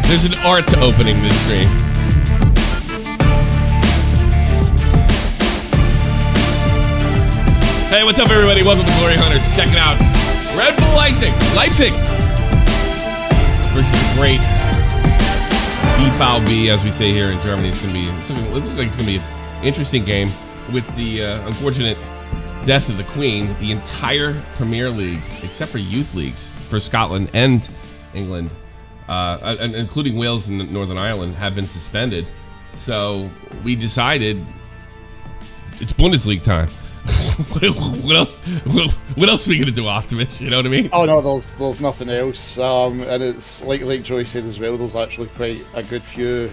There's an art to opening this stream. Hey, what's up, everybody? Welcome to Glory Hunters. Check it out. Red Bull Leipzig versus the great BVB, as we say here in Germany. It looks like it's going to be an interesting game with the unfortunate death of the Queen. The entire Premier League, except for youth leagues for Scotland and England, including Wales and Northern Ireland, have been suspended. So we decided it's Bundesliga time. What else are we gonna do, Optimus? You know what I mean? Oh no, there's nothing else. And it's like Joey said as well. There's actually quite a good few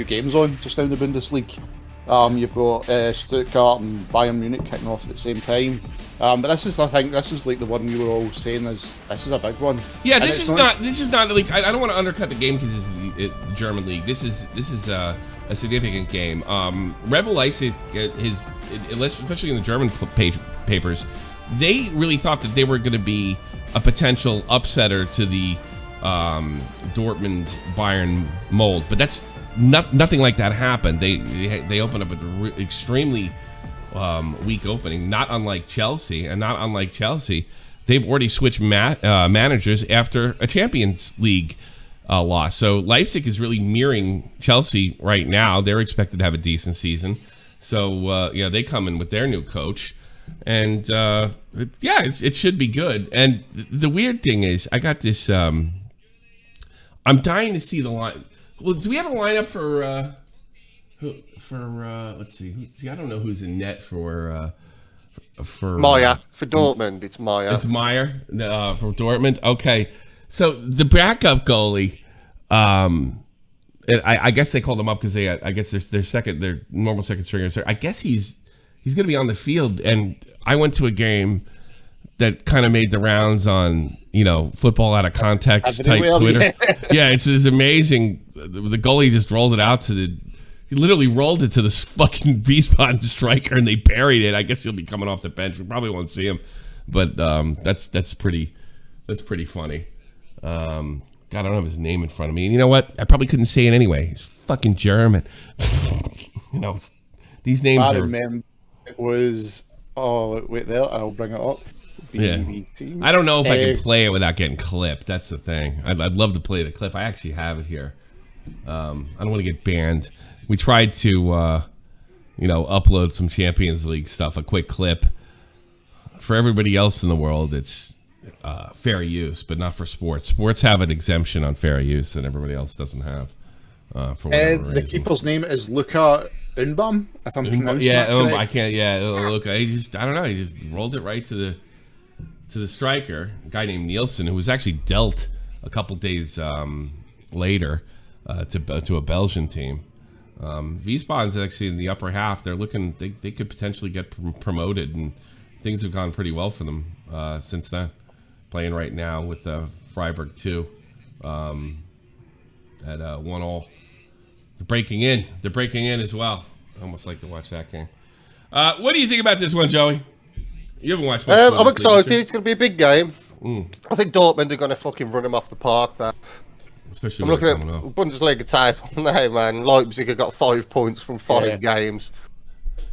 games on just now in the Bundesliga. You've got Stuttgart and Bayern Munich kicking off at the same time. But this is like the one you were all saying this is a big one. Yeah, this is not like I don't want to undercut the game because it's the German league. This is a significant game. Red Bull Leipzig, especially in the German papers, they really thought that they were going to be a potential upsetter to the Dortmund Bayern mold, but that's nothing like that happened. They opened up an extremely weak opening, not unlike Chelsea, they've already switched managers after a Champions League loss. So Leipzig is really mirroring Chelsea right now. They're expected to have a decent season. So they come in with their new coach, and it should be good. And the weird thing is, I got this. I'm dying to see the line. Well, do we have a lineup for? Let's see. I don't know who's in net for Meyer for Dortmund. It's Meyer. It's Meyer for Dortmund. Okay, so the backup goalie. I guess they called him up because I guess their normal second stringer. I guess he's going to be on the field. And I went to a game that kind of made the rounds on football out of context type Twitter. Yeah, it's amazing. The goalie just rolled it out he literally rolled it to this fucking Wiesbaden striker, and they buried it. I guess he'll be coming off the bench. We probably won't see him, but that's pretty funny. God, I don't have his name in front of me. And you know what? I probably couldn't say it anyway. He's fucking German. These names I are. remember it was. Oh, wait there. I'll bring it up. BBT. I don't know if I can play it without getting clipped. That's the thing. I'd love to play the clip. I actually have it here. I don't want to get banned. We tried to, upload some Champions League stuff, a quick clip. For everybody else in the world, it's fair use, but not for sports. Sports have an exemption on fair use that everybody else doesn't have. For whatever reason. The keeper's name is Luka Unbam, if I'm pronouncing that correct. I can't. Yeah, Luka. I don't know. He just rolled it right to the striker, a guy named Nielsen, who was actually dealt a couple days later to a Belgian team. Wiesbaden's actually in the upper half. They're looking. They could potentially get promoted, and things have gone pretty well for them since then. Playing right now with Freiburg 2 at 1-1. They're breaking in as well. I almost like to watch that game. What do you think about this one, Joey? You haven't watched much. I'm excited. It's going to be a big game. I think Dortmund are going to fucking run him off the park there. Especially I'm looking at Bundesliga table now, man. Leipzig have got 5 points from 5 games.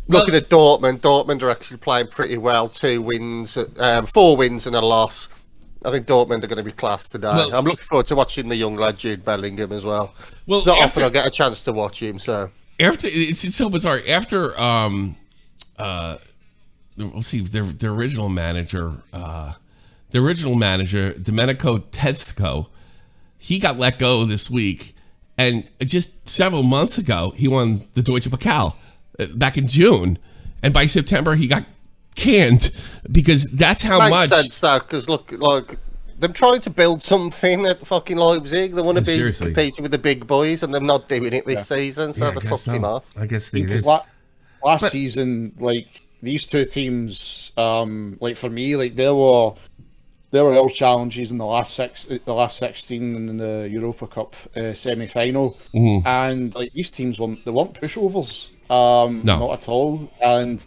Looking at Dortmund are actually playing pretty well. 4 wins and a loss. I think Dortmund are going to be class today. I'm looking forward to watching the young lad Jude Bellingham as well. It's not often I get a chance to watch him. So it's so bizarre. After we'll see the original manager, Domenico Tedesco, he got let go this week, and just several months ago he won the Deutsche Pokal back in June, and by September he got canned because that's how much. Makes sense though, because look, like they're trying to build something at fucking Leipzig. They want to be competing with the big boys, and they're not doing it this season, so they fucked him off. I guess they did. Last season, like these two teams, like for me, like there were real challenges in the last 16 in the Europa Cup semi-final, and like these teams weren't pushovers, no, not at all. And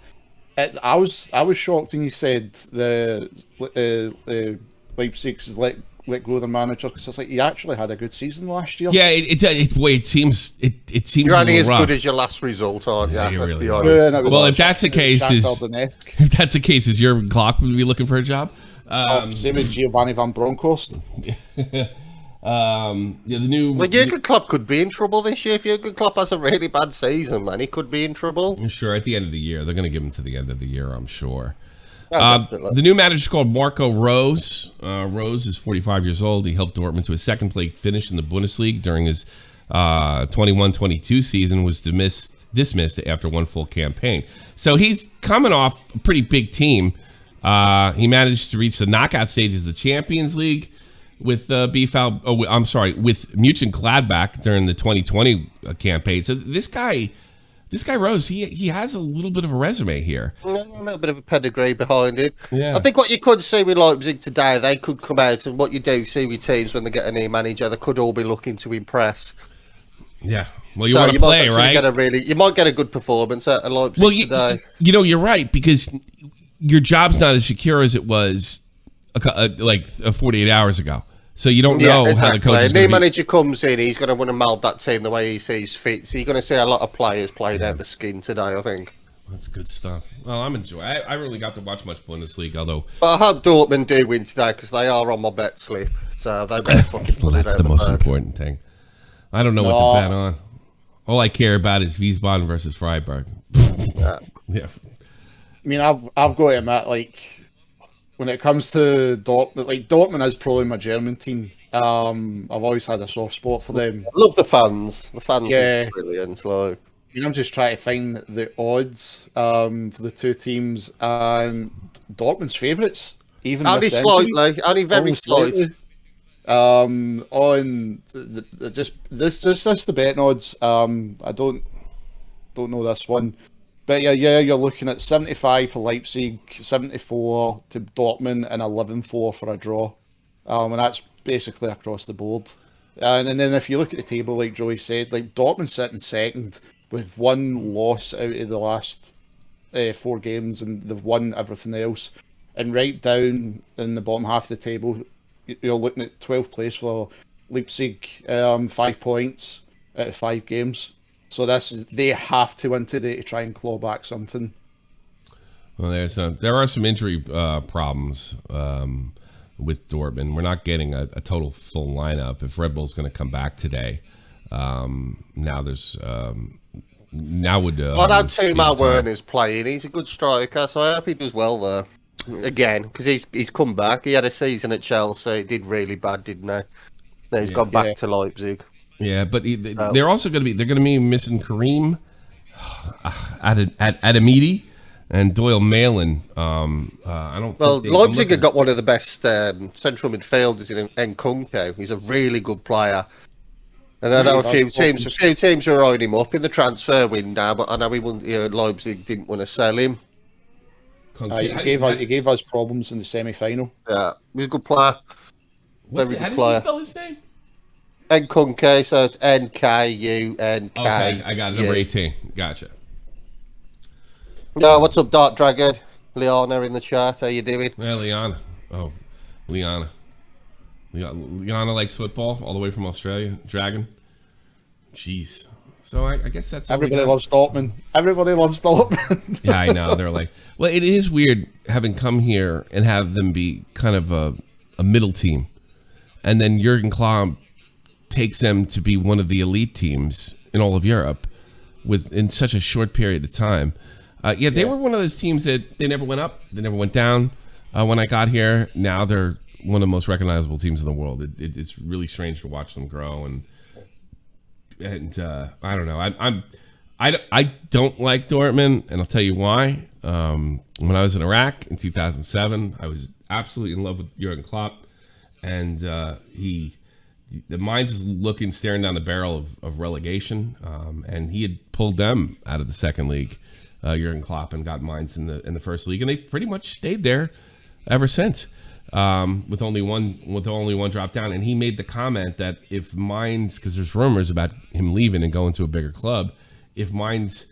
I was shocked when you said the Leipzig's let go of their manager because it's like he actually had a good season last year. Yeah, it seems You're a only little as rough. good as your last result, aren't you? Yeah, you Let's really be are. honest. And it was Well, like if that's the case, Shakhtar Donetsk. Jurgen Klopp would be looking for a job. Same with Giovanni Van Bronckhorst. The new. Well, Jurgen Klopp could be in trouble this year. If Jurgen Klopp has a really bad season, man, he could be in trouble. Sure, at the end of the year, they're going to give him to the end of the year, I'm sure. Definitely. The new manager is called Marco Rose. Rose is 45 years old. He helped Dortmund to a second-place finish in the Bundesliga during his 21-22 season. Was dismissed after one full campaign. So he's coming off a pretty big team. He managed to reach the knockout stages of the Champions League with with Mönchengladbach during the 2020 campaign. So this guy Rose, he has a little bit of a resume here. A little bit of a pedigree behind it. Yeah. I think what you could see with Leipzig today, they could come out, and what you do see with teams when they get a new manager, they could all be looking to impress. Yeah. Well, you want to play, right? You might get a good performance at Leipzig today. You're right, because your job's not as secure as it was like 48 hours ago. So you don't know how the coach is going to be. A new manager comes in, he's going to want to mould that team the way he sees fit. So you're going to see a lot of players playing out the skin today, I think. That's good stuff. Well, I'm enjoying. I really got to watch much Bundesliga, although. But I hope Dortmund do win today because they are on my bet slip. So they better fucking. Well, that's the most important thing. I don't know what to bet on. All I care about is Wiesbaden versus Freiburg. Yeah. I mean, I've got to admit, like, when it comes to Dortmund, like, Dortmund is probably my German team. I've always had a soft spot for them. I love the fans. The fans Yeah. are brilliant. Like, I mean, I'm just trying to find the odds for the two teams, and Dortmund's favourites, even only with the slightly, injuries. only very Only slightly. On just the betting odds. I don't know this one, but yeah, you're looking at 75 for Leipzig, 74 to Dortmund, and 11-4 for a draw, and that's basically across the board. And then if you look at the table, like Joey said, like Dortmund sitting second with one loss out of the last 4 games, and they've won everything else. And right down in the bottom half of the table, you're looking at 12th place for Leipzig, 5 points out of 5 games. So they have to win today to try and claw back something. Well, there are some injury problems with Dortmund. We're not getting a total full lineup. If Red Bull's going to come back today, now there's now would. I don't see Matt Werner's playing. He's a good striker, so I hope he does well there. Again, because he's come back. He had a season at Chelsea. He did really bad, didn't he? Now he's gone back to Leipzig. Yeah, but they're also going to be missing Kareem, Adamidi, and Doyle Mailand. I don't. Well, Leipzig have got one of the best central midfielders in Nkunku. He's a really good player. And I know a few teams are riding him up in the transfer window, but I know Leipzig didn't want to sell him. He gave us problems in the semi-final. Yeah, he's a good player. How does he spell his name? Nkunku, so it's Nkunk. Okay, I got it. Number 18. Gotcha. No, what's up, Dark Dragon? Liana in the chat. How you doing? Well, Liana. Oh, Liana. Liana likes football all the way from Australia. Dragon. Jeez. So I guess that's everybody loves Dortmund. Everybody loves Dortmund. Yeah, I know. They're like, well, it is weird having come here and have them be kind of a middle team, and then Jurgen Klopp takes them to be one of the elite teams in all of Europe in such a short period of time. They were one of those teams that they never went up, they never went down. When I got here, now they're one of the most recognizable teams in the world. It's really strange to watch them grow, and I don't know. I don't like Dortmund, and I'll tell you why. When I was in Iraq in 2007, I was absolutely in love with Jurgen Klopp, and the Mainz is staring down the barrel of relegation, and he had pulled them out of the second league, Jurgen Klopp, and got Mainz in the first league, and they pretty much stayed there ever since, with only one drop down. And he made the comment that if Mainz, because there's rumors about him leaving and going to a bigger club, if Mainz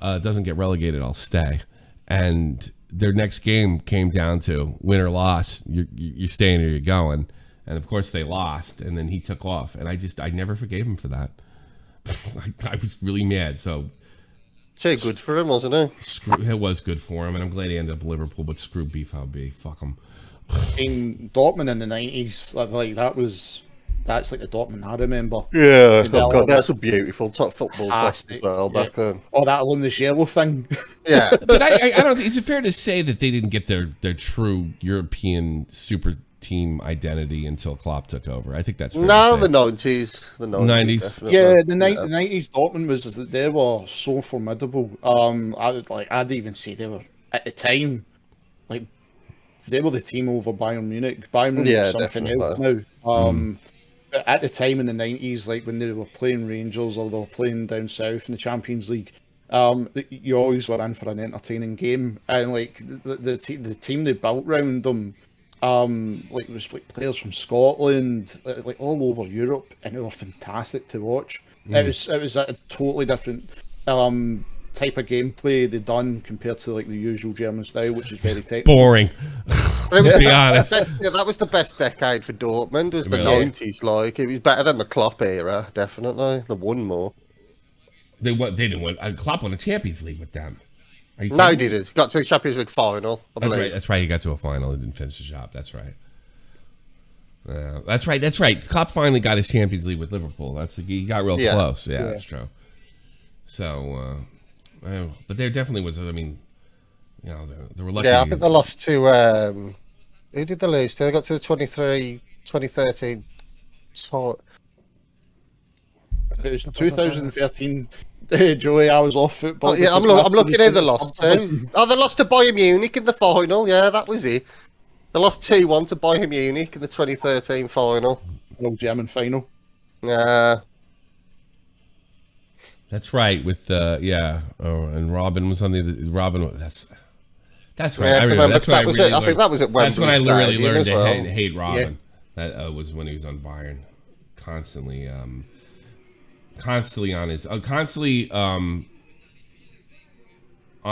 doesn't get relegated, I'll stay. And their next game came down to win or loss. You're staying or you're going. and of course they lost, and then he took off, and I never forgave him for that. I was really mad. So too good for him, wasn't it? It was good for him, and I'm glad he ended up in Liverpool. But screw BVB, fuck him. In Dortmund in the 90s, like that's like the Dortmund I remember. Yeah, oh God, that's a beautiful top football test as well back then. Oh, that alumnus yellow thing. Yeah, but I don't think, is it fair to say that they didn't get their true European super team identity until Klopp took over? I think that's fair no, to say. the 90s, the 90s. Yeah, the 90s Dortmund was that they were so formidable. I'd even say they were at the time, like they were the team over Bayern Munich. Bayern Munich was something else now. But at the time in the 90s, like when they were playing Rangers or they were playing down south in the Champions League, you always were in for an entertaining game. And like the team they built around them, like it was like players from Scotland, like all over Europe, and they were fantastic to watch. It was a totally different type of gameplay they done compared to like the usual German style, which is very technical. Boring. Let's be honest. That was the best decade for Dortmund. Was the 90s? Like it was better than the Klopp era, definitely. They won more. They didn't win. Klopp won a Champions League with them. No, he didn't. He got to the Champions League final. I believe. That's right. He got to a final and didn't finish the job. That's right. That's right. That's right. Klopp finally got his Champions League with Liverpool. He got real close. Yeah, that's true. So. But there definitely was. I mean, you know, they were lucky. Yeah, I think they lost to. Who did they lose to? They got to the 2013. It was 2013. Joey, I was off football. Oh, yeah, I'm looking at the lost to. Oh, they lost to Bayern Munich in the final. Yeah, that was it. They lost 2-1 to Bayern Munich in the 2013 final. No German final. Yeah. That's right. With and Robin was on the Robin. That's right. Yeah, I remember. That's when I think that was at Wembley. That's when I really learned to well. hate Robin. Yeah. That was when he was on Bayern, constantly on his on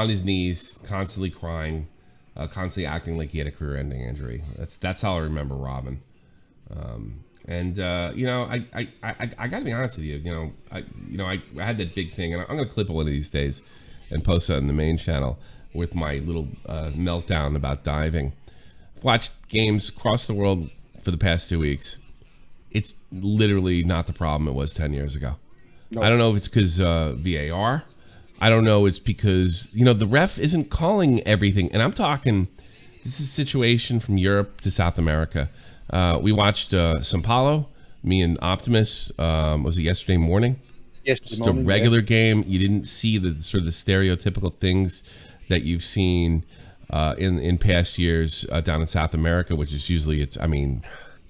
his knees, constantly crying, constantly acting like he had a career-ending injury. That's how I remember Robin. You know, I got to be honest with you. You know, I had that big thing, and I'm going to clip it one of these days and post it on the main channel with my little meltdown about diving. I've watched games across the world for the past 2 weeks. It's literally not the problem it was 10 years ago. No. I don't know if it's because VAR. I don't know. It's because, you know, the ref isn't calling everything. And I'm talking, this is a situation from Europe to South America. We watched Sao Paulo, me and Optimus, was it yesterday morning? Yesterday morning. Just a regular game. You didn't see the sort of the stereotypical things that you've seen in past years down in South America, which is usually, you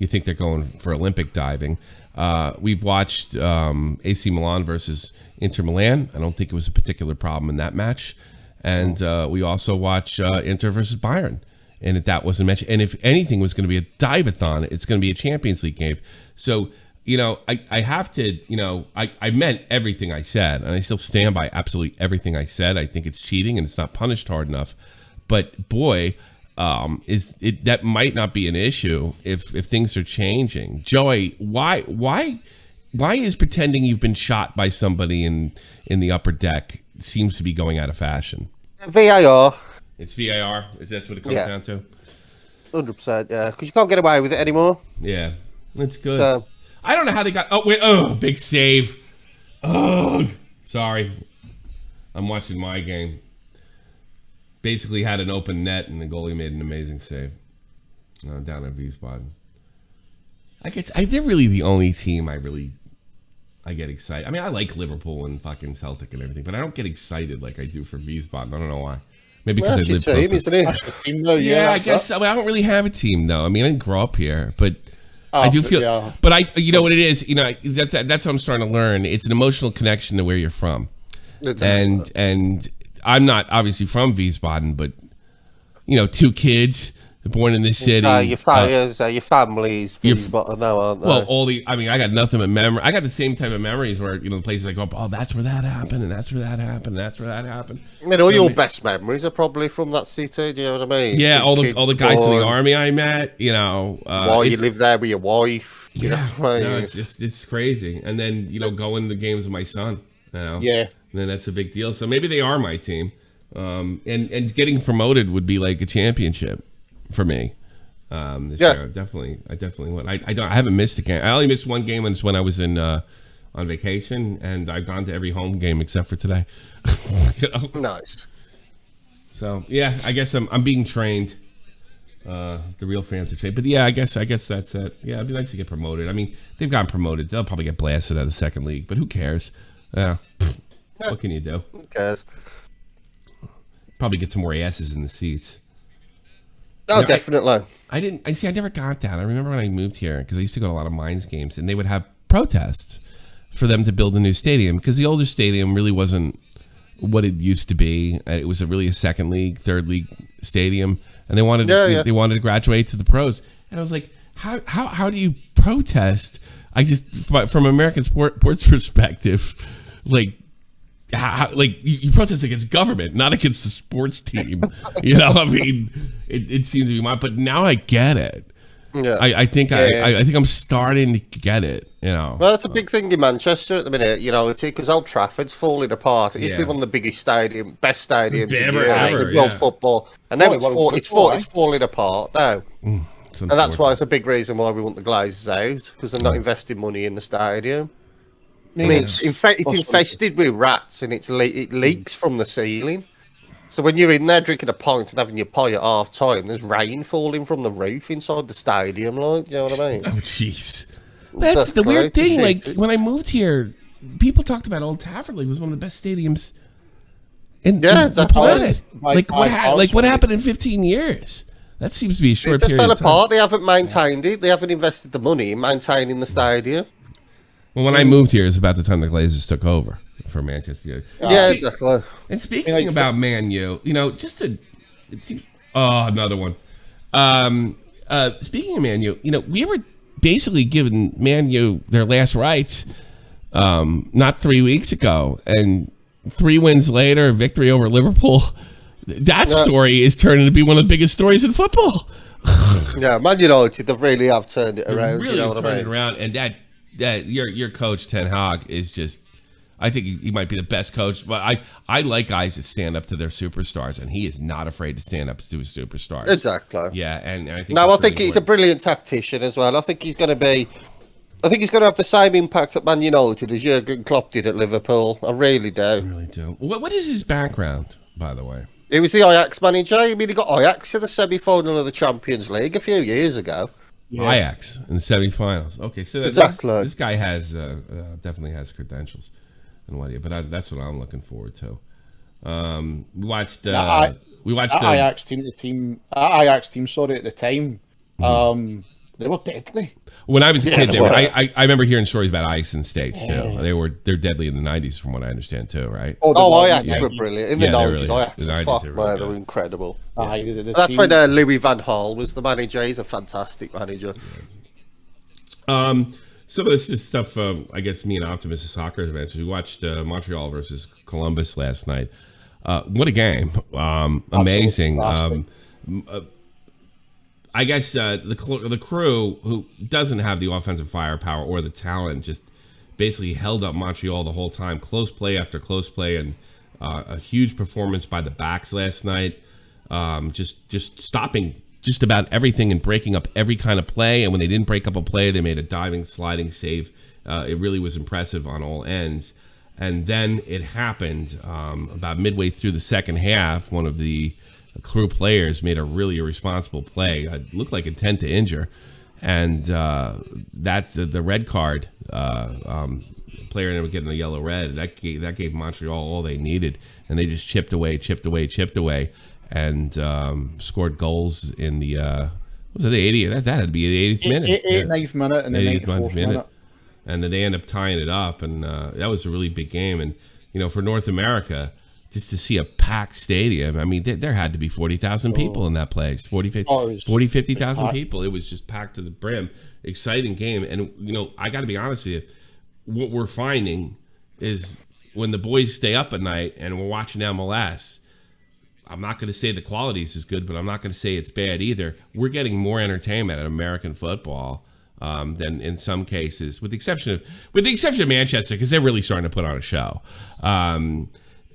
think they're going for Olympic diving. We've watched AC Milan versus Inter Milan. I don't think it was a particular problem in that match. And we also watch Inter versus Bayern. And if that wasn't mentioned, and if anything was going to be a dive-a-thon, it's going to be a Champions League game. So, you know, I have to, you know, I meant everything I said, and I still stand by absolutely everything I said. I think it's cheating, and it's not punished hard enough. But boy, that might not be an issue if things are changing. Joey, why is pretending you've been shot by somebody in the upper deck seems to be going out of fashion? VAR. It's VAR. Is that what it comes down to? 100%. Yeah, because you can't get away with it anymore. Yeah, that's good. I don't know how they got. Oh wait! Oh, big save. Oh, sorry. I'm watching my game. Basically had an open net, and the goalie made an amazing save down at Wiesbaden. I guess they're really the only team I get excited. I mean, I like Liverpool and fucking Celtic and everything, but I don't get excited like I do for Wiesbaden. I don't know why. Maybe because I live close. Yeah, I guess. I don't really have a team though. I mean, I didn't grow up here, but I do feel. Yeah. But you know what it is. You know, that's what I'm starting to learn. It's an emotional connection to where you're from, and I'm not obviously from Wiesbaden, but you know, 2 kids born in this city. Your family's but now, aren't they? Well, I got nothing but memory. I got the same type of memories where, the places I go up, oh, that's where that happened, and that's where that happened, and that's where that happened. I mean, all your best memories are probably from that city. Do you know what I mean? Yeah, all the guys in the army I met. While you live there with your wife. You know what I mean? No, it's crazy. And then going to the games with my son. Yeah. And then that's a big deal. So maybe they are my team. And getting promoted would be like a championship for me. This year. I definitely would. I haven't missed a game. I only missed one game when I was on vacation, and I've gone to every home game except for today. Nice. So yeah, I guess I'm being trained. The real fans are trained, but yeah, I guess that's it. Yeah, it'd be nice to get promoted. I mean, they've gotten promoted. They'll probably get blasted out of the second league, but who cares? What can you do? Who cares? Probably get some more asses in the seats. Oh, definitely. I never got that. I remember when I moved here, because I used to go to a lot of Mines games, and they would have protests for them to build a new stadium, because the older stadium really wasn't what it used to be. It was really a second league, third league stadium, and they wanted they wanted to graduate to the pros. And I was like, how do you protest? From American sports perspective, you protest against government, not against the sports team. I mean, it seems to be but now I get it. Yeah, I think I'm starting to get it. Well, that's a big thing in Manchester at the minute. It's because Old Trafford's falling apart. It used to be one of the biggest best stadiums in world football, and now it's falling apart now. And that's why it's a big reason why we want the Glazers out, because they're not investing money in the stadium. I mean, it's infested with rats, and it leaks from the ceiling. So when you're in there drinking a pint and having your pie at half time, there's rain falling from the roof inside the stadium. You know what I mean? Oh, jeez. That's the weird thing. When I moved here, people talked about Old Trafford was one of the best stadiums in the planet. What happened in 15 years? That seems to be a short period of time. It just fell apart. They haven't maintained it. They haven't invested the money in maintaining the stadium. Well, when I moved here, it was about the time the Glazers took over for Manchester United. Yeah, exactly. And speaking about Man U, another one. Speaking of Man U, we were basically giving Man U their last rites not 3 weeks ago, and 3 wins later, victory over Liverpool. That story is turning to be one of the biggest stories in football. Yeah, Man United, they really have turned it around. Really turned it around, and that your coach Ten Hag is just. I think he might be the best coach, but I like guys that stand up to their superstars, and he is not afraid to stand up to his superstars. Exactly. Yeah, and I think. I think he's a brilliant tactician as well. I think he's going to have the same impact at Man United as Jurgen Klopp did at Liverpool. I really do. I really do. What is his background, by the way? He was the Ajax manager. I mean, he got Ajax to the semi-final of the Champions League a few years ago. Yeah. Ajax in the semi-finals. Okay, so exactly. This guy has definitely has credentials. But that's what I'm looking forward to. We watched Ajax team. Ajax team. Sorry, at the time, they were deadly. When I was a kid, I remember hearing stories about Ajax in the States too. They're deadly in the '90s, from what I understand too, right? Ajax were brilliant in the '90s. They were incredible. That's when Louis van Gaal was the manager. He's a fantastic manager. Some of this is stuff, I guess, me and Optimus Soccer have mentioned. We watched Montreal versus Columbus last night. What a game. Amazing. I guess the crew, who doesn't have the offensive firepower or the talent, just basically held up Montreal the whole time. Close play after close play, and a huge performance by the backs last night. Just stopping just about everything and breaking up every kind of play. And when they didn't break up a play, they made a diving, sliding save. It really was impressive on all ends. And then it happened about midway through the second half. One of the crew players made a really irresponsible play. It looked like intent to injure. And that's the red card. Player ended up getting a yellow red. That gave Montreal all they needed. And they just chipped away. And scored goals in the was it the 80th? That had to be the 80th minute. 89th minute and the 94th minute. And then they end up tying it up, and that was a really big game. And for North America, just to see a packed stadium. I mean, there had to be 40,000 people in that place. 50,000 people. It was just packed to the brim. Exciting game. And, you know, I got to be honest with you. What we're finding is when the boys stay up at night and we're watching MLS, I'm not going to say the quality is as good, but I'm not going to say it's bad either. We're getting more entertainment at American football than in some cases, with the exception of Manchester, because they're really starting to put on a show.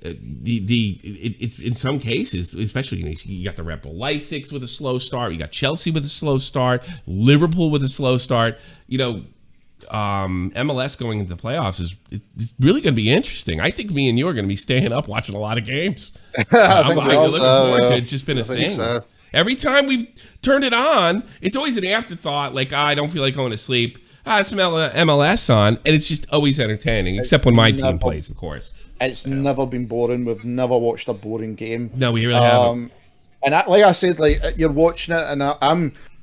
It's in some cases, especially you got the Red Bull LEIPZIG with a slow start, you got Chelsea with a slow start, Liverpool with a slow start. You know, MLS going into the playoffs is really going to be interesting. I think me and you are going to be staying up watching a lot of games. I'm looking forward to it. It's just been a thing. So. Every time we've turned it on, it's always an afterthought, like, I don't feel like going to sleep. Some MLS on, and it's just always entertaining, except when my team plays, of course. It's never been boring. We've never watched a boring game. No, we really haven't. And like I said, like, you're watching it, and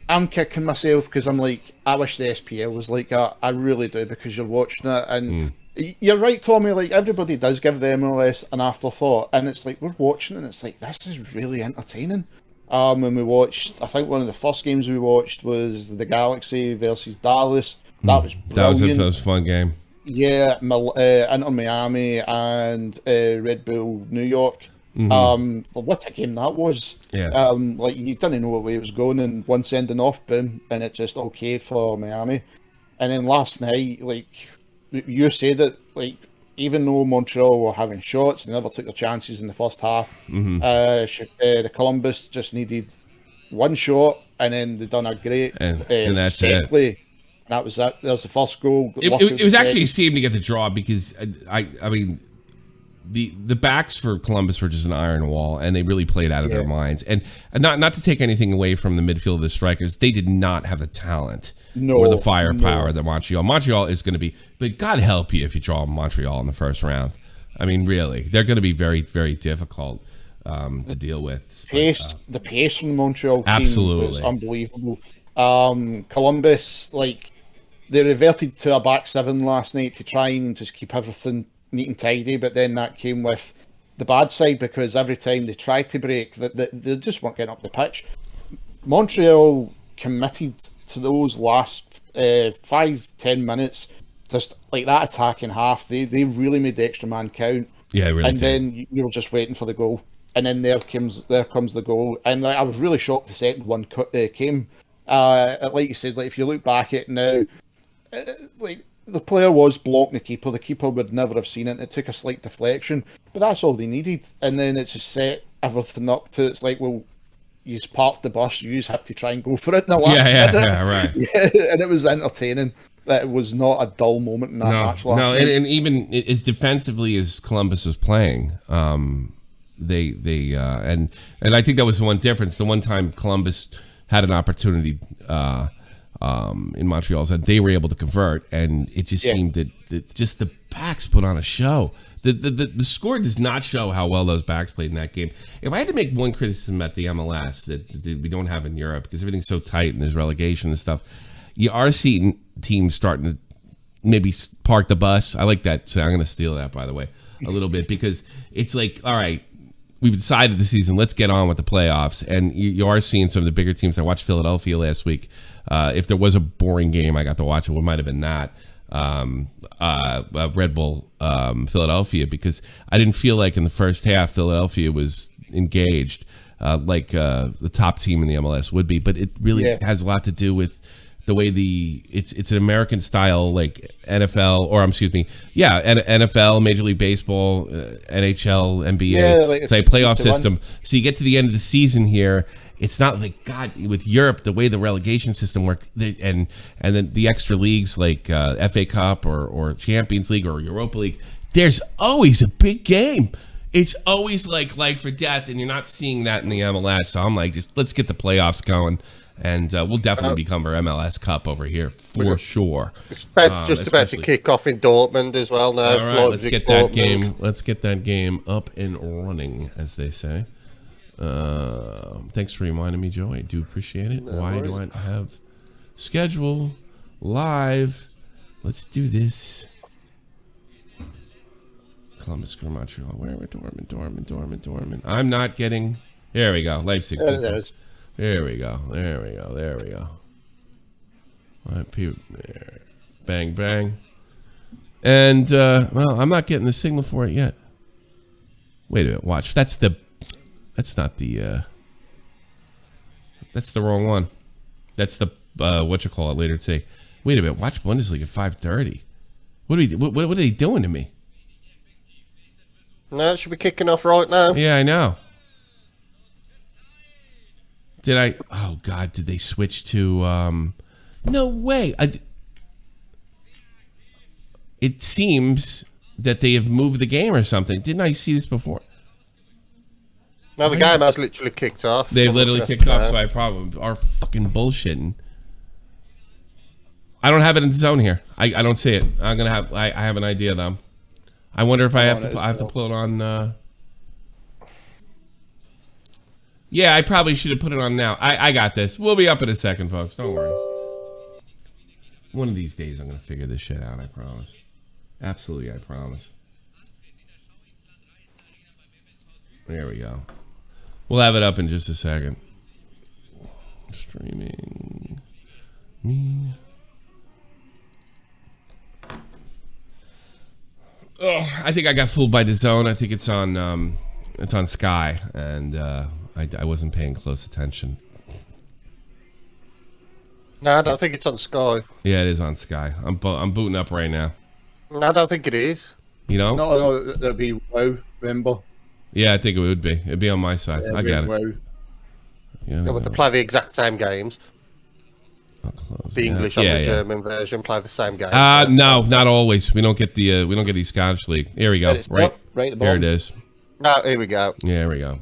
I'm kicking myself because I'm like, I wish the SPL was like that. I really do, because you're watching it, and you're right, Tommy. Like, everybody does give the MLS an afterthought, and it's like, we're watching it, and it's like, this is really entertaining. When we watched, I think one of the first games we watched was the Galaxy versus Dallas. That was brilliant. That was a fun game. Yeah, Inter Miami and Red Bull New York. What a game that was. Yeah. Like, you didn't know what way it was going, and one sending off, boom, and it just okay for Miami. And then last night, like you said it, like, even though Montreal were having shots, they never took their chances in the first half. The Columbus just needed one shot, and then they done a great and that's set it. Play. That was that. That was the first goal. It was actually a shame to get the draw, because I mean, the backs for Columbus were just an iron wall, and they really played out of their minds. And not to take anything away from the midfield of the strikers, they did not have the talent or the firepower that Montreal is going to be. But God help you if you draw Montreal in the first round. I mean, really, they're going to be very, very difficult to deal with. The pace from the Montreal team was unbelievable. Columbus, like, they reverted to a back seven last night to try and just keep everything neat and tidy, but then that came with the bad side, because every time they tried to break, they just weren't getting up the pitch. Montreal committed to those last 5-10 minutes, just like that attack in half. They really made the extra man count. Yeah, really. And then you were just waiting for the goal, and then there comes the goal. And like, I was really shocked the second one came. Like you said, like, if you look back at it now, like, the player was blocking the keeper would never have seen it. It took a slight deflection, but that's all they needed. And then it just set everything up to, it's like, well, you just parked the bus, you just have to try and go for it in the last minute. Yeah, right. Yeah, and it was entertaining. That it was not a dull moment in that match last night. And even as defensively as Columbus was playing, they and I think that was the one difference. The one time Columbus had an opportunity in Montreal's, and they were able to convert, and it just seemed that just the backs put on a show. The score does not show how well those backs played in that game. If I had to make one criticism at the MLS that we don't have in Europe, because everything's so tight and there's relegation and stuff, you are seeing teams starting to maybe park the bus. I like that. So I'm going to steal that, by the way, a little bit, because it's like, all right, we've decided the season, let's get on with the playoffs. And you are seeing some of the bigger teams. I watched Philadelphia last week. If there was a boring game I got to watch, it might have been that. Red Bull Philadelphia, because I didn't feel like in the first half Philadelphia was engaged like the top team in the MLS would be. But it really has a lot to do with the way it's an American style, like NFL, or NFL, Major League Baseball, NHL, NBA, like it's a playoff system. So you get to the end of the season here. It's not like, God, with Europe, the way the relegation system works, and then the extra leagues like FA Cup or Champions League or Europa League, there's always a big game. It's always like life or death, and you're not seeing that in the MLS. So I'm like, just let's get the playoffs going. And we'll definitely become our MLS Cup over here for sure. It's just about to kick off in Dortmund as well now. All right, let's get that game. Let's get that game up and running, as they say. Thanks for reminding me, Joey. I do appreciate it. Why do I have schedule live? Let's do this. Columbus Crew, Montreal. Where are Dortmund. I'm not getting. There we go. Leipzig. There it is. There we go. All right, there. Bang, bang. And, well, I'm not getting the signal for it yet. Wait a minute. Watch. That's not the, that's the wrong one. That's the, later today. Wait a minute. Watch Bundesliga 5:30. What are they doing to me? No, it should be kicking off right now. Yeah, I know. Oh God, did they switch to, no way. It seems that they have moved the game or something. Didn't I see this before? No, the game has literally kicked off. They've literally kicked off, so I probably are fucking bullshitting. I don't have it in the zone here. I don't see it. I have an idea though. I wonder if I have to pull it on. Yeah, I probably should have put it on now. I got this. We'll be up in a second, folks. Don't worry. One of these days, I'm gonna figure this shit out. I promise. Absolutely, I promise. There we go. We'll have it up in just a second. Streaming me. Oh, I think I got fooled by DAZN. I think it's on Sky, and I wasn't paying close attention. No, I don't think it's on Sky. Yeah, it is on Sky. I'm booting up right now. No, I don't think it is. You know? No, that'd be WoW. Remember? Yeah, I think it would be. It'd be on my side. Yeah, I got it. WoW. Yeah, But to play the exact same games. I'll close The it. English and the German version play the same games. No, not always. We don't get the Scottish League. Here we go. Right at the there bottom. it is. Oh, here we go. Yeah, here we go.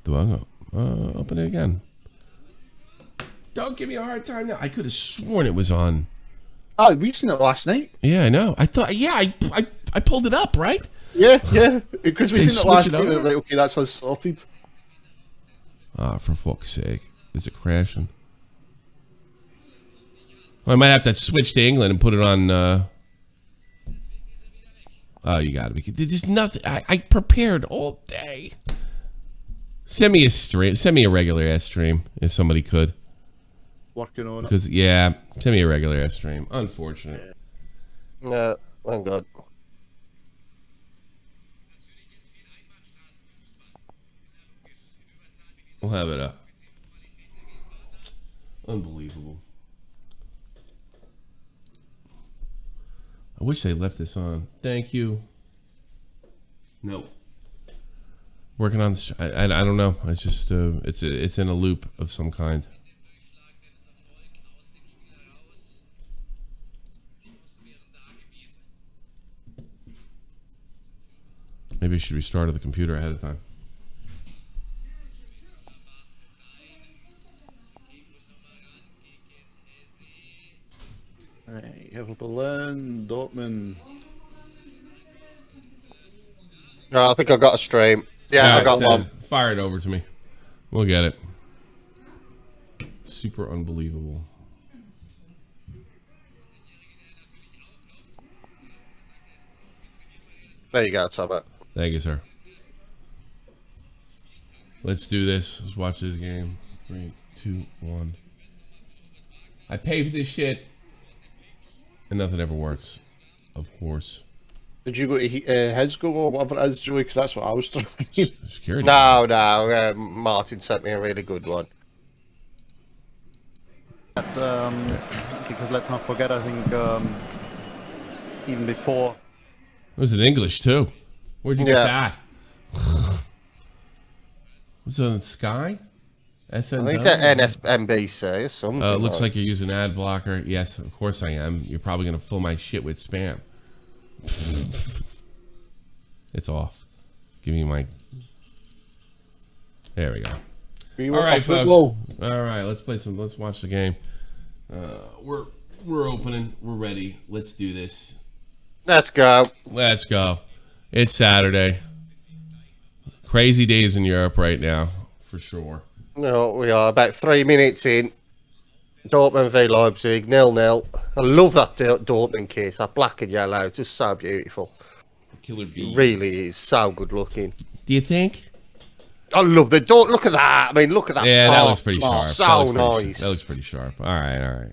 Do I go? Open it again. Don't give me a hard time now. I could have sworn it was on. Oh, we seen it last night. Yeah, I know. I thought. Yeah, I pulled it up, right? Yeah, because we They seen it last switch it night. over? Like, okay, that's us sorted. Ah, for fuck's sake. Is it crashing? Well, I might have to switch to England and put it on. Oh, you gotta be. There's nothing. I prepared all day. Send me a stream. Send me a regular ass stream if somebody could. Working on it. Because yeah, send me a regular ass stream. Unfortunate. No, thank God. We'll have it up. Unbelievable. I wish they left this on. Thank you. Nope. Working on this. I don't know. I just it's in a loop of some kind. Maybe I should restart the computer ahead of time. Right, Hertha Berlin, Dortmund. No, I think I got a stream. Yeah, I got one. Fire it over to me. We'll get it. Super unbelievable. There you go, Tom. Thank you, sir. Let's do this. Let's watch this game. 3, 2, 1. I pay for this shit, and nothing ever works. Of course. Did you go to his goal or whatever it is, Joey? Because that's what I was trying. Security. No. Martin sent me a really good one. Because let's not forget, I think even before. It was in English too. Where'd you get that? Was it on Sky? SN? I think it's at NSNBC or something. Looks like you're using ad blocker. Yes, of course I am. You're probably gonna fill my shit with spam. It's off. Give me my. There we go. All right, folks. All right, let's play some. Let's watch the game. We're opening. We're ready. Let's do this. Let's go. Let's go. It's Saturday. Crazy days in Europe right now, for sure. No, we are about 3 minutes in. Dortmund v Leipzig, 0-0. I love that Dortmund kit, that black and yellow, just so beautiful. Killer bees. Really is so good looking. Do you think? I love the door. Look at that. I mean, look at that. Yeah, that top. looks pretty sharp. So nice. That looks pretty sharp. All right.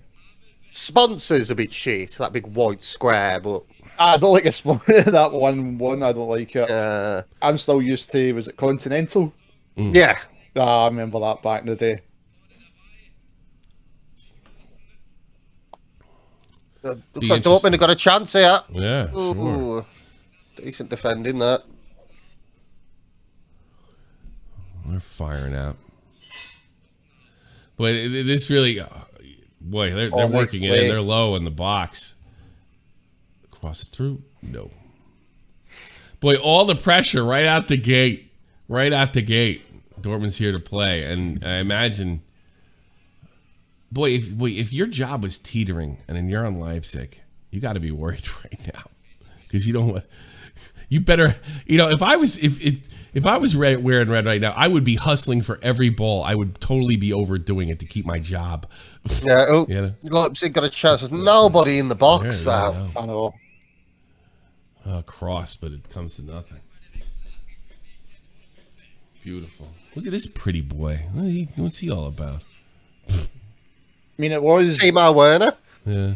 Sponsor's a bit shit, that big white square, but I don't like that one. I don't like it. I'm still used to, was it Continental? yeah. I remember that back in the day. Looks like Dortmund have got a chance here. Yeah, sure. Ooh, decent defending that. They're firing out. Boy, this really... Boy, they're working it in. They're low in the box. Cross it through? No. Boy, all the pressure right out the gate. Right out the gate. Dortmund's here to play. And I imagine... Boy, if your job was teetering and then you're on Leipzig, you got to be worried right now. Because you don't want... You better... You know, if I was wearing red right now, I would be hustling for every ball. I would totally be overdoing it to keep my job. Yeah, oh, Yeah. Leipzig got a chance. There's nobody in the box, though. I know. Cross, but it comes to nothing. Beautiful. Look at this pretty boy. What's he all about? I mean, it was... Timo Werner. Yeah.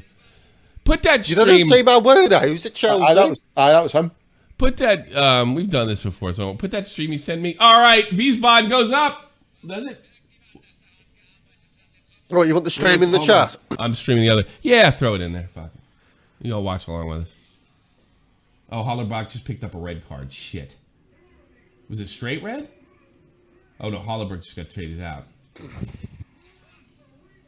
Put that You stream... don't know Timo Werner, who's at Chelsea. that was him. Put that... we've done this before, so put that stream you sent me. All right, Wiesbaden goes up. Does it? What, you want the stream in the chat? I'm streaming the other. Yeah, throw it in there. Fuck it. You all watch along with us. Oh, Hollerbach just picked up a red card. Shit. Was it straight red? Oh, no, Hollerbach just got traded out.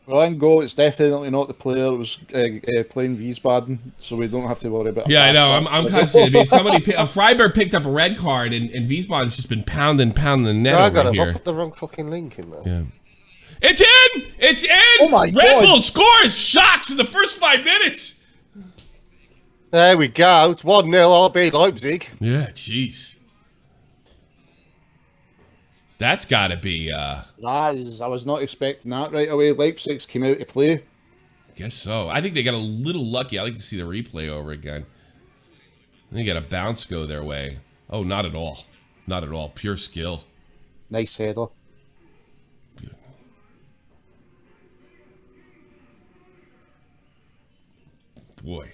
Well, in goal, it's definitely not the player that was playing Wiesbaden, so we don't have to worry about. Yeah, I know. I'm constantly because Freiburg picked up a red card, and Wiesbaden's just been pounding the net I over got here. I put the wrong fucking link in there. Yeah. It's in! It's in! Oh my Red God. Bull scores! Shocks in the first 5 minutes! There we go. It's 1-0 RB Leipzig. Yeah, jeez. That's got to be... I was not expecting that right away. Leipzig's came out to play. I guess so. I think they got a little lucky. I like to see the replay over again. They got a bounce go their way. Oh, not at all. Not at all. Pure skill. Nice header. Boy,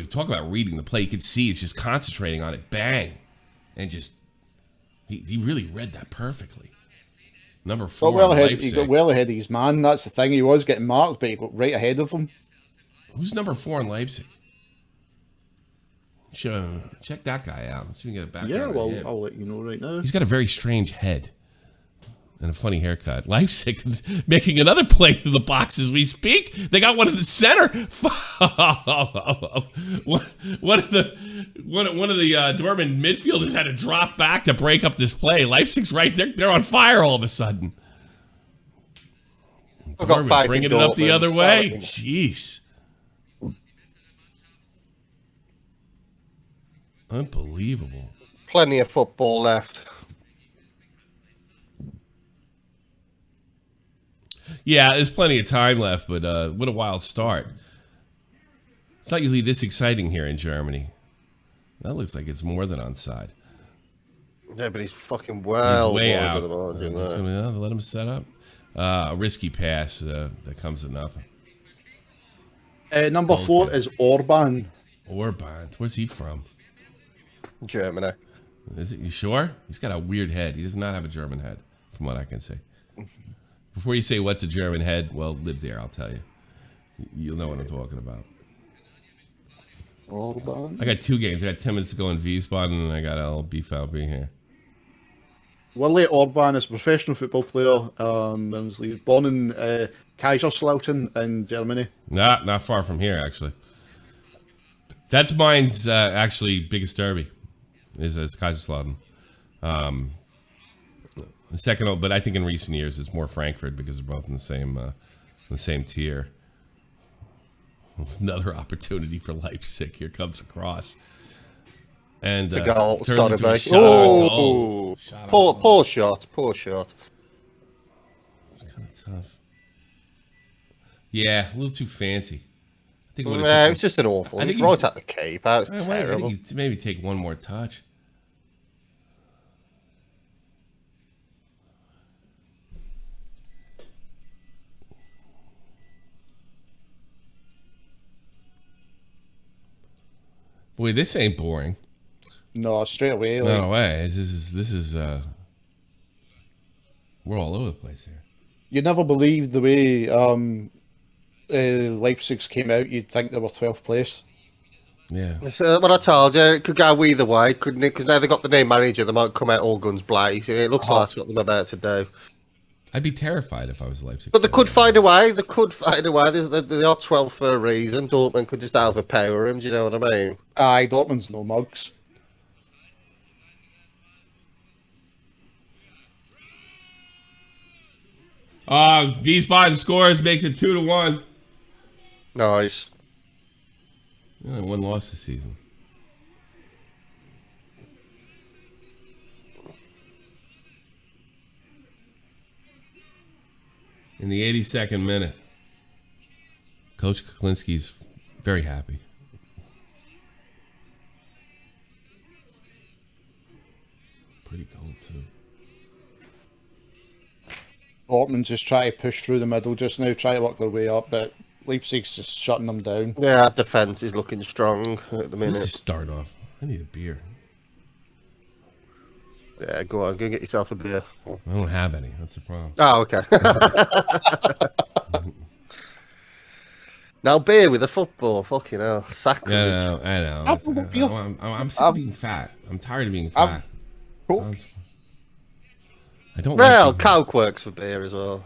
talk about reading the play. You can see it's just concentrating on it. Bang. And just, he really read that perfectly. Number 4. He got well ahead of his man. That's the thing. He was getting marked, but he got right ahead of him. Who's number 4 in Leipzig? Check that guy out. Let's see if we can get a background. Yeah, well, I'll let you know right now. He's got a very strange head and a funny haircut. Leipzig making another play through the box as we speak. They got one in the center. One of the Dortmund midfielders had to drop back to break up this play. Leipzig's right there. They're on fire all of a sudden. I've got faith in bringing it up the Dortmund. other way. Jeez. Unbelievable. Plenty of football left. Yeah, there's plenty of time left, but what a wild start. It's not usually this exciting here in Germany. That looks like it's more than onside. Yeah, but he's fucking well He's way wide out. of the margin Just there. gonna let him set up. A risky pass that comes to nothing. Number 4 is Orban. Orban, where's he from? Germany. Is it? You sure? He's got a weird head. He does not have a German head, from what I can see. Before you say what's a German head, well, live there, I'll tell you. You'll know what I'm talking about. Orban. I got 2 games. I got 10 minutes to go in Wiesbaden, and I got LBVB here. Willi Orban is a professional football player. He was born in Kaiserslautern in Germany. Not far from here, actually. That's mine's actually biggest derby, is Kaiserslautern. The second, but I think in recent years it's more Frankfurt because they're both in the same tier. It's another opportunity for Leipzig. Here comes across. And It's a goal. It's turns got to into a be. shot on goal. Oh, poor shot. Poor shot. It's kind of tough. Yeah, a little too fancy. I think it Yeah, it was just an awful. I think Right at the keep. That was I terrible. think maybe take one more touch. Boy, this ain't boring. No, straight away. Like, No way. This is we're all over the place here. you never believed the way Leipzig's came out. You'd think they were 12th place. Yeah. So, what I told you, it could go either way, couldn't it? Because now they've got the new manager, they might come out all guns blazing. It looks like that's what they're about to do. I'd be terrified if I was Leipzig. But they could find a way. They could find a way. They are 12th for a reason. Dortmund could just overpower them. Do you know what I mean? Aye, Dortmund's no mugs. Wiesbaden scores, makes it 2-1. Nice. Only one loss this season. In the 82nd minute, Coach Kuklinski's very happy. Pretty goal, too. Dortmund just try to push through the middle just now, try to work their way up, but Leipzig's just shutting them down. Yeah, our defence is looking strong at the minute. Let's just start off. I need a beer. Yeah, go on, go and get yourself a beer. I don't have any. That's the problem. Oh, okay. Now beer with a football, fucking hell, sacrilege. I know. I'm sick of being fat. I'm tired of being fat. Cool. I don't Well, like Coke works for beer as well.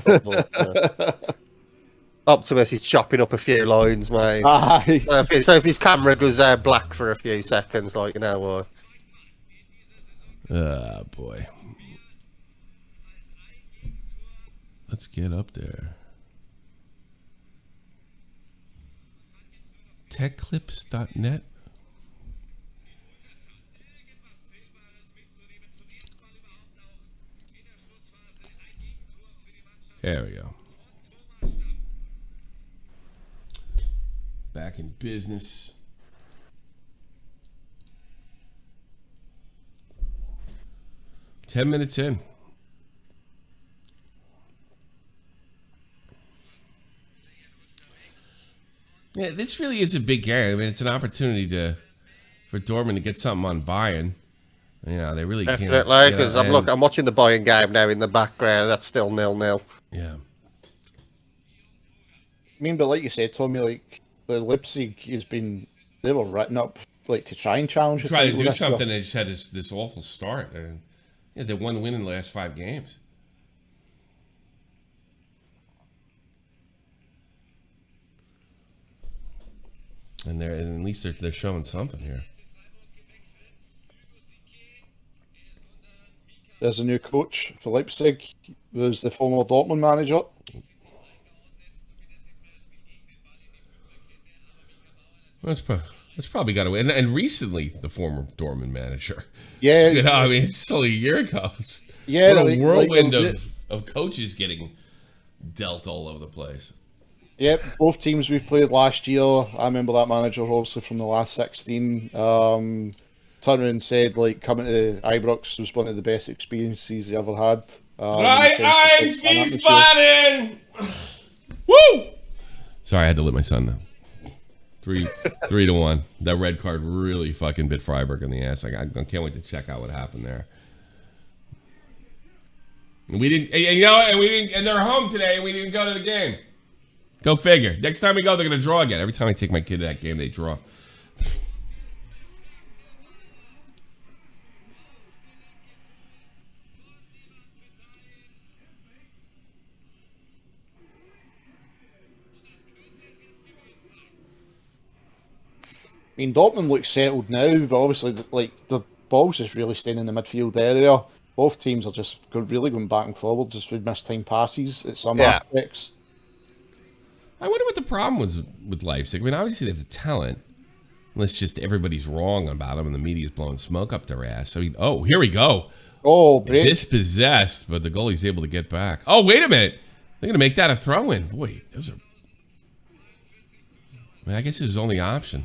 Football, yeah. Optimus is chopping up a few lines, mate. Aye. So if his camera goes black for a few seconds, like, you know what? Oh, boy. Let's get up there. Techclips.net. There we go. Back in business. Ten minutes in. Yeah, this really is a big game. I mean, it's an opportunity for Dortmund to get something on Bayern. You know, they really Definitely, because I'm watching the Bayern game now in the background. That's still 0-0. Yeah. I mean, but like you said, Tommy, like, the Leipzig they were written up, like, to try and challenge. Try to do something. They just had this awful start. And yeah, they won in the last 5 games. And at least they're showing something here. There's a new coach for Leipzig. There's the former Dortmund manager. That's probably got to win. And recently, the former Dortmund manager. Yeah. You know, I mean, it's only a year ago. Yeah. What a whirlwind of coaches getting dealt all over the place. Yep, both teams we played last year. I remember that manager, obviously, from the last 16. Turned around and said, like, coming to Ibrox was one of the best experiences he ever had. Wiesbaden! Woo! Sorry, I had to let my son know. 3-1. That red card really fucking bit Freiburg in the ass. I can't wait to check out what happened there. And we didn't, and they're home today, and we didn't go to the game. Go figure. Next time we go, they're going to draw again. Every time I take my kid to that game, they draw. I mean, Dortmund looks settled now, but obviously, like, the ball's just really staying in the midfield area. Both teams are just really going back and forward, just with missed time passes at some aspects. I wonder what the problem was with Leipzig. I mean, obviously they have the talent. Unless just everybody's wrong about them and the media's blowing smoke up their ass. So, here we go. Oh, break. Dispossessed, but the goalie's able to get back. Oh, wait a minute. They're going to make that a throw-in. Boy, those are... I guess it was the only option.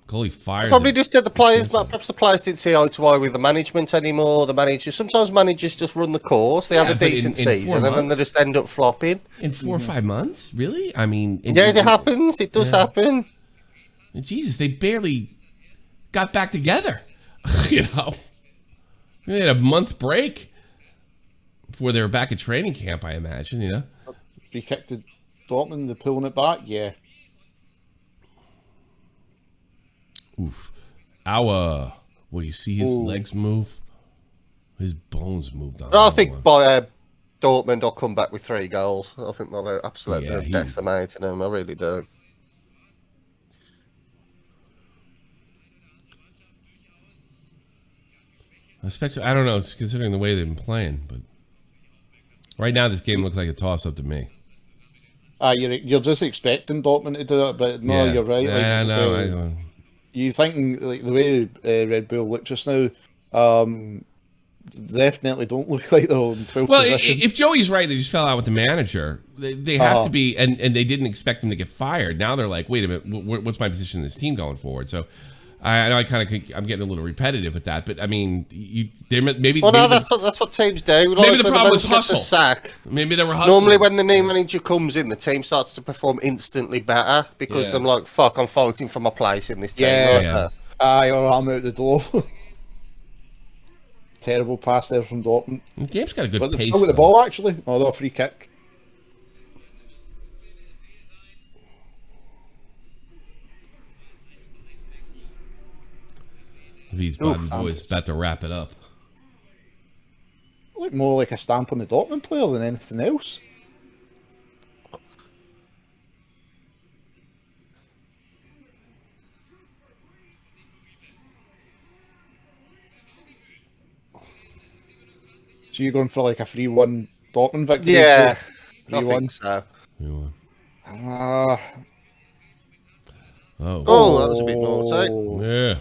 Goalie fires. Probably just did the players. Perhaps the players didn't see eye to eye with the management anymore. The managers, sometimes managers just run the course. They have a decent season, and then they just end up flopping. In 4 or 5 months, really? I mean, it happens. It does happen. Jesus, they barely got back together. You know, they had a month break before they were back at training camp. I imagine. You know, Free kick to Dortmund. They're pulling it back. Yeah. Oof. Well, you see his legs move? His bones moved on. I think by Dortmund will come back with 3 goals. I think they'll absolutely decimate them. I really do. Especially, I don't know, considering the way they've been playing, but right now this game looks like a toss-up to me. You're just expecting Dortmund to do it, but no, you're right. I know. You thinking like the way Red Bull look just now, definitely don't look like they're on 12th position. If Joey's right, they just fell out with the manager. They have to be, and they didn't expect him to get fired. Now they're like, wait a minute, what's my position in this team going forward? So I know I'm getting a little repetitive with that, but I mean, maybe. Well, no, that's what teams do. Maybe the problem was hustle. Maybe they were hustling. Normally, when the new manager comes in, the team starts to perform instantly better because they're like, "Fuck, I'm fighting for my place in this team." Or I'm out the door. Terrible pass there from Dortmund. The game's got a good pace. Still with the ball, actually. Although a free kick. These Baden boys about to wrap it up. Look more like a stamp on the Dortmund player than anything else. So you're going for like a 3-1 Dortmund victory? Yeah, 3-1. I think so. Oh, that was a bit naughty. Yeah.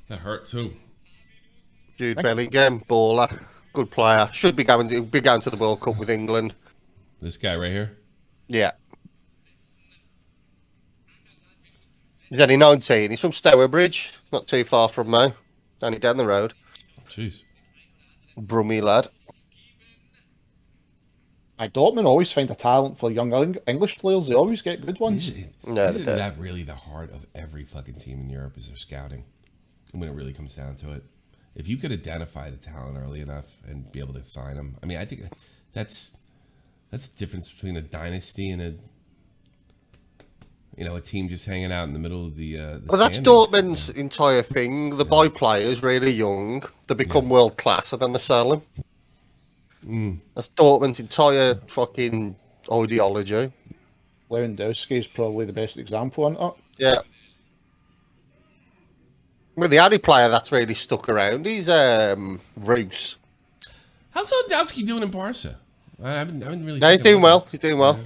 That hurt too. Jude Bellingham, baller, good player. Should be going to the World Cup with England. This guy right here. Yeah. He's only 19. He's from Stourbridge, not too far from me. Only down the road. Jeez. Brummy lad. Dortmund always find a talent for young English players. They always get good ones. Isn't that really the heart of every fucking team in Europe is their scouting? When it really comes down to it, if you could identify the talent early enough and be able to sign them, I mean, I think that's the difference between a dynasty and a team just hanging out in the middle of the well, that's Dortmund's entire thing. They buy players really young, they become world class, and then they sell them. That's Dortmund's entire fucking ideology. Lewandowski is probably the best example on it. Yeah. Well, the only player that's really stuck around is Roos. How's Lewandowski doing in Barca? I haven't really. No, he's doing well. He's doing well.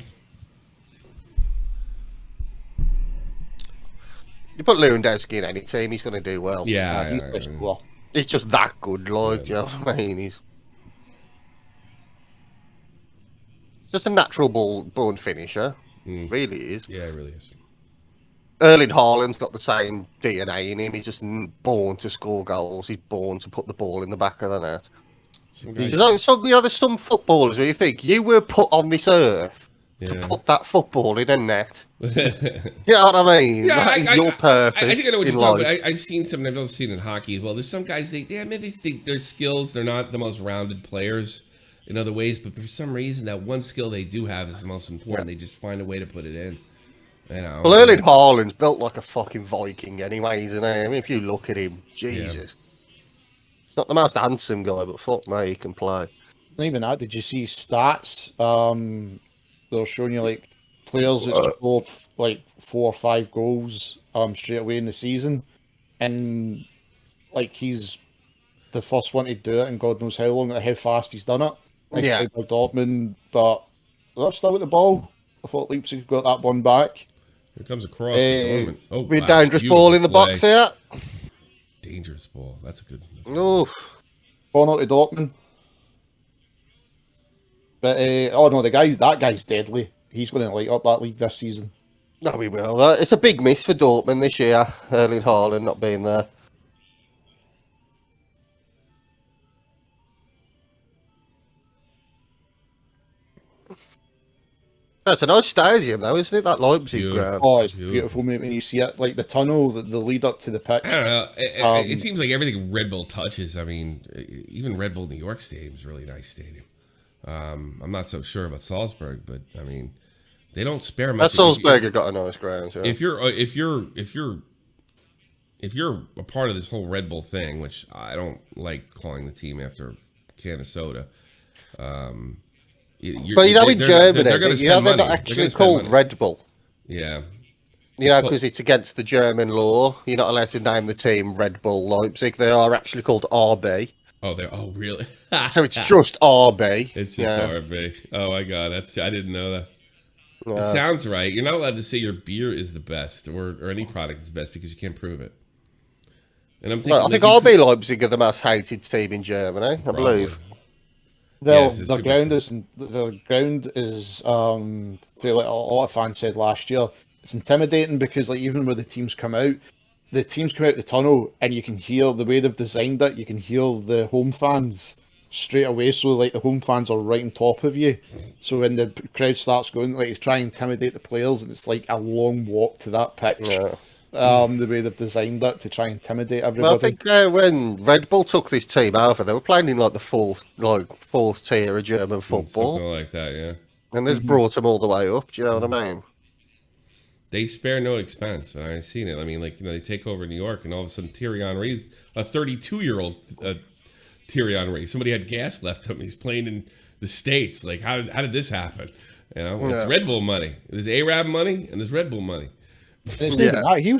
You put Lewandowski in any team, he's going to do well. Yeah, he's just that good, like, you know what I mean? He's just a natural born finisher. Really is. Yeah, it really is. Erling Haaland's got the same DNA in him. He's just born to score goals. He's born to put the ball in the back of the net. There's some footballers where you think you were put on this earth to put that football in a net. Do you know what I mean? Yeah, that is your purpose. I think I know what you're talking about. I've seen some, and I've also seen it in hockey as well. There's some guys, they think their skills, they're not the most rounded players in other ways, but for some reason, that one skill they do have is the most important. They just find a way to put it in. Well, Erling Haaland's built like a fucking Viking anyway, isn't he? I mean, if you look at him, Jesus. He's not the most handsome guy, but fuck me, he can play. Not even that. Did you see stats? They're showing you like players that scored like 4 or 5 goals straight away in the season, and like he's the first one to do it, and God knows how long, how fast he's done it. Nice play by Dortmund, but they're still with the ball. I thought Leipzig got that one back. Here comes a cross. Oh, we're dangerous ball in the box here. dangerous ball. That's a good. Oh, Corner to Dortmund. But oh no, that guy's deadly. He's going to light up that league this season. no, we will. It's a big miss for Dortmund this year. Erling Haaland not being there. That's a nice stadium, though, isn't it? That Leipzig ground. Oh, it's beautiful, mate. When you see it, like the tunnel, the lead up to the pitch. I don't know. It seems like everything Red Bull touches. I mean, even Red Bull New York Stadium is a really nice stadium. I'm not so sure about Salzburg, but I mean, they don't spare much. Salzburg have got a nice ground. Yeah. If you're a part of this whole Red Bull thing, which I don't like calling the team after a can of soda. But you know, in Germany, they're not money. actually called Red Bull. Yeah. You know, because it's against the German law. You're not allowed to name the team Red Bull Leipzig. They are actually called RB. Oh, really? So it's just RB. It's just RB. Oh my God, I didn't know that. Yeah. It sounds right. You're not allowed to say your beer is the best or any product is the best because you can't prove it. And I'm thinking, I think RB Leipzig are the most hated team in Germany, I believe. The ground is like a lot of fans said last year, it's intimidating because like even when the teams come out the tunnel and you can hear the way they've designed it, you can hear the home fans straight away, so like the home fans are right on top of you. So when the crowd starts going, like, try and intimidate the players, and it's like a long walk to that pitch. Yeah. The way they've designed it to try and intimidate everybody. Well, I think when Red Bull took this team over, they were playing in like the fourth tier of German football. Something like that, yeah. And this brought them all the way up. Do you know what I mean? They spare no expense. I've seen it. I mean, like, they take over New York, and all of a sudden Thierry Henry's a 32-year-old Thierry Henry. Somebody had gas left him. He's playing in the States. Like, how did this happen? You know, it's Red Bull money. There's Arab money, and there'sRed Bull money. And it's not even that. He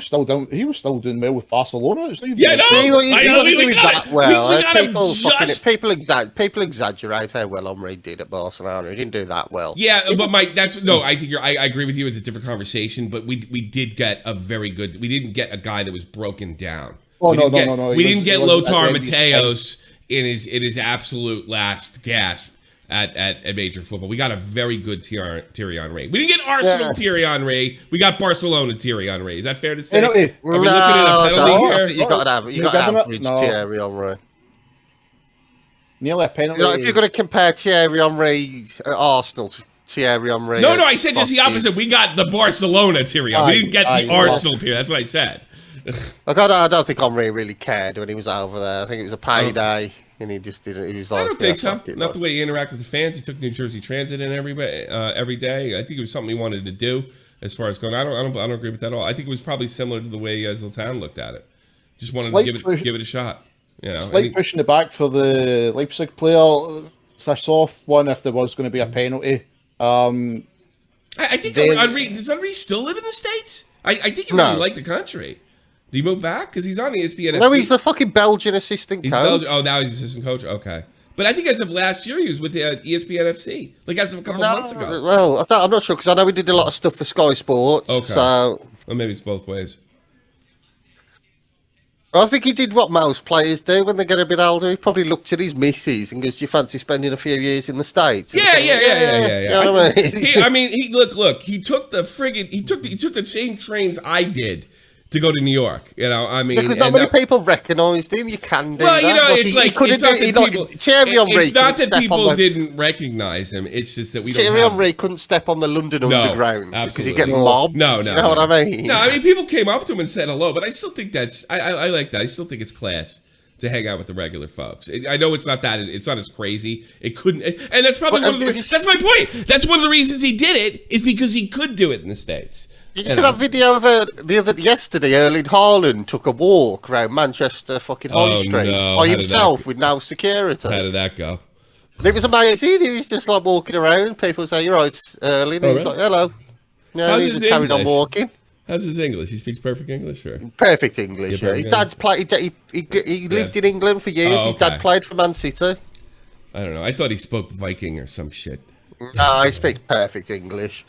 was still doing well with Barcelona. It's not even He wasn't doing that well. People exaggerate how well Henry did at Barcelona. He didn't do that well. Yeah, but I think I agree with you. It's a different conversation, but we did get a very good. We didn't get a guy that was broken down. Oh, no. We didn't get Lothar Matthäus in his absolute last gasp at major football. We got a very good Thierry Henry. We didn't get Arsenal Thierry Henry. We got Barcelona Thierry Henry. Is that fair to say? You got an average Thierry Henry. Nearly a penalty. If you're going to compare Thierry Henry at Arsenal to Thierry Henry, no, I said just the opposite. We got the Barcelona Thierry Henry. We didn't get the Arsenal Thierry. That's what I said. I don't think Henry really cared when he was over there. I think it was a payday. And he just didn't. He was like, I don't think so. Not the way he interacted with the fans. He took New Jersey Transit in every day. I think it was something he wanted to do as far as going. I don't agree with that at all. I think it was probably similar to the way Zlatan looked at it. Just wanted to give it a shot. You know, slight pushing the back for the Leipzig player. It's a soft one if there was going to be a penalty. I think does Henry still live in the States? I think he really liked the country. Did he move back? Because he's on the ESPN. No, he's the fucking Belgian assistant coach. Now he's assistant coach. Okay. But I think as of last year, he was with the ESPN FC. Like as of a couple of months ago. Well, I'm not sure because I know he did a lot of stuff for Sky Sports. Okay. So, well, maybe it's both ways. I think he did what most players do when they get a bit older. He probably looked at his missus and goes, "Do you fancy spending a few years in the States?" Yeah. You know what I mean? He look. He took the He took the same trains I did to go to New York, you know. I mean, because not many people recognised him. You can do well, that. You know, it's not that people didn't recognise him. It's just that we don't. Thierry Henry couldn't step on the London Underground because he'd get mobbed. No, you know what I mean? No, I mean people came up to him and said hello, but I still think I like that. I still think it's class to hang out with the regular folks. I know it's not as crazy. It couldn't, and that's probably that's my point. That's one of the reasons he did it is because he could do it in the States. Did you see that video of yesterday? Erling Haaland took a walk around Manchester fucking High Street by himself with no security. How did that go? It was amazing. He was just like walking around. People say, "You're right, Erling." He was like, "Hello." Yeah, he just carried on walking. How's his English? He speaks perfect English, or perfect English. Yeah. His dad's played. He lived in England for years. His dad played for Man City. I don't know. I thought he spoke Viking or some shit. No, he speaks perfect English.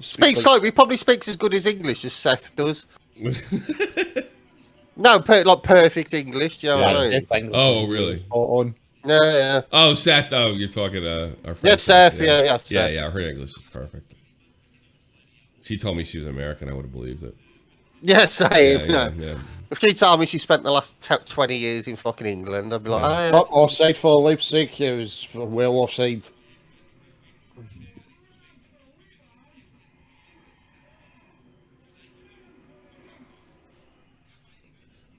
He probably speaks as good as English as Seth does. No, like perfect English. Do you know what I mean? Oh, really? Spot on. Yeah. Oh, Seth. Oh, you're talking our friend. Yeah, Seth. Yeah, yeah, Seth. yeah. Her English is perfect. She told me she was American. I would have believed it. Yeah, same. Yeah. If she told me she spent the last 20 years in fucking England, I'd be like, Offside for Leipzig. It was well offside.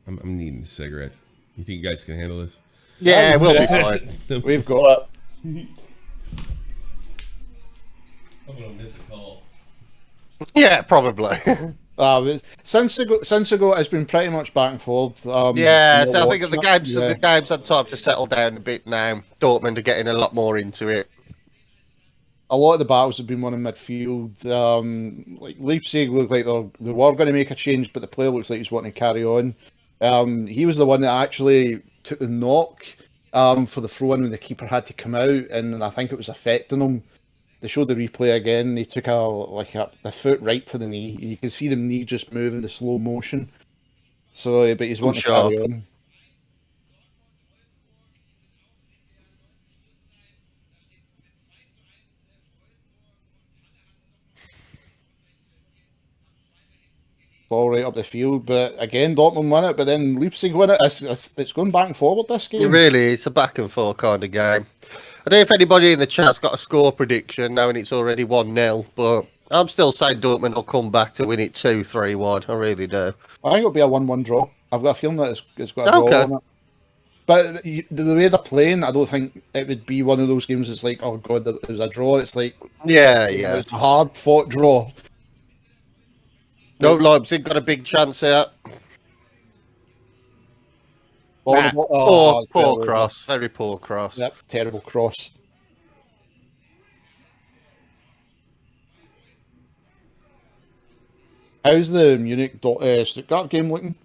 I'm needing a cigarette. You think you guys can handle this? yeah, we'll be fine. We've got it. I'm gonna miss a call. Yeah, probably. Since ago, it's been pretty much back and forth. Yeah, so I think the games Yeah. had time to settle down a bit now. Dortmund are getting a lot more into it. A lot of the battles have been won in midfield. Like Leipzig looked like they were going to make a change, but the player looks like he's wanting to carry on. He was the one that actually took the knock for the throw-in when the keeper had to come out, and I think it was affecting him. They showed the replay again. He took the foot right to the knee. You can see the knee just move in the slow motion. So, but he's wanting to carry on. Ball right up the field, but again, Dortmund win it, but then Leipzig win it. It's going back and forward, this game. It really is a back and forth kind of game. I don't know if anybody in the chat's got a score prediction, knowing it's already 1-0, but I'm still saying Dortmund will come back to win it 2-3-1. I really do. I think it'll be a 1-1 draw. I've got a feeling that it's got a draw on it. But the way they're playing, I don't think it would be one of those games that's like, oh god, it was a draw. It's like, it's a hard fought draw. No, Leipzig got a big chance here. Poor cross. Very poor cross. Yep, terrible cross. How's the Munich Stuttgart game looking?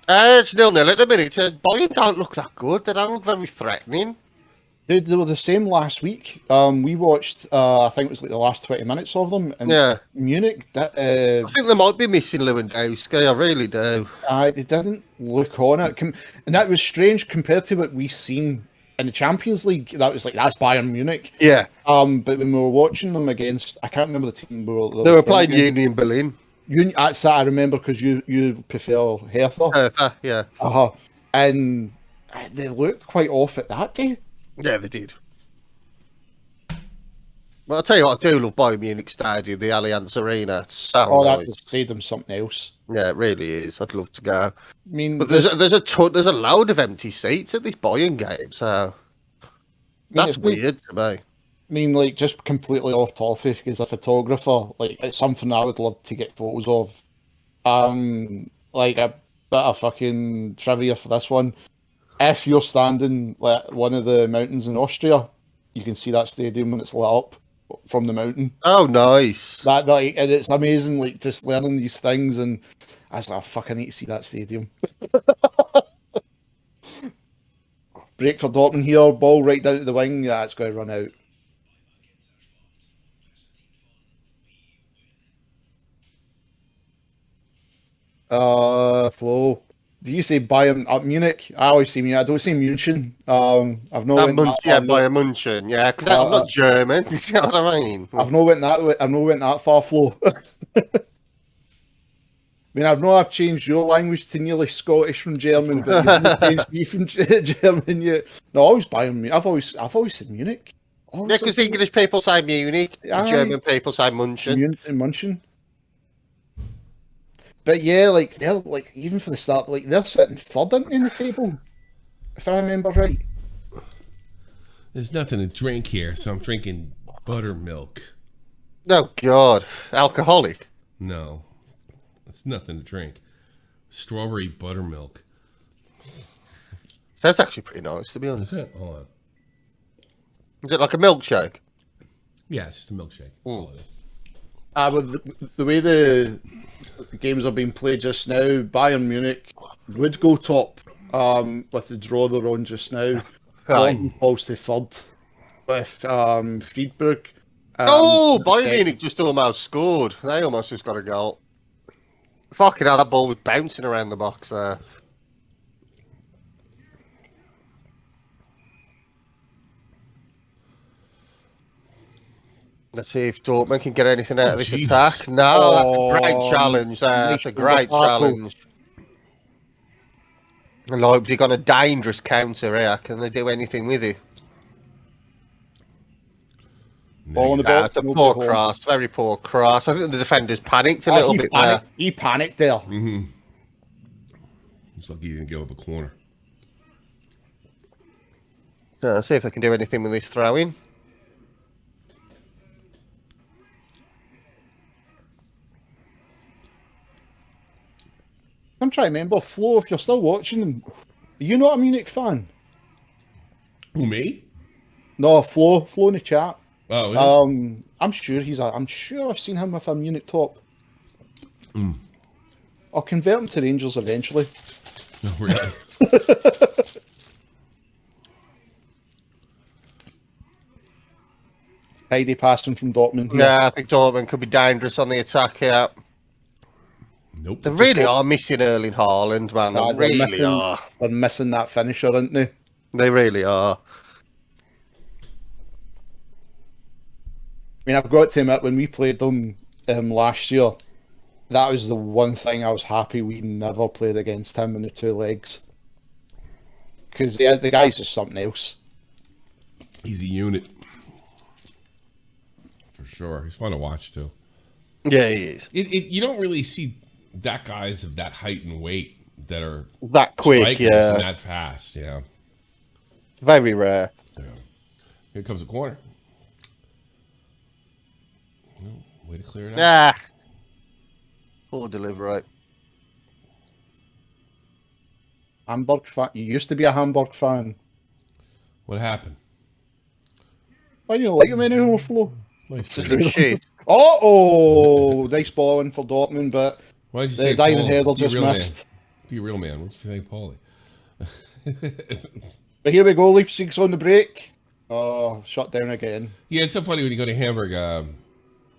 It's 0-0 at the minute. Bayern don't look that good. They don't look very threatening. They were the same last week. We watched, I think it was like the last 20 minutes of them. And Munich, I think they might be missing Lewandowski. I really do. They didn't look on it. And that was strange compared to what we've seen in the Champions League. That was like, that's Bayern Munich. Yeah. But when we were watching them against, I can't remember the team. They were playing Union Berlin. That's that I remember because you prefer Hertha. Hertha, yeah. And they looked quite off at that day. Yeah, they did. Well, I'll tell you what, I do love Bayern Munich Stadium, the Allianz Arena. It's so nice. That would say them something else. Yeah, it really is. I'd love to go. I mean, but there's a load of empty seats at this Bayern game, so that's weird to me. I mean, like, just completely off topic, as a photographer, like, it's something I would love to get photos of. Like, a bit of fucking trivia for this one. If you're standing like one of the mountains in Austria, you can see that stadium when it's lit up from the mountain. Oh, nice! And it's amazing, like, just learning these things. And I was like, oh, fuck, I need to see that stadium. Break for Dortmund here, ball right down to the wing. Yeah, it's going to run out. Flo. Do you say Bayern Munich? I always say Munich. I don't say München. I've no went Bayern München. Yeah, because I'm not German. You know what I mean? I've no went that far, Flo. I mean, I've changed your language to nearly Scottish from German, but you've not changed me from German yet. No, always Bayern Munich. I've always said Munich. Yeah, because English people say Munich, German people say München. München. But yeah, like, they're like, even for the start, like, they're sitting third in the table, if I remember right. There's nothing to drink here, so I'm drinking buttermilk. Oh God, alcoholic? No, it's nothing to drink. Strawberry buttermilk. So that's actually pretty nice, to be honest. Hold on. Is it like a milkshake? Yeah, it's just a milkshake. But the way the games are being played just now, Bayern Munich would go top with the draw they're on just now. Dortmund falls to third with Friedberg. Bayern Munich just almost scored. They almost just got a goal. Fucking hell, that ball was bouncing around the box there. Let's see if Dortmund can get anything out of this attack. No, that's a great challenge there. That's a great challenge. And Leipzig on a dangerous counter here. Can they do anything with it? Ball in the box. It's a poor cross, very poor cross. I think the defenders panicked a little bit there. He panicked there. Mm-hmm. Looks like he didn't give up a corner. So let's see if they can do anything with this throw-in. I'm trying to remember, Flo, if you're still watching them, are you not a Munich fan? Who, me? No, Flo in the chat. Oh, yeah. I'm sure I'm sure I've seen him with a Munich top. I'll convert him to Rangers eventually. No, really. Heidi passing from Dortmund here. Yeah, I think Dortmund could be dangerous on the attack here. Nope. They really are missing Erling Haaland, man. They really are. They're missing that finisher, aren't they? They really are. I mean, I've got to admit, when we played them last year, that was the one thing I was happy we never played against him in the two legs. Because the guy's just something else. He's a unit. For sure. He's fun to watch, too. Yeah, he is. You don't really see that guys of that height and weight that are that quick, yeah. And that fast, yeah. Very rare. Yeah. Here comes a corner. Way to clear it out. Poor delivery. Hamburg fan. You used to be a Hamburg fan. What happened? Why you don't like him anymore, Flo? Nice. Oh, nice ball in for Dortmund, but why did you say diving header just missed. Be a real man. What did you say, Paulie? But here we go. Leipzig's on the break. Oh, shut down again. Yeah, it's so funny when you go to Hamburg.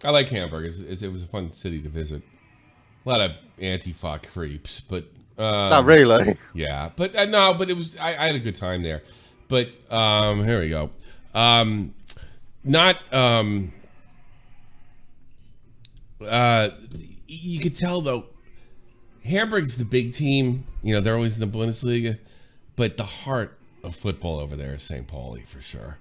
I like Hamburg. It was a fun city to visit. A lot of anti-fa creeps, but not really. Yeah, but no, but it was. I had a good time there. But here we go. You could tell though. Hamburg's the big team. You know, they're always in the Bundesliga, but the heart of football over there is St. Pauli for sure.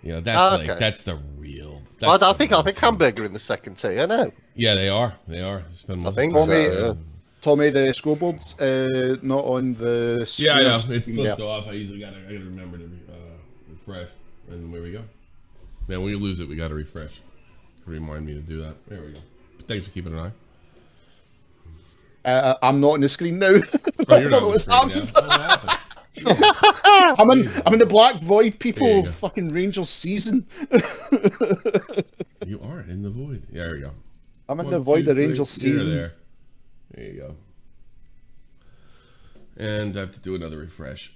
You know, that's that's the real. That's I think Hamburg are in the second tier. I know. Yeah, they are. I think so. Tommy, the scoreboard's not on the. Yeah, I know. It flipped off. I usually gotta remember to refresh, and there we go. Man, when you lose it, we gotta refresh. Remind me to do that. There we go. Thanks for keeping an eye. I'm not on the screen now. Oh, you're not on the screen now. What happened? I'm in the black void, people. Fucking Rangers season. You aren't in the void. Yeah, there we go. I'm in the void of Rangers season. There you go. And I have to do another refresh.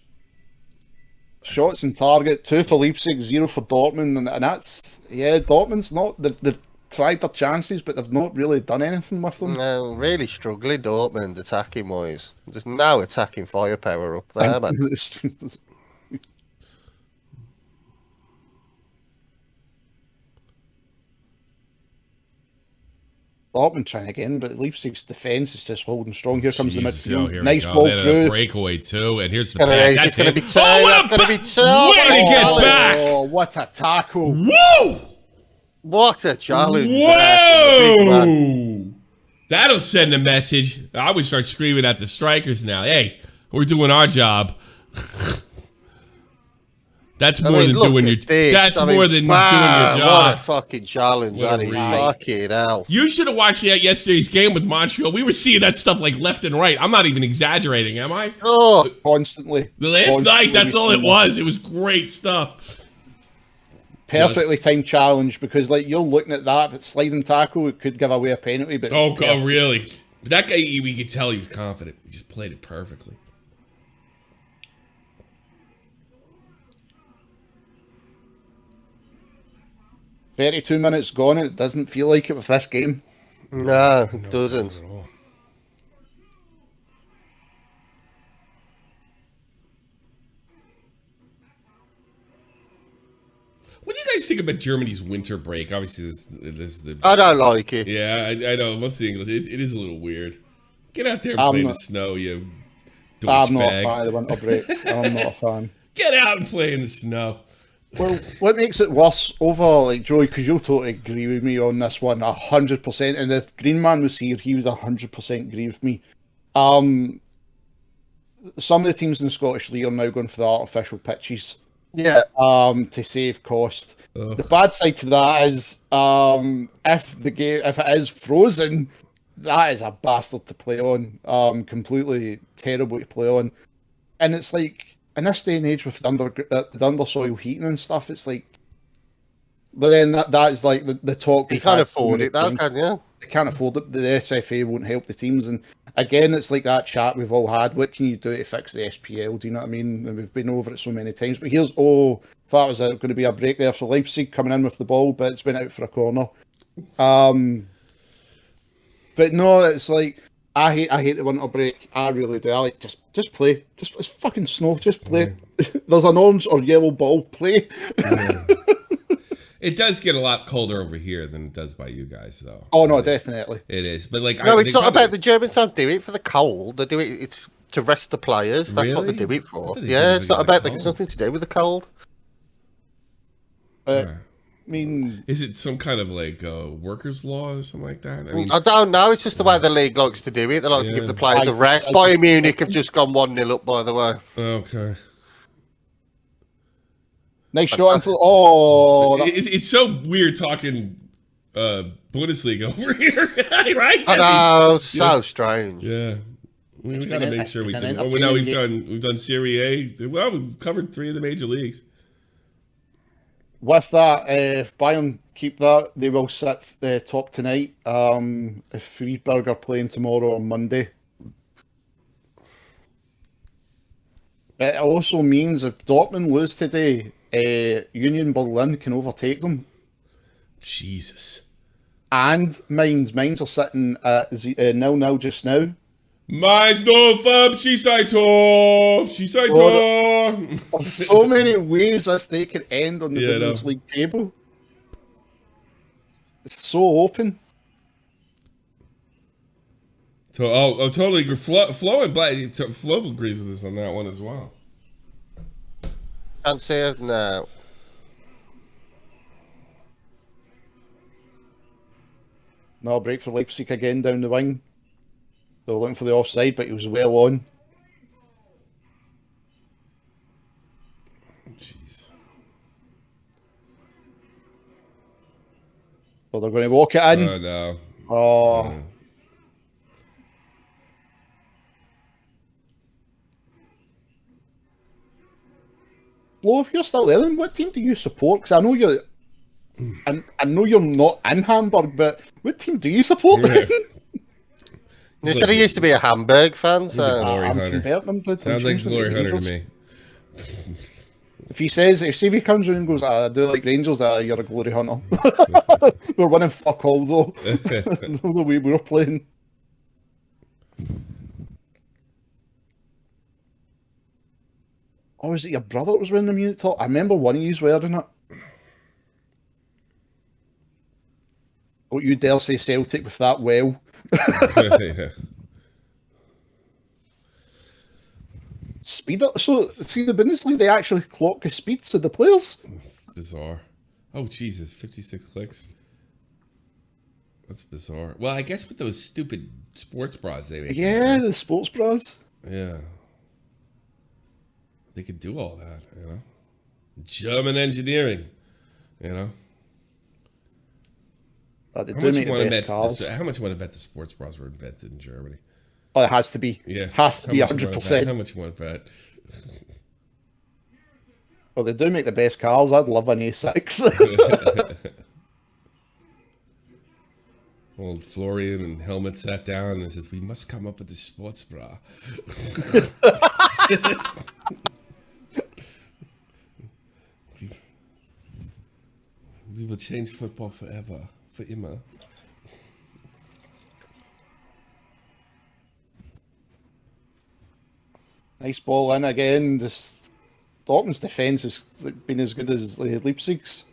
Shots and target, 2 for Leipzig, 0 for Dortmund, and that's Dortmund's not they've tried their chances, but they've not really done anything with them. No, really struggling Dortmund attacking wise. There's no attacking firepower up there, man. Dortmund trying again, but Leipzig's defence is just holding strong. Here comes the midfield. Nice ball through. Breakaway too, and here's the pass. It's going to be two. Way to get back! Oh, what a tackle! Woo! What a challenge! Whoa! That'll send a message. I would start screaming at the strikers now. Hey, we're doing our job. That's more than doing your. That's more than doing your job. What a fucking challenge! That is fucking hell. You should have watched yesterday's game with Montreal. We were seeing that stuff like left and right. I'm not even exaggerating, am I? Oh, constantly. The last night, that's all it was. It was great stuff. Perfectly timed challenge because, like, you're looking at that. If it's sliding tackle, it could give away a penalty. But oh, really? But that guy, we could tell he was confident. He just played it perfectly. "32 minutes gone, and it doesn't feel like it with this game." No, it doesn't. think about Germany's winter break? Obviously, this the. I don't like it. Yeah, I know. Most of the English, it is a little weird. Get out there and play in the snow, you I'm not a douchebag. fan of the winter break. I'm not a fan. Get out and play in the snow. Well, what makes it worse over, like, Joey, because you'll totally agree with me on this one, 100%, and if Green Man was here, he would 100% agree with me. Some of the teams in the Scottish League are now going for the artificial pitches. Yeah. To save cost. Ugh. The bad side to that is, if it is frozen, that is a bastard to play on. Completely terrible to play on. And it's like, in this day and age with the undersoil heating and stuff, it's like, but then that is like the talk. You can't afford it though, can you? They can't afford it. The SFA won't help the teams. And again, it's like that chat we've all had. What can you do to fix the SPL? Do you know what I mean? And we've been over it so many times. But here's, thought it was going to be a break there for Leipzig coming in with the ball, but it's been out for a corner. But no, it's like, I hate the winter break. I really do. I like just play. It's fucking snow. Just play. There's an orange or yellow ball. Play. Yeah. It does get a lot colder over here than it does by you guys, though. Oh no, definitely. It is. But like, No, it's not about the Germans. Don't do it for the cold. They do it. It's to rest the players. That's what they Really? do it for. I thought they Yeah, did it's it not because about. of the It's nothing to do with the cold. I mean, Is it some kind of like workers' law or something like that? I mean, I don't know. It's just the way the league likes to do it. They like to give the players a rest. I- Bayern Munich have just gone 1-0 up, by the way. okay. nice shot. It's so weird talking Bundesliga over here, right? I know, so strange. Yeah. We It's got to been make sure we an do. Well, entertaining now game. we've done Serie A. Well, we've covered 3 of the major leagues. With that, if Bayern keep that, they will sit top tonight. If Friedberg are playing tomorrow or Monday. It also means if Dortmund lose today, Union Berlin can overtake them. Jesus. And Mainz are sitting at 0-0 just now. Mainz 05, Schießeitor! Schießeitor! There's so many ways this day could end on the Yeah, I know. Bundesliga table. It's so open. So, totally. Flo and Black. Flo agrees with us on that one as well. Can't say it now. No break for Leipzig again down the wing. They were looking for the offside, but he was well on. Jeez. So they're going to walk it in. Oh, no. Oh. Flo, if you're still there, then what team do you support? Because I know you're... I know you're not in Hamburg, but what team do you support? Yeah. They said he used to be a Hamburg fan, so Glory I'm Hunter. converting him to Sounds like change them Glory to Hunter Rangers. to me. If he comes in and goes, I do like Rangers, you're a glory hunter. We're winning fuck all though. The way we were playing. Oh, is it your brother that was wearing the Munich top? I remember one of you's wearing it. Oh, you dare say Celtic with that well. Yeah. Speed up. So, see, the Bundesliga, they actually clock the speeds of the players. It's bizarre. Oh, Jesus. 56 clicks. That's bizarre. Well, I guess with those stupid sports bras they make. Yeah, the sports bras. Yeah. They could do all that, you know? German engineering, you know? They do make the best cars. How much you want to bet the sports bras were invented in Germany? Oh, it has to be. Yeah. Has to be How much you wanna bet? 100%. How much you want to bet? Well, they do make the best cars. I'd love an A6. Old Florian and Helmut sat down and says, "We must come up with a sports bra." We will change football forever, for immer. Nice ball in again. Just Dortmund's defence has been as good as Leipzig's.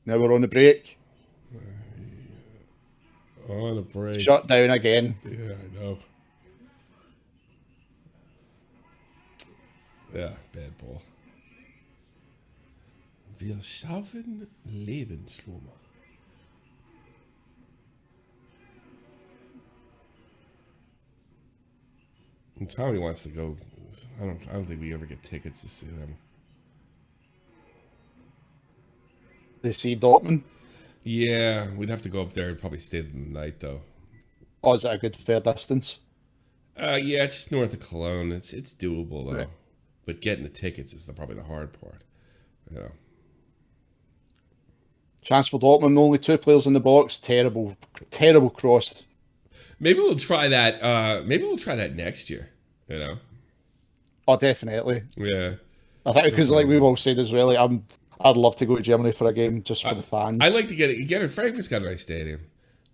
Now we're on the break. On a break. Shut down again. Yeah, I know. Ja, bad ball. Wir schaffen Lebensschlummer. And Tommy wants to go. I don't think we ever get tickets to see them. They see Dortmund. Yeah, we'd have to go up there and probably stay the night though. Oh, is it a good fair distance? Yeah, it's just north of Cologne. It's doable though. Right. But getting the tickets is probably the hard part. Yeah. Chance for Dortmund, only 2 players in the box. Terrible cross. Maybe we'll try that. Maybe we'll try that next year. You know. Oh, definitely. Yeah. I think because, like we've all said as well, like, I'd love to go to Germany for a game just for the fans. I'd like to get it. Frankfurt's got a nice stadium,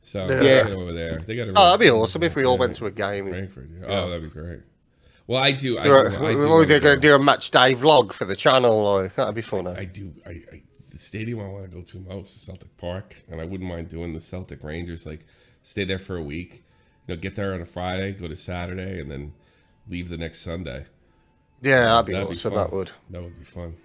so Yeah. get over there. They got. Oh, that'd be awesome if we all went to a game. Frankfurt. Yeah. Oh, that'd be great. Well, I do. We're going to do a match day vlog for the channel. Like, that'd be fun. I do. The stadium I want to go to most is Celtic Park, and I wouldn't mind doing the Celtic Rangers. Like, stay there for a week. You know, get there on a Friday, go to Saturday, and then leave the next Sunday. Yeah, that'd be That'd awesome. fun. That would. That would be fun.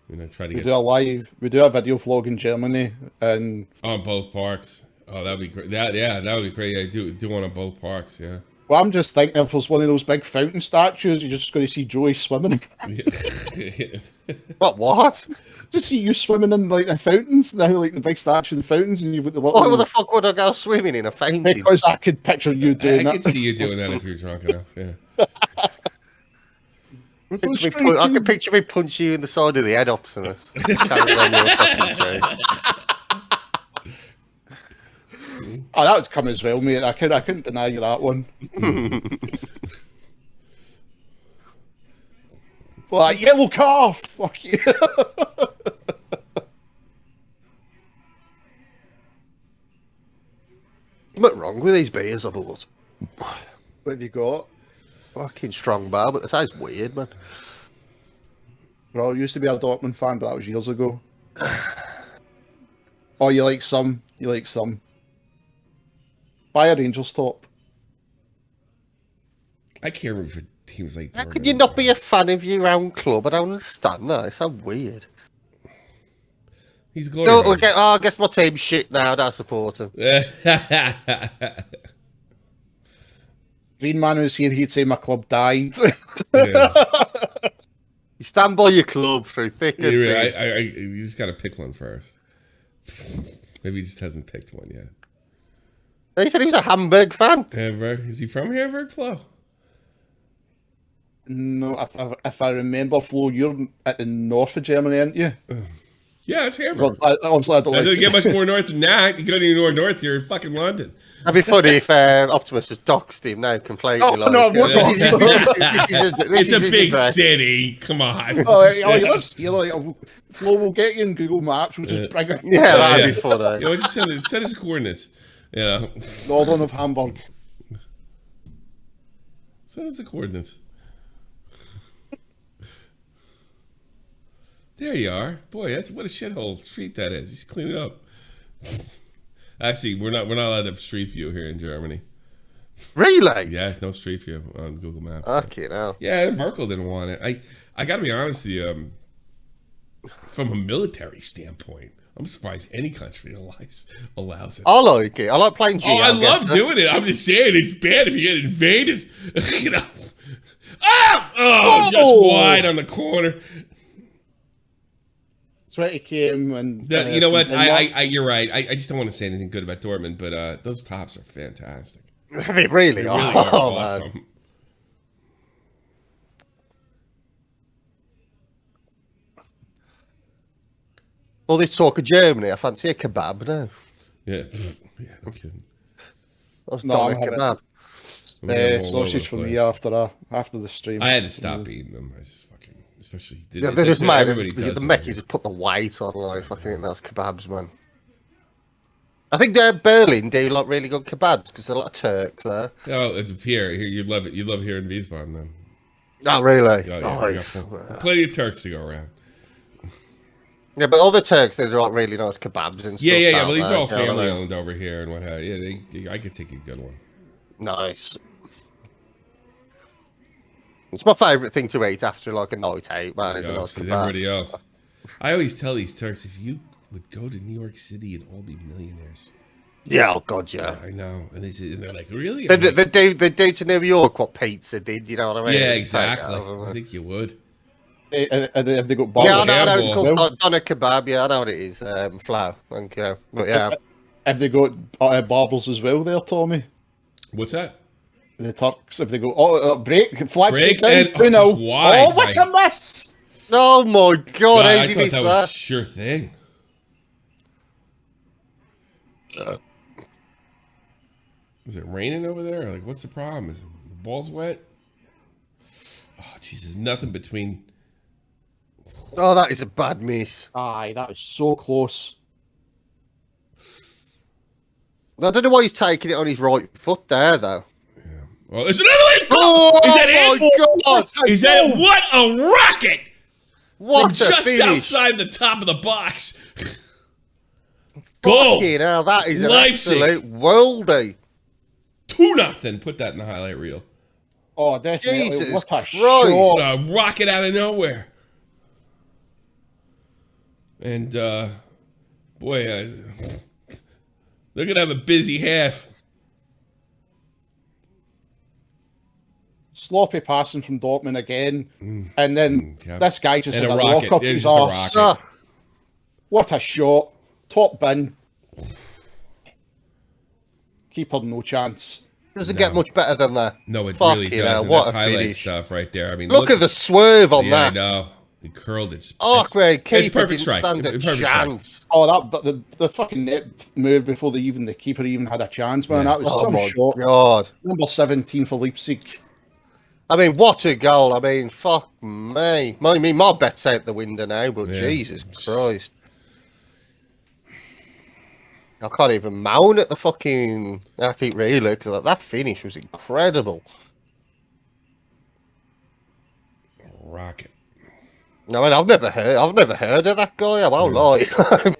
You know, try to we get do a video vlog in Germany, and on both parks. Oh, that'd be great. That would be great. I do one on both parks. Yeah. well, I'm just thinking if there's one of those big fountain statues, you're just going to see Joey swimming. What? To see you swimming in like the fountains now, like the big statue of the fountains, and you've got the little. Why the fuck would I go swimming in a fountain? Because I could picture you doing I that. could see you doing that if you're drunk enough. Yeah. I can picture me punch you in the side of the head, Optimus. Oh, that would come as well, mate. I couldn't deny you that one. Well, yellow car. Fuck you. What's wrong with these beers I bought? What have you got? Fucking strong bar, but that sounds weird, man. Bro, I used to be a Dortmund fan, but that was years ago. Oh, you like some? You like some? Buy a Rangers top. I can't remember if teams like. How could you not be a fan of your own club? I don't understand that. It's so weird. He's No, glory. okay, I guess my team's shit now. I don't support him. Green man who's here, he'd say my club died. Yeah. You stand by your club through thick and thin. You just got to pick one first. Maybe he just hasn't picked one yet. He said he was a Hamburg fan. Hamburg? Is he from Hamburg, Flo? No, if I remember, Flo, you're at the north of Germany, aren't you? Yeah, it's Hamburg. Obviously, I don't It like doesn't get much more north than that. You don't even know north. You're in fucking London. That'd be funny if Optimus just doxed him now completely. Oh, no, I'm not this is It's a his big address. city. Come on. Oh, you live here. Like, Flo will get you in Google Maps. We'll just bring it. Yeah, that'd be funny. You know, just send us the coordinates. Yeah. Northern of Hamburg. Send us the coordinates. There you are. Boy, what a shithole street that is. You should clean it up. Actually, we're not allowed to have Street View here in Germany. Really? Yeah, it's no Street View on Google Maps. Okay, now. Yeah, Merkel didn't want it. I got to be honest with you. From a military standpoint, I'm surprised any country allows it. I like it. I like playing Geo. Oh, I love doing it. I'm just saying it's bad if you get invaded. You know. Oh, just wide on the corner. 20 came and You know what? You're right. I just don't want to say anything good about Dortmund, but those tops are fantastic. They really are. Really are Oh, awesome. man. All this talk of Germany, I fancy a kebab now. Yeah. Yeah, no kidding. Let's No, not I'm a having- kebab. I'm all over sausage the for me place. after the stream. I had to stop eating them. I just fucking, especially. Yeah, they're just made. everybody does The it. mech, you just put the weight on, like, fucking, that's kebabs, man. I think Berlin do like really good kebabs because there's a lot of Turks there. Oh, it's here you'd love it. You'd love it here in Wiesbaden then. Oh, really? Yeah, Oh, we got plenty of Turks to go around. Yeah, but other Turks, they're not really nice kebabs and stuff. Yeah. Well, these there, are all do you know what I family mean? owned over here and what have you. Yeah, I could take a good one. Nice. It's my favourite thing to eat after like a night out, man. Is a nice kebab. Everybody else. I always tell these Turks, if you would go to New York City, you'd all be millionaires. Yeah, oh god, yeah. I know. And they're like, really? They, I'm like, they do to New York what pizza did, you know what I mean? yeah, It's like, exactly. I think you would. Have they got yeah, I barbecue? know it's Campbell. called doner kebab. Yeah, I know what it is. Flour, thank you. But yeah, Have they got barbers as well there, Tommy? What's that? The Turks, if they go, break, flag Break down, and- 2-0. just wide, Oh, what like- a miss! oh my god, God, how I did you thought miss that that? was a sure thing. Is it raining over there? Like, what's the problem? Is the balls wet? Oh, Jesus, nothing between. Oh, that is a bad miss. Aye, that was so close. I don't know why he's taking it on his right foot there, though. Well, there's another one. Oh, Is that it? my god! Is that what a rocket What from a just finish! outside the top of the box? Goal. Fucking hell, that is an Leipzig. absolute worldie. 2-0. Put that in the highlight reel. Oh, definitely. Jesus what a Christ. shot. A rocket out of nowhere. And boy, they're gonna have a busy half. Sloppy passing from Dortmund again. And then yeah. this guy just And had a a rocket. rock up Yeah, his just a arse. rocket. What a shot. Top bin. Keeper, no chance. Doesn't get much better than that. No, it Fucking really hell, doesn't. what That's a highlight finish. stuff right there. I mean, Look at the swerve on yeah, that. I know. He curled it. Oh, man, it's keeper perfect didn't strike. stand a Perfect strike. chance. Oh, the fucking net move before the keeper even had a chance, man. Yeah. That was Oh some my shot. god. Number 17 for Leipzig. I mean, what a goal. I mean, fuck me. My bet's out the window now, but Yeah. Jesus Christ. I can't even moan at the fucking... At it really, because that finish was incredible. Rocket. I mean, I've never heard of that guy. I won't lie.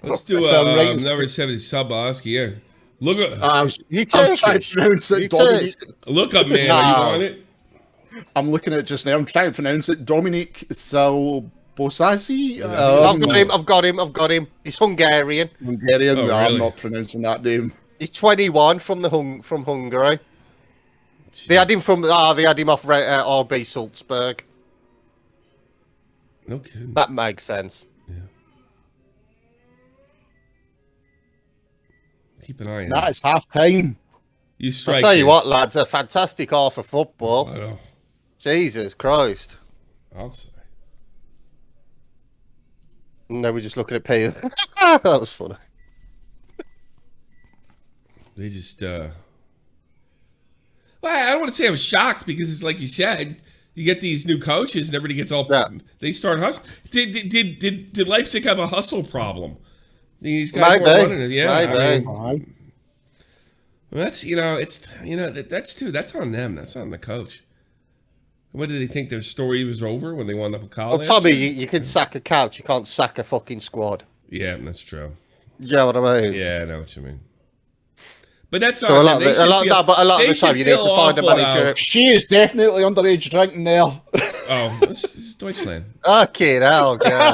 Let's do If I'm right, number 7 Sabaski here. Look up, I was You trying to Turkish? pronounce You it, Dominic. Turkish? look up, man. No. Are you on it? I'm looking at it just now. I'm trying to pronounce it. Dominic Salbosasi? I've got him. He's Hungarian. Hungarian. Oh, No, really? I'm not pronouncing that name. He's 21 from from Hungary. They had him from they had him off RB Salzburg. No kidding. That makes sense. Keep an eye on That it. is half time. You I'll strike. tell you it. what, lads, a fantastic half of football. I know. Jesus Christ. I'll say. No, we're just looking at P. That was funny. They just. Well, I don't want to say I'm shocked because it's like you said. You get these new coaches and everybody gets all. Yeah. They start hustle. Did Leipzig have a hustle problem? These guys Maybe. weren't running it. Yeah, I Maybe. mean, that's that's on them. That's on the coach. What did they think their story was over when they won the Gaal? Well, last Tommy, year? you can sack a couch. You can't sack a fucking squad. Yeah, that's true. You know what I mean? Yeah, I know what you mean. But that's So a lot of the time you need to find a manager. She is definitely underage drinking there. Oh, this is Deutschland. Fucking hell, yeah.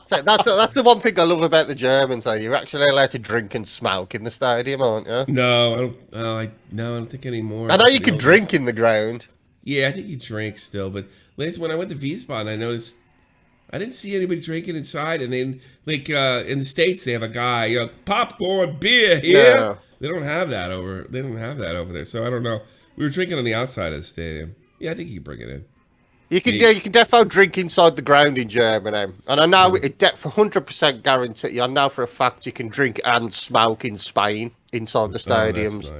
So that's the one thing I love about the Germans, though. You're actually allowed to drink and smoke in the stadium, aren't you? No, I don't. I don't think anymore. I know you can drink in the ground. Yeah, I think you drink still, but last when I went to Wiesbaden, I noticed I didn't see anybody drinking inside. And then, like in the States, they have a guy, popcorn, beer here. Yeah. They don't have that over. They don't have that over there. So I don't know. We were drinking on the outside of the stadium. Yeah, I think you can bring it in. You can definitely drink inside the ground in Germany, and I know it 100% guarantee. I know for a fact you can drink and smoke in Spain inside the stadiums. Oh,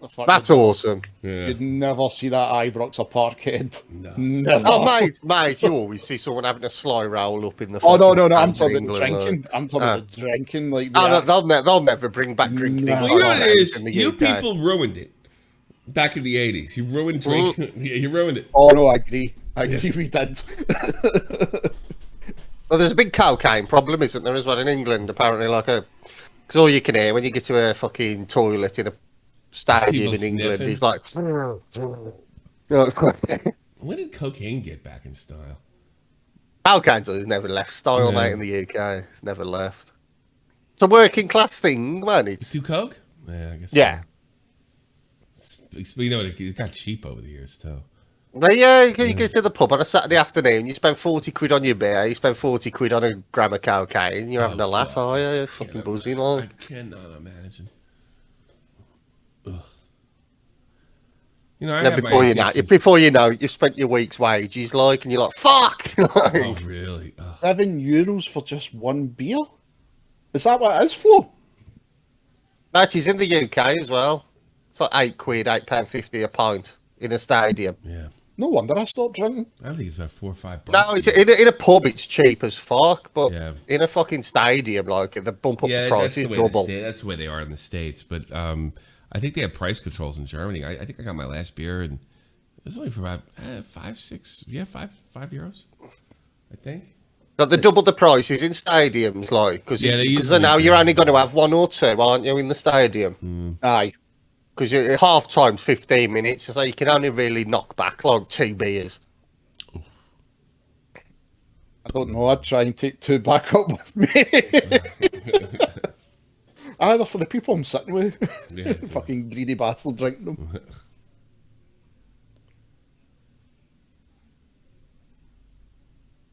that's nice. That's awesome. Yeah. You'd never see that Ibrox or Parkhead. No. Never. Oh, mate, you always see someone having a sly roll up in the. Oh, no. fucking I'm stands talking in about England, drinking. I'm talking about drinking. Like, Oh, no, they'll never bring back drinking. No. inside You know what grounds it is? in the You UK. people ruined it back in the 80s. You ruined drinking. Yeah, you ruined it. Oh, no, I agree. We did. Well, there's a big cocaine problem, isn't there, as well in England? Apparently, because all you can hear when you get to a fucking toilet in a stadium in England is like. When did cocaine get back in style? Cocaine has never left style, mate, in the UK. It's never left. It's a working class thing, man. Do coke? Yeah, I guess. Yeah. So. You know, it got cheap over the years too. Well, yeah, you go to the pub on a Saturday afternoon, you spend 40 quid on your beer, you spend 40 quid on a gram of cocaine, you're having a laugh, are you? You're fucking buzzing, like. I cannot imagine. Ugh. You know, before you know, you've spent your week's wages, like, and you're like, fuck! Oh, really? Ugh. €7 for just one beer? Is that what it is for? That is in the UK as well. It's like £8, £8.50 a pint in a stadium. Yeah. No wonder I stopped drinking. I think it's about $4 or $5. No, it's in a pub. It's cheap as fuck, but Yeah. in a fucking stadium, like they bump up the prices double. That's the way they are in the States. But I think they have price controls in Germany. I think I got my last beer and it was only for about €5, I think. But they doubled the prices in stadiums, like because now you're only going to have one or two, aren't you, in the stadium? Aye. Because half time's 15 minutes, so you can only really knock back like 2 beers. I don't know. I'd try and take 2 back up with me. Either for the people I'm sitting with. Yeah, Fucking greedy bastard drinking them.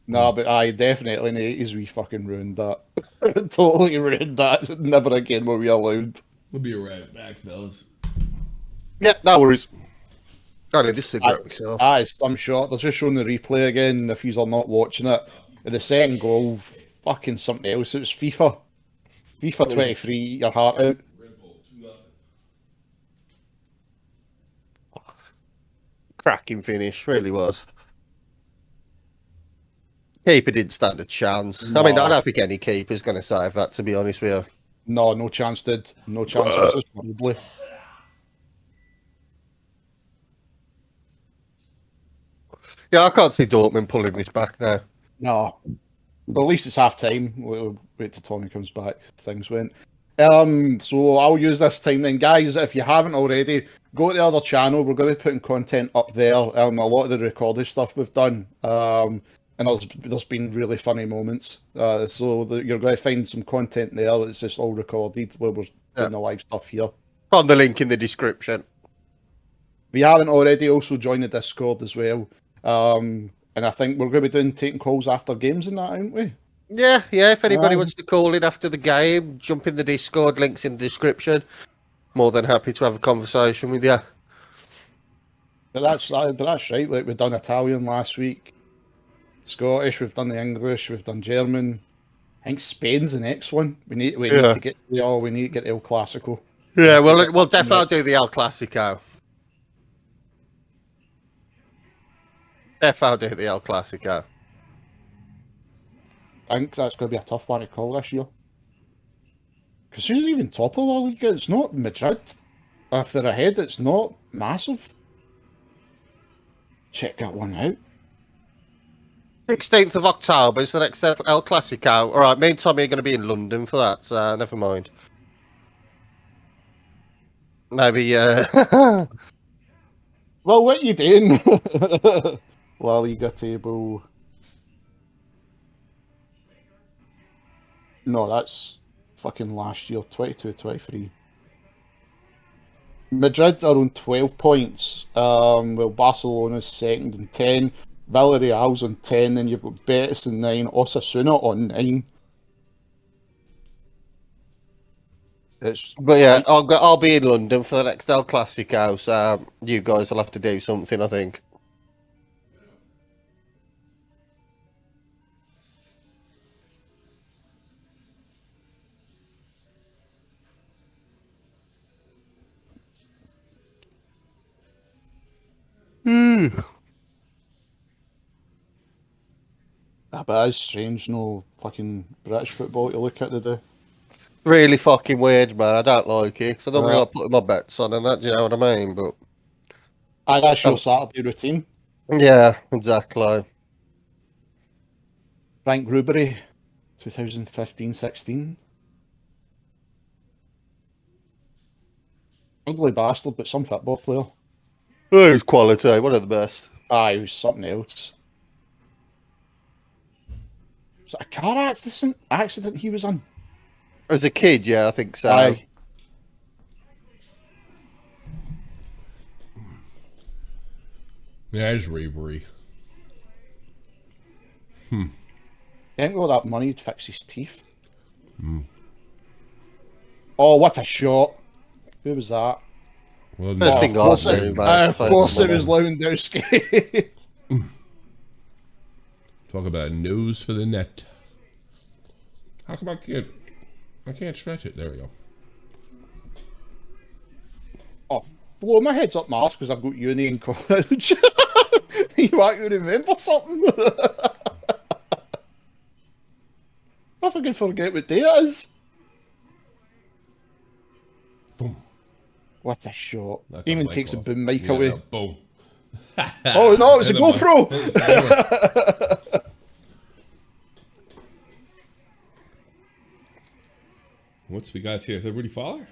Nah, but aye, definitely in the 80s we fucking ruined that. Totally ruined that. Never again were we allowed. We'll be right back, fellas. Yeah, no worries. I need a cigarette myself. Aye, I'm sure. They're just showing the replay again if you're not watching it. And the second goal, fucking something else. It was FIFA. FIFA 23, your heart out. Cracking finish, really was. Keeper didn't stand a chance. No. I mean, I don't think any keeper's going to save that, to be honest with you. No chance did. No chance. It was just horribly. Yeah, I can't see Dortmund pulling this back now. No. But at least it's half time. We'll wait till Tommy comes back. Things went. So I'll use this time then, guys. If you haven't already, go to the other channel. We're going to be putting content up there. A lot of the recorded stuff we've done. And there's been really funny moments. So you're going to find some content there. It's just all recorded where we're doing the live stuff here. On the link in the description. If you haven't already, also join the Discord as well. And I think we're going to be taking calls after games and that, aren't we? Yeah. If anybody wants to call in after the game, jump in the Discord. Links in the description. More than happy to have a conversation with you. But that's right. Like we've done Italian last week, Scottish. We've done the English. We've done German. I think Spain's the next one. We need to get the El Clasico. Yeah, we'll definitely do the El Clasico. Definitely do the El Clasico. I think that's going to be a tough one to call this year. Because who's even top of the La Liga? It's not Madrid. If they're ahead, it's not massive. Check that one out. 16th of October is the next El Clasico. All right, me and Tommy are going to be in London for that, so never mind. Maybe, Well, what are you doing? La Liga table. No, that's fucking last year, 22-23. Madrid are on 12 points. Well, Barcelona's second on 10. Villarreal's on 10. Then you've got Betis on 9. Osasuna on 9. But yeah, I'll be in London for the next El Clasico, so you guys will have to do something, I think. But it's strange, no fucking British football to look at today. Really fucking weird, man. I don't like it, because I don't really like putting my bets on and that, do you know what I mean? But That's your Saturday routine. yeah, exactly. Frank Ribery, 2015-16. Ugly bastard, but some football player. Oh, he's quality. One of the best. He was something else. Was it a car accident he was in? As a kid, yeah, I think so. Aye. Yeah, it's Reverie. He ain't got that money to fix his teeth. Oh, what a shot. Who was that? Well, First thing I do, man. Of course it was Lewandowski. talk about news for the net. How come I can't stretch it? There we go. Oh, well, my head's up my arse because I've got uni in college. You want to remember something? I fucking forget what day it is. Boom. What a shot. Like Even a takes the mic boom mic Yeah, away. no, boom. Oh, no, it was a And the GoPro. What's we got here? Is that Rudy Fowler?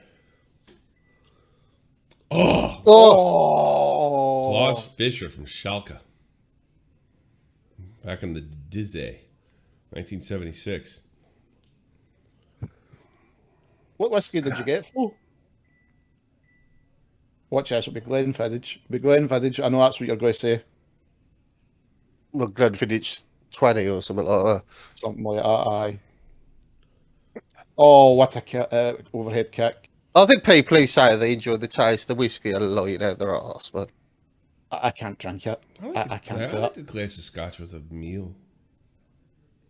Oh, Oh. Klaus Fischer from Schalke. Back in the DAZN, 1976. What whiskey did you get, Flo? Watch this, it'll be Glenfiddich. It'll be Glenfiddich. I know that's what you're going to say. Look, Glenfiddich 20 or something like that. Something like that, aye. Oh, what a overhead kick. I think people who say they enjoy the taste of whiskey are lying out their arse, but I can't drink it. I can't do I like it. a glass of scotch with a meal.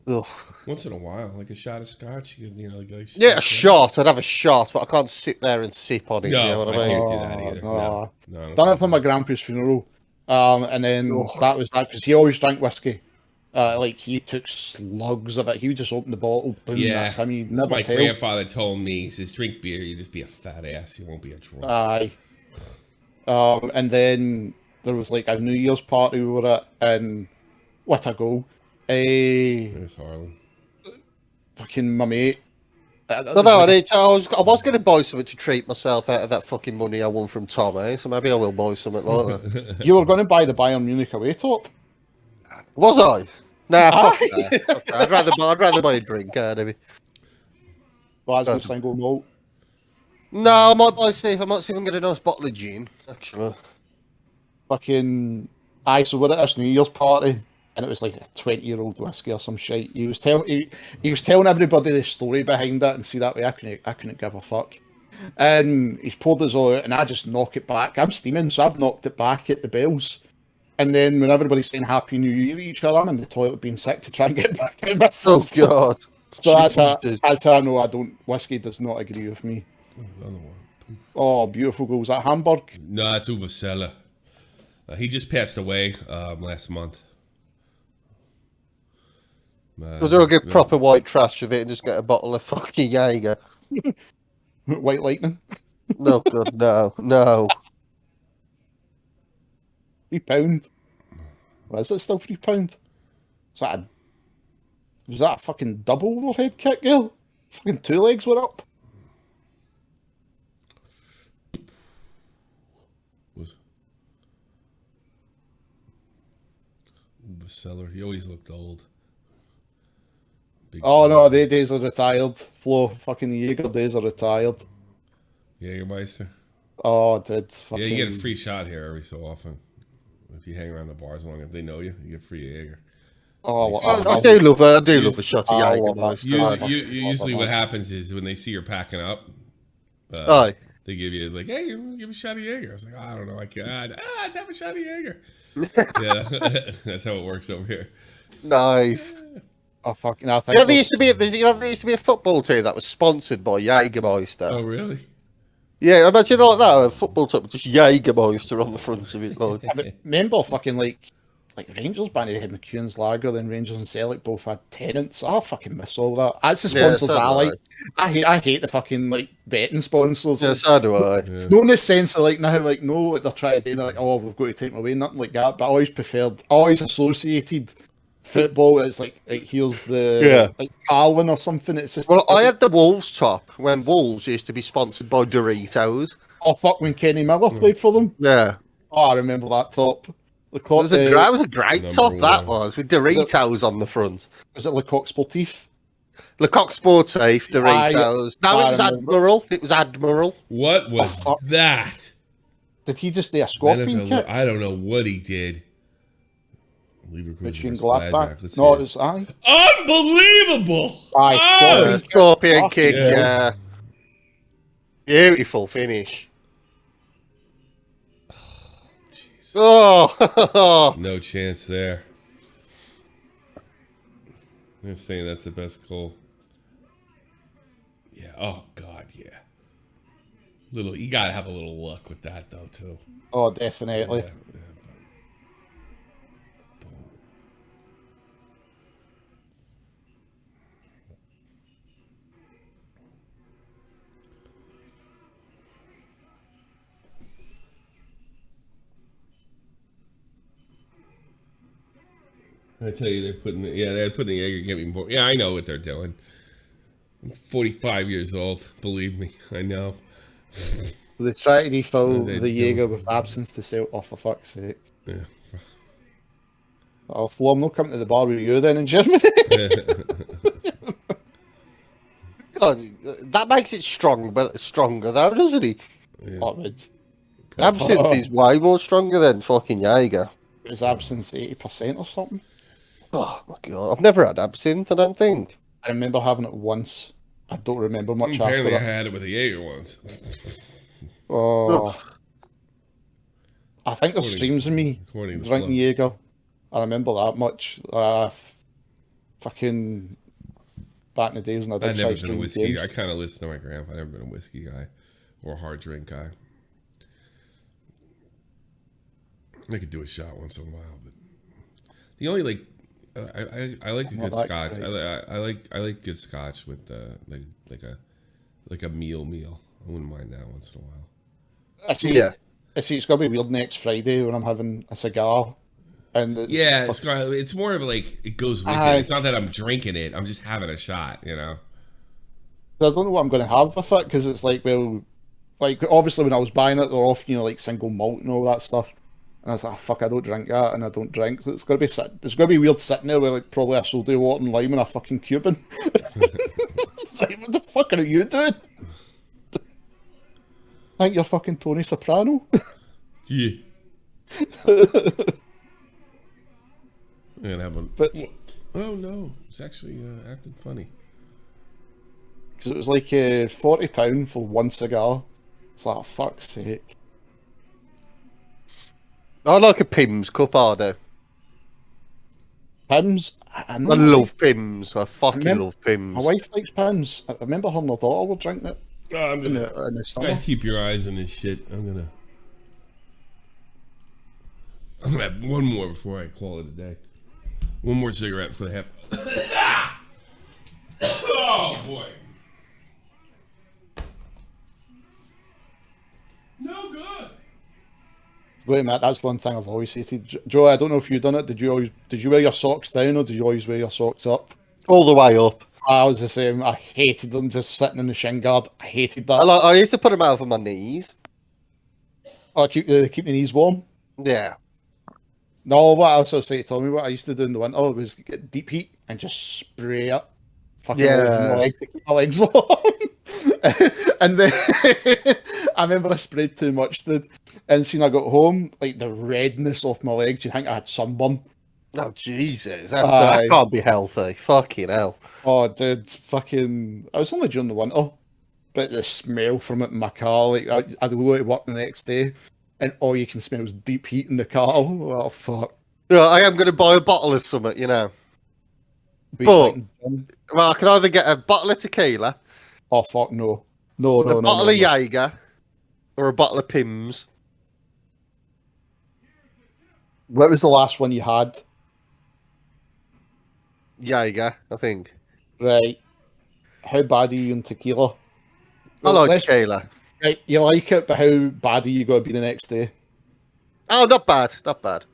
ugh. Once in a while, like a shot of scotch. You know, like Yeah, a shot. I'd have a shot, but I can't sit there and sip on it. No, you know what I I mean? can't do that either. No, no. Done it for my grandpa's funeral. And then that was that because he always drank whiskey. Like he took slugs of it. He would just open the bottle, boom, Yeah, that's him. He'd never my tell. grandfather told me, he says, drink beer, you just be a fat ass, you won't be a drunk. Aye. And then there was like a New Year's party we were at, and what a goal. There's Harlan. Fucking my mate. I was going to buy something to treat myself out of that fucking money I won from Tom, eh? So maybe I will buy something like that. You were going to buy the Bayern Munich away top. Was I? Nah, fuck that. Fuck that. I'd rather buy a drink, maybe. Glasgow single malt. No, I might see if I can get a nice bottle of gin, actually. Fucking aye, so we're at this New Year's party, and it was like a 20-year-old whiskey or some shit. He was telling everybody the story behind it, and see that way I couldn't give a fuck. And he's poured us all out, and I just knock it back. I'm steaming, so I've knocked it back at the bells. And then when everybody's saying Happy New Year to each other, I'm in the toilet being sick to try and get back in my Oh system. God! So Jesus. that's how I know I don't. Whiskey does not agree with me. Another one. Oh, beautiful goals at Hamburg. No, it's Uwe Seller. He just passed away last month. We'll do a good proper white trash with it and just get a bottle of fucking Jaeger. White Lightning. No, God, no. £3. What is it still £3? Was that a fucking double overhead kick, girl? Fucking two legs were up. Uwe Seller. He always looked old. Big Oh no, their days are retired. Flo, fucking Jaeger days are retired. Jägermeister. Oh, dude. Fucking... Yeah, you get a free shot here every so often. If you hang around the bars long, if they know you, you get free Jaeger. Oh, I do love a shot of Jaeger. Usually what happens is when they see you're packing up, Aye. they give you like, hey, give a shot of Jaeger. I was like, I don't know, I can't. Let's have a shot of Jaeger. Yeah, that's how it works over here. Nice. Oh, fucking... I think You know, there used to be a football team that was sponsored by Jägermeister. Oh, really? Yeah, imagine like that, a football team with just Jägermeister on the front of it. Like. I remember fucking like Rangers band had McEwen's Lager, then Rangers and Celtic both had Tennants. I fucking miss all that. That's the sponsors so I do like. I hate the fucking like betting sponsors. Yeah, so do I. Yeah. No in the sense of like now, like no what they're trying to do, they're like, oh, we've got to take them away, nothing like that. But I always associated football. It's like here's the like Carlin or something. It's just Well, I had the Wolves top when Wolves used to be sponsored by Doritos. oh fuck when Kenny Miller played for them. Yeah. Oh, I remember that top. It was a great top, that was, with Doritos on the front. Was it Le Coq Sportif? Le Coq Sportif, Doritos. No, it was Admiral. It was Admiral. What was that? Did he just do a scorpion kick? I don't know what he did. Between Gladbach. No, it's unbelievable. Scorpion kick, yeah. Beautiful finish. Oh, no chance there. I'm saying that's the best goal. Yeah. Oh God. Yeah. You gotta have a little luck with that though too. Oh, definitely. Yeah. I tell you, they're putting the Jaeger get me more. Yeah, I know what they're doing. I'm 45 years old. Believe me, I know. They try to refill the Jaeger with absence to sell. Oh, for fuck's sake! Yeah. Oh, Flo, I'm not coming to the bar with you then in Germany. God, that makes it stronger though, doesn't it? Yeah. Oh, it Absinthe is way more stronger than fucking Jaeger. Is absence 80% or something? Oh my God, I've never had absinthe, I don't think. I remember having it once. I don't remember much Apparently after I it. had it with a Jaeger once. Oh. I think there's streams of me drinking Jaeger. I remember that much. Fucking back in the days when I did I've never been a whiskey. games. I kind of listen to my grandpa. I've never been a whiskey guy or a hard drink guy. I could do a shot once in a while, but the only I like a good scotch. I like good scotch with like a meal. I wouldn't mind that once in a while. I see. It's gonna be weird next Friday when I'm having a cigar, and it's more of like it goes with it. It's not that I'm drinking it. I'm just having a shot. You know. I don't know what I'm going to have with it because it's like, well, like obviously when I was buying it, they're often like single malt and all that stuff. And I was like, oh, fuck, I don't drink that, and I don't drink. So it's gonna be weird sitting there with like probably a soda water and lime and a fucking Cuban. It's like, what the fuck are you doing? I think you're fucking Tony Soprano. Yeah. I'm gonna have one. But oh no, it's actually acting funny. Because it was like £40 for one cigar. It's like, oh, fuck's sake. I like a Pimm's cup, I do. Pimm's? I love Pimm's. I fucking love Pimm's. My wife likes Pimm's. I remember her and her daughter were drinking it. I'm in the summer. Guys, keep your eyes on this shit. I'm gonna have one more before I call it a day. One more cigarette before they have. Oh boy. No good. Wait a minute, that's one thing I've always hated. Joe, I don't know if you've done it. Did you wear your socks down or did you always wear your socks up? All the way up. I was the same. I hated them just sitting in the shin guard. I hated that. I used to put them over my knees. Oh, keep the knees warm? Yeah. No, what I also say to Tommy, what I used to do in the winter was get deep heat and just spray it fucking all over my legs to keep my legs warm. And then I remember I sprayed too much, dude. And soon I got home, like the redness off my legs, you think I had sunburn. Oh, Jesus. That can't be healthy. Fucking hell. Oh, dude, fucking... I was only during the winter, but the smell from it in my car, like, I'd go to work the next day, and all you can smell is deep heat in the car. Oh, fuck. Right, I am going to buy a bottle of something, you know. But, well, I can either get a bottle of tequila. Oh, fuck, no. No. A bottle of Jaeger, or a bottle of Pimm's. What was the last one you had? Jaeger, I think. Right. How bad are you in tequila? I like tequila. Right, you like it, but how bad are you going to be the next day? Oh, not bad. Not bad.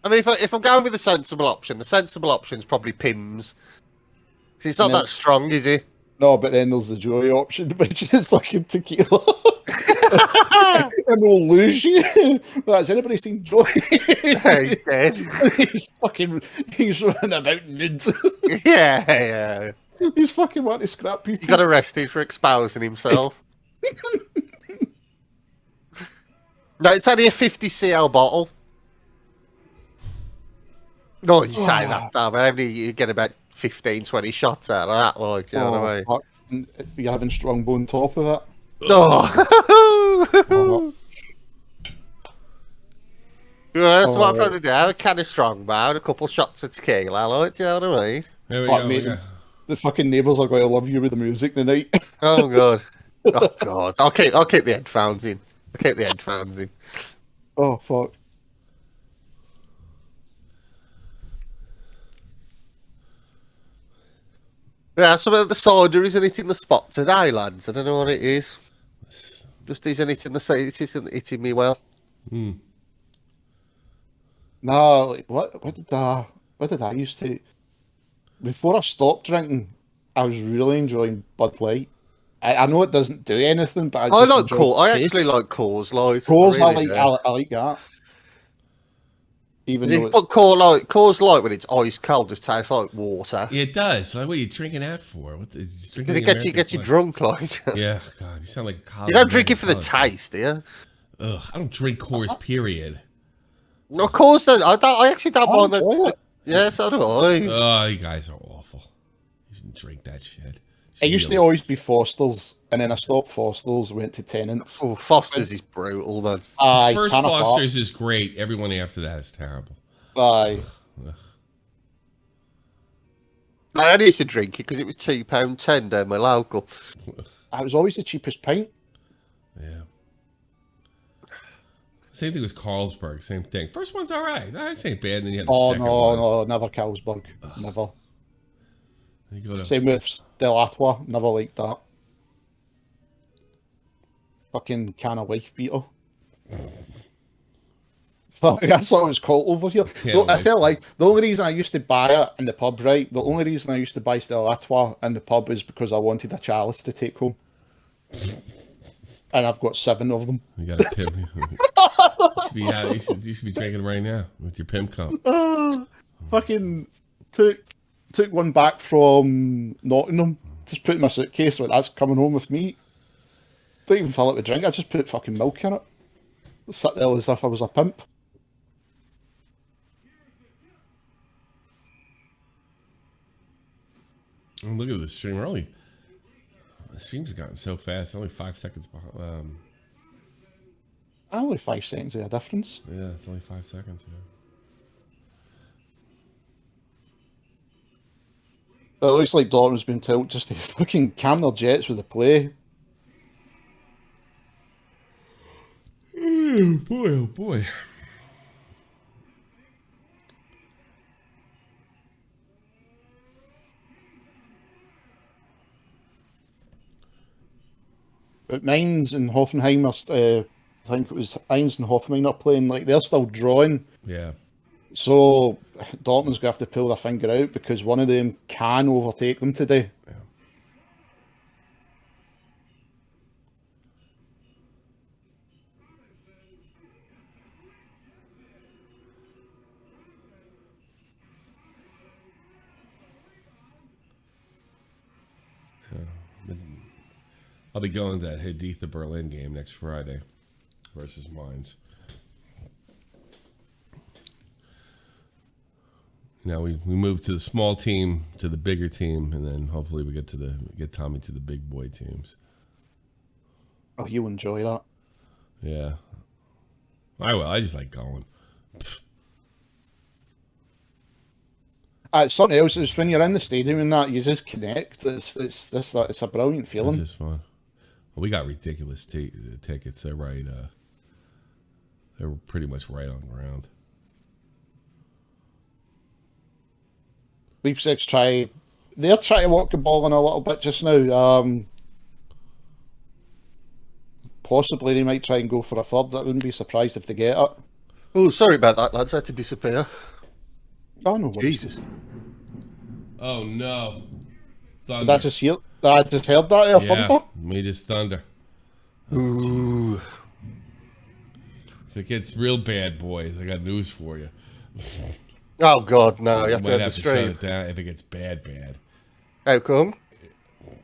I mean, if I'm going with the sensible option's probably Pims. 'Cause it's not that strong, is he? No, but then there's the joy option, which is fucking tequila. And we'll lose you. Has anybody seen Joy? He's dead. He's running about nude. Yeah. He's fucking wanting to scrap people. He got arrested for exposing himself. No, it's only a 50cl bottle. No, you say that, though, but only you get about 15, 20 shots out of that, like, do you know what I mean? Fuck. You're having strong bone top of that. No. Yeah, that's what I'm trying to do. A can of strong man, a couple shots of tequila, like, do you know what I mean? There we Fuck, go. mate, the fucking neighbours are going to love you with the music tonight. Oh, God. Oh, God. I'll keep the headphones in. Oh, fuck. Yeah, some of the cider isn't hitting the spot today, lads. I don't know what it is. Just isn't hitting it isn't hitting me well. Nah, like, what did I used to... Before I stopped drinking, I was really enjoying Bud Light. I know it doesn't do anything, but I just actually like Coors Light. Coors, really, I like that. Even though it's... But Coors Light, when it's ice cold, just tastes like water. Yeah, it does. Like, what are you drinking that for? What is drinking? Did it get you drunk, like? Yeah, God, you sound like a college. You don't drink it for the taste, do you? Ugh, I don't drink Coors. Period. No, Coors. I actually don't mind that. Yes, so do I. Oh, you guys are awful. You shouldn't drink that shit. It used to always be Foster's, and then I stopped Foster's, went to Tennant's. Oh, Foster's is brutal, man. First Foster's is great. Everyone after that is terrible. Aye. I only used to drink it because it was £2.10 down my local. It was always the cheapest pint. Yeah. Same thing with Carlsberg. Same thing. First one's all right. This ain't bad. And then you had the second one. No, never Carlsberg. Ugh. Never. You go to... Same with Stella Artois. Never liked that. Fucking can of wife beater. Fuck, that's what it was called over here. I tell you, like, the only reason I used to buy it in the pub, right? The only reason I used to buy Stella Artois in the pub is because I wanted a chalice to take home. And I've got 7 of them. You got a pimp. You should be drinking right now with your pimp cup. Fucking took one back from Nottingham. Just put it in my suitcase. Like, that's coming home with me. Don't even fill it with drink. I just put fucking milk in it. Sat there as if I was a pimp. Oh, look at the stream early. The streams have gotten so fast. Only 5 seconds behind. Only 5 seconds of a difference. Yeah, it's only 5 seconds. Yeah. But it looks like Dortmund's been told just to fucking calm their jets with the play. Oh boy, oh boy. But Mainz and Hoffenheim are, I think it was Mainz and Hoffenheim are playing, like, they're still drawing. Yeah. So Dortmund's going to have to pull their finger out because one of them can overtake them today. Yeah. I'll be going to that Haditha Berlin game next Friday versus Mainz. Now we move to the small team to the bigger team, and then hopefully we get Tommy to the big boy teams. Oh, you enjoy that? Yeah, I will. I just like going. It's something else. Is when you're in the stadium and that you just connect. It's a brilliant feeling. It's just fun. Well, we got ridiculous tickets. They're right. They're pretty much right on the ground. LEIPZIG they're trying to walk the ball on a little bit just now. Possibly they might try and go for a third. I wouldn't be surprised if they get it. Oh, sorry about that, lads. I had to disappear. Oh no, Jesus. Oh no. Thunder. Did I just hear? I just heard that there, thunder. We just thunder. Ooh. If it gets real bad, boys, I got news for you. Oh God, no! You have to Might have have the to shut stream. it down if it gets bad. How come?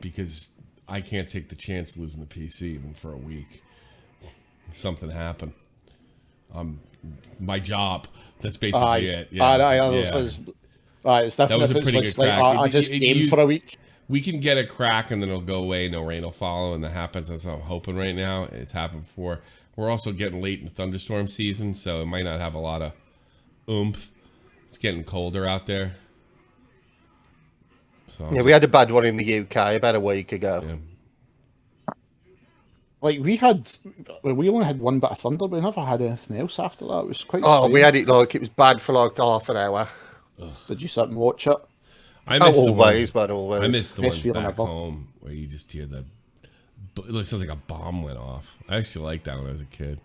Because I can't take the chance losing the PC even for a week. Something happened. My job. That's basically it. Yeah. It's definitely That was a pretty good like, crack. I just game for a week. We can get a crack and then it'll go away. No rain will follow, and that happens. That's what I'm hoping right now. It's happened before. We're also getting late in the thunderstorm season, so it might not have a lot of oomph. It's getting colder out there. So Yeah, we had a bad one in the UK about a week ago. yeah. Like we only had one bit of thunder, but we never had anything else after that. It was quite. Oh, strange. we had it like it was bad for like half an hour. Did you sit and watch it? I miss the Always, ones, but always. I miss the Best ones feeling back ever. home where you just hear the. It sounds like a bomb went off. I actually liked that when I was a kid.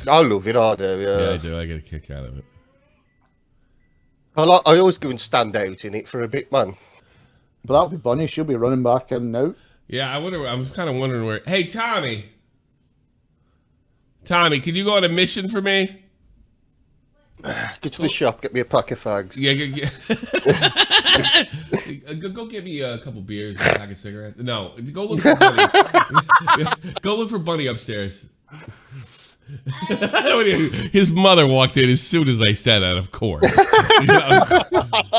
I love it. I do. Yeah, Yeah. I do. I get a kick out of it. I always go and stand out in it for a bit, man. But that'll be Bunny. She'll be running back in and out. Yeah, I wonder. I was kind of wondering where. Hey, Tommy. Tommy, can you go on a mission for me? Get to the shop, get me a pack of fags. Yeah, go get me a couple beers and a pack of cigarettes. No, go look for Bunny. Go look for Bunny upstairs. His mother walked in as soon as I said that, of course.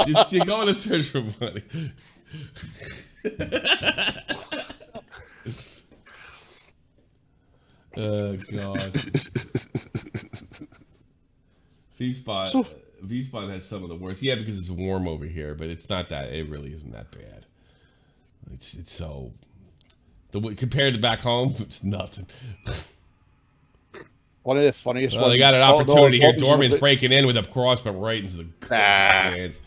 Just go on a search for Bunny. Oh, God. V-Spot has some of the worst. Yeah, because it's warm over here, but it's not that. It really isn't that bad. It's so. Compared to back home, it's nothing. One of the funniest Well, ones. they got an opportunity here. Dortmund's Dortmund's breaking in with a cross, but right into the hands.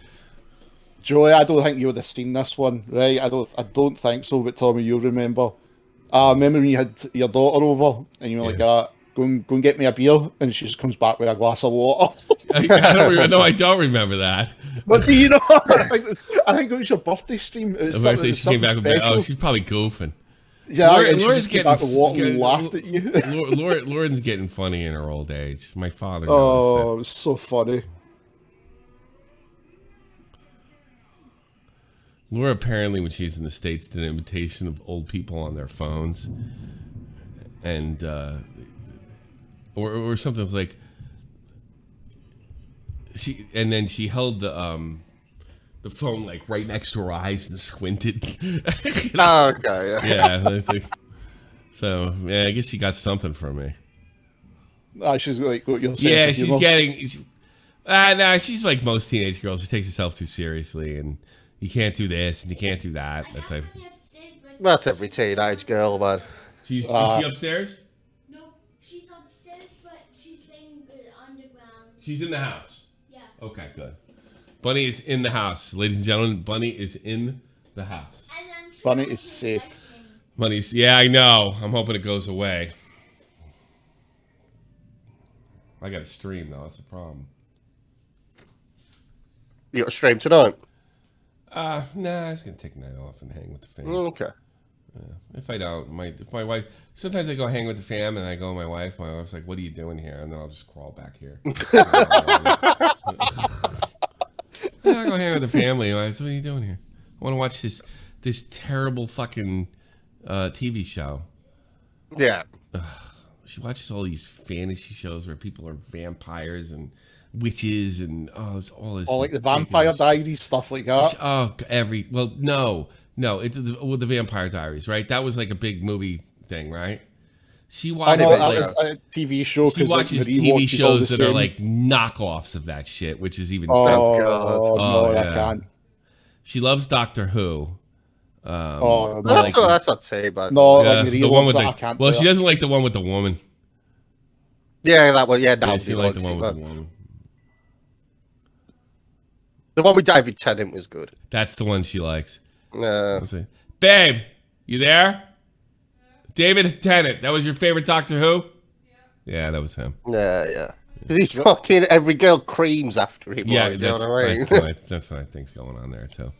Joey, I don't think you would have seen this one, right? I don't think so, but Tommy, you'll remember. I remember when you had your daughter over and you were like, go and get me a beer, and she just comes back with a glass of water. I don't remember that. But do you know? I think it was your birthday stream. It was The birthday, she came back with special. Oh, she's probably goofing. Yeah, Lauren's she just came back with water and laughed at you. Lauren's getting funny in her old age. My father Oh, noticed it was so funny. Laura apparently, when she's in the States, did an imitation of old people on their phones, and or something like then she held the phone like right next to her eyes and squinted. Oh, okay, yeah. Yeah, it's like, so yeah, I guess she got something from me. She's like, got your sense Yeah, of she's humor. getting. No, she's like most teenage girls. She takes herself too seriously, and you can't do this and you can't do that. That type of thing. That's every teenage girl, man. Is she upstairs? No, she's upstairs, but she's staying underground. She's in the house. Yeah. Okay, good. Bunny is in the house, ladies and gentlemen. Bunny is in the house. And I'm sure Bunny I'll is be safe. resting. Bunny's. Yeah, I know. I'm hoping it goes away. I got to stream though. That's the problem. You got a stream tonight? Nah. I was gonna take a night off and hang with the fam. Okay. If I don't, if my wife, sometimes I go hang with the fam and I go with my wife. My wife's like, "What are you doing here?" And then I'll just crawl back here. And I go hang with the family. And I say, "What are you doing here?" I want to watch this terrible fucking TV show. Yeah. She watches all these fantasy shows where people are vampires and witches and it's all this. Or like the ridiculous- Vampire Diaries, stuff like that. No, the Vampire Diaries, right? That was like a big movie thing, right? She I watches know Anyway, that like, was a TV show she because like, watches Marie TV watches all the shows that are same. like knockoffs of that shit, which is even. Oh, God. no, yeah. I can't. She loves Doctor Who. Oh, no. That's not too bad. No, like Marie the one loves with that. the. I can't Well, do she it. doesn't like the one with the woman. Yeah, that one. Yeah, Yeah, nobody she liked likes the one it, with the man. woman. The one with David Tennant was good. That's the one she likes. No. Let's see. Babe, you there? David Tennant. That was your favorite Doctor Who? Yeah, that was him. Yeah. He's fucking every girl creams after him. Yeah, like, you know that's, what I mean? that's what I think's going on there too.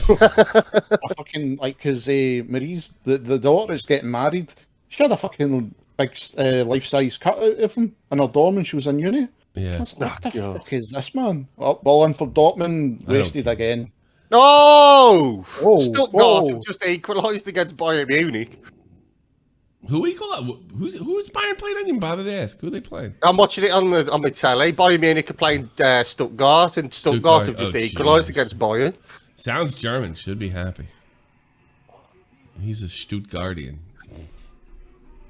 I fucking like because Marie's the daughter is getting married. She had a fucking big life-size cutout of him in her dorm when she was in uni. Yeah. I was like, what the God. fuck is this, man? Ball in for Dortmund, wasted again. No! Whoa, Stuttgart whoa. have just equalised against Bayern Munich. Who who's Bayern playing? I didn't bother to ask. Who are they playing? I'm watching it on my telly. Bayern Munich are playing Stuttgart, and Stuttgart have just equalised Jesus. against Bayern. Sounds German. Should be happy. He's a Stuttgartian.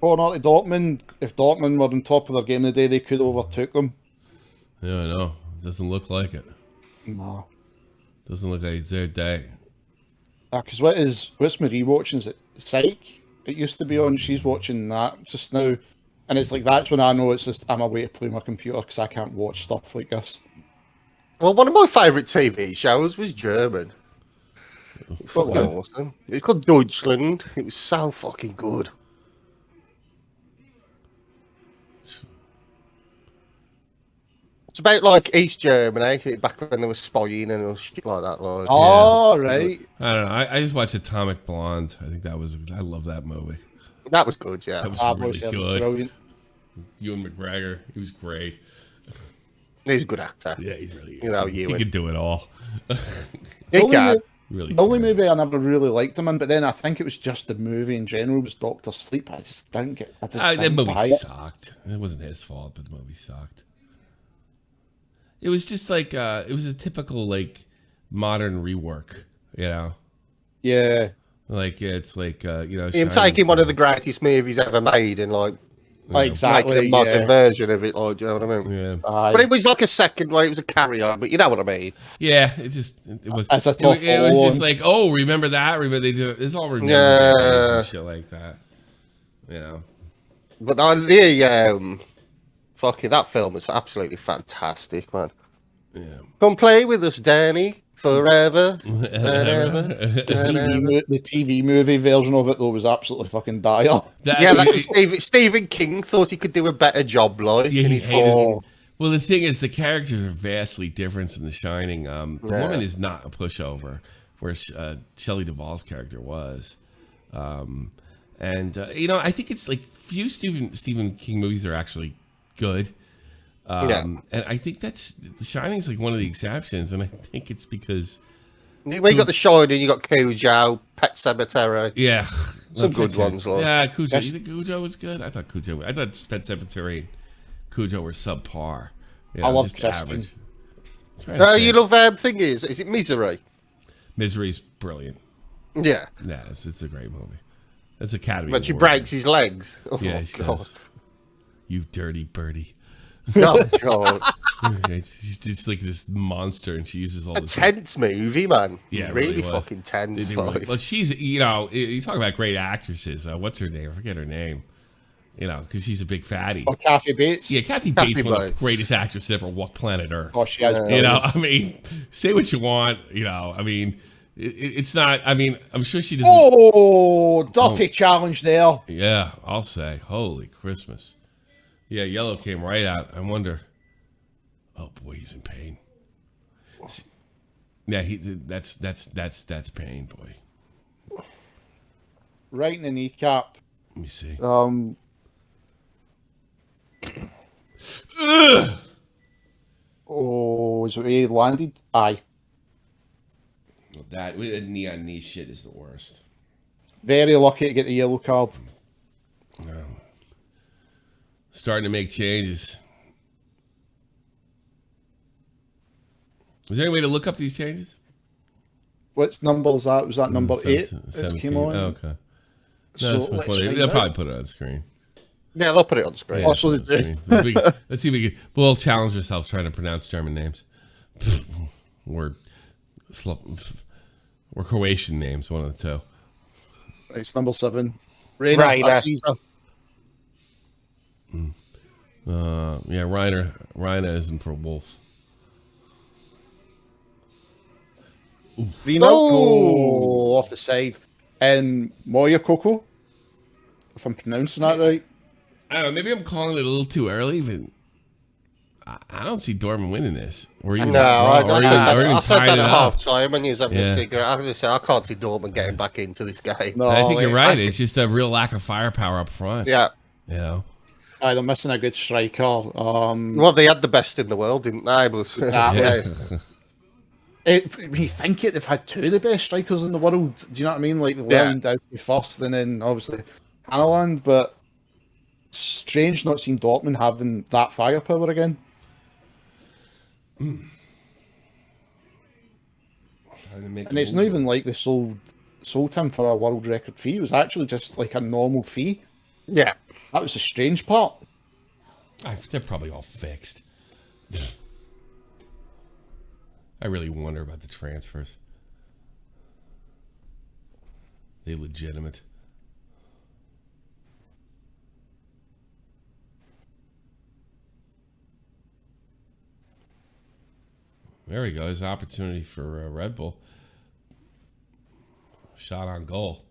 Going on to Dortmund. If Dortmund were on top of their game today, they could have overtook them. Yeah, I know. Doesn't look like it. No. Doesn't look like it's their day. Because what's Marie watching? Is it Psych? It used to be on. She's watching that just now. And it's like, that's when I know it's just, I'm away to play my computer because I can't watch stuff like this. Well, one of my favourite TV shows was German. Fucking what? awesome. It's called Deutschland. It was so fucking good. It's about like East Germany, back when they were spying and all shit like that. Like, Oh, right. I don't know. I just watched Atomic Blonde. I think I love that movie. that was good, yeah. That was I really was good. brilliant. Ewan McGregor, he was great. He's a good actor. Yeah, he's really good. You know, he Ewan. could do it all. He Only can. mo- Really. The only movie I never really liked him in, but then I think it was just the movie in general was Doctor Sleep. I just didn't get. I just That didn't movie buy it. sucked. It wasn't his fault, but the movie sucked. It was just like it was a typical like modern rework, you know. Yeah, Like it's like Him Shining taking one of the Time. greatest movies ever made and like exactly. making a modern Yeah. version of it, like, do you know what I mean? Yeah, Aye. But it was like a second way, it was a carry on, but you know what I mean? yeah. It just it was. As a It was follow-on. just like, oh, remember that? Remember they do. It's all remember Yeah. and shit like that. You know. But fucking that film is absolutely fantastic, man. Yeah. Come play with us, Danny, forever and ever. The TV movie version of it though was absolutely fucking dire. Yeah, Stephen King thought he could do a better job, like. Yeah, and he he hated thought, it. Well, the thing is, the characters are vastly different in The Shining. The woman is not a pushover, where Shelley Duvall's character was. I think it's like few Stephen King movies are actually good. And I think The Shining's like one of the exceptions, and I think it's because when you got The Shining, you got Cujo, Pet Sematary. yeah, Some good ones, like. Yeah, Cujo. That's- You think Cujo was good? I thought Pet Sematary and Cujo were subpar. You I love just Kristen. Trying to You think. love thing is it Misery? Misery's brilliant. Yeah. Yeah, it's a great movie. It's Academy. But she Award. breaks his legs. Oh, Yeah, she God. does. You dirty birdie. Oh, God. She's just like this monster, and she uses all A this. tense movie, man. Yeah, it really was. fucking They tense. did really- Like. well, she's you talk about great actresses. What's her name? I forget her name. Because she's a big fatty. Or Kathy Bates. Yeah, Kathy Kathy Bates, one of the Bates. greatest actresses to ever walk planet Earth. Oh, she has. I mean, say what you want. I mean, it's not. I mean, I'm sure she doesn't. Oh, dirty challenge there. Yeah, I'll say. Holy Christmas. Yeah, yellow came right out. I wonder. Oh boy, he's in pain. Yeah, that's pain, boy. Right in the kneecap. Let me see. Oh, is it where he landed? Aye. Well, that knee on knee shit is the worst. Very lucky to get the yellow card. Starting to make changes. Is there any way to look up these changes? What number is that? Was that number 8? 17. It came on. Oh, okay. No, So it's let's funny. find They'll out. probably put it on screen. Yeah, they'll put it on screen. Oh, so they Let's did. see if we can. We'll challenge ourselves trying to pronounce German names. We're Croatian names, one of the two. It's number 7. Rainer. Rainer. That's Caesar. Yeah, Reiner isn't for Wolf. Reno. Oh. Oh, off the side. And Moya Coco. If I'm pronouncing that right. I don't know. Maybe I'm calling it a little too early, but I don't see Dortmund winning this. Or even No, I said tying that it at up. half time when you was having Yeah. a cigarette. I just said I can't see Dortmund getting back into this game. No, I think you're right. I- It's just a real lack of firepower up front. Yeah. You know. they're missing a good striker. Well, they had the best in the world, didn't they? But, Exactly. When you think it, they've had two of the best strikers in the world. Do you know what I mean? Like Leland out first, and then obviously Mailand. But it's strange not seeing Dortmund having that firepower again. And it's not even like they sold him for a world record fee. It was actually just like a normal fee. Yeah. That was the strange part. They're probably all fixed. I really wonder about the transfers. They legitimate. There we go. There's an opportunity for Red Bull. Shot on goal.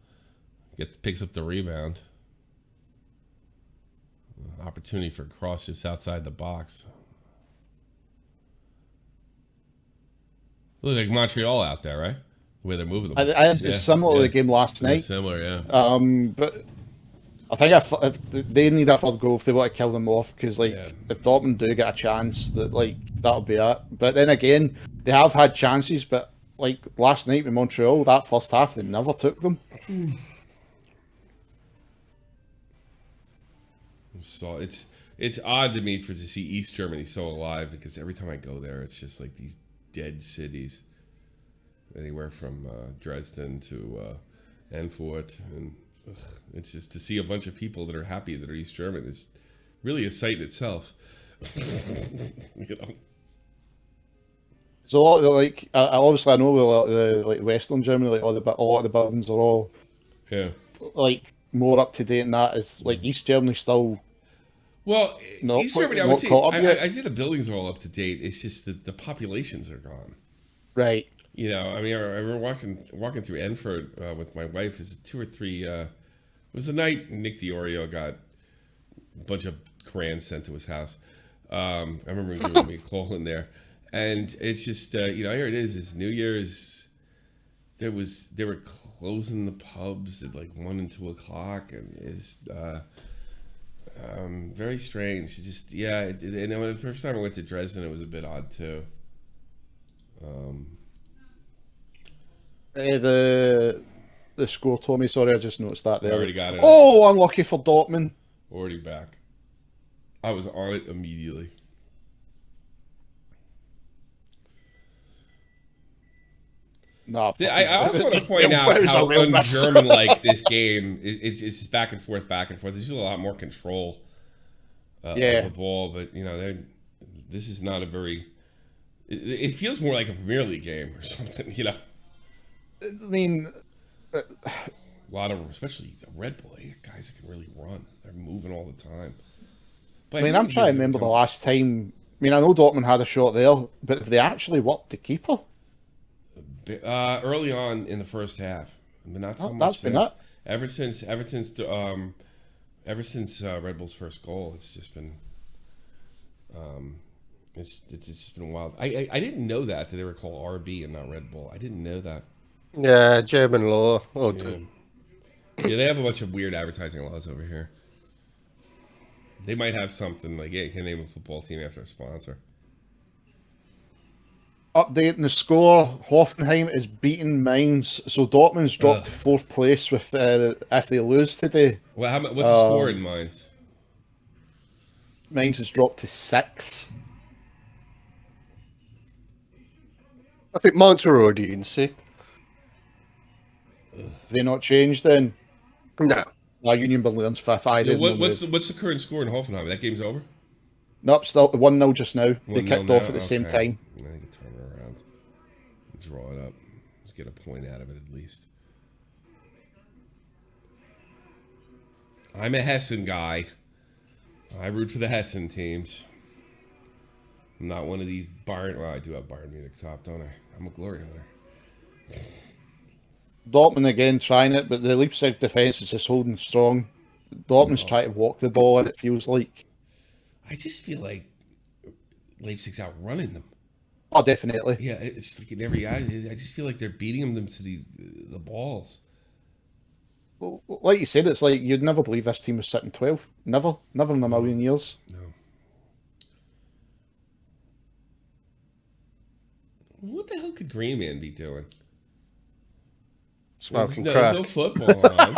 Picks up the rebound. Opportunity for a cross just outside the box. Look like Montreal out there, right? The way they're moving them. It's similar to the game last night. Similar, yeah. But I think if they need a third goal if they want to kill them off, because if Dortmund do get a chance, that'll be it. But then again, they have had chances, but like last night with Montreal, that first half they never took them. So it's odd to me to see East Germany so alive, because every time I go there, it's just like these dead cities, anywhere from Dresden to Erfurt, and it's just to see a bunch of people that are happy that are East German is really a sight in itself. You know. So obviously I know the Western Germany, like a lot of the buildings are all like more up to date, and that is like East Germany still. Well, not East quite- Germany, I not would say, caught up yet. I say the buildings are all up to date. It's just that the populations are gone. Right. You know, I mean, I remember walking through Erfurt with my wife. It was 2 or 3. It was the night Nick Diorio got a bunch of Korans sent to his house. I remember him giving me a call in there, and it's just here it is. It's New Year's. They were closing the pubs at like 1 and 2 o'clock, and it's very strange. Just and the first time I went to Dresden, it was a bit odd too. The score told me. Sorry, I just noticed that there. I already got it. Oh, unlucky for Dortmund. Already back. I was on it immediately. Nah, I also want to point out how un-German-like this game is. It's back and forth, back and forth. There's just a lot more control of the ball, but this is not a very. It feels more like a Premier League game or something, you know. I mean, a lot of, especially the Red Bull, guys that can really run. They're moving all the time. But I'm trying to remember the last time. I mean, I know Dortmund had a shot there, but if they actually worked the keeper. Early on in the first half, but not so much since. Ever since Red Bull's first goal, it's just been it's just been wild. I didn't know that they were called RB and not Red Bull. I didn't know that. Yeah, German law. Yeah, they have a bunch of weird advertising laws over here. They might have something like, you can name a football team after a sponsor. Updating the score, Hoffenheim is beating Mainz, so Dortmund's dropped to 4th place with if they lose today. Well, what's the score in Mainz? Mainz has dropped to 6. I think Mainz are already in 6th. Have they not changed then? No. Union Berlin's 5th. What's the current score in Hoffenheim? That game's over? Nope, still 1-0 just now. They 1-0 kicked off at the same time. I can turn it around. Draw it up. Let's get a point out of it at least. I'm a Hessen guy. I root for the Hessen teams. I'm not one of these Bayern. Well, I do have Bayern Munich top, don't I? I'm a glory hunter. Dortmund again trying it, but the Leipzig defence is just holding strong. Dortmund's trying to walk the ball, and it feels like. I just feel like Leipzig's outrunning them. Oh, definitely. Yeah, it's like in every eye. I just feel like they're beating them to the balls. Well, like you said, it's like you'd never believe this team was sitting 12th. Never in a million years. No. What the hell could Green Man be doing? Smoking There's crack. no football on.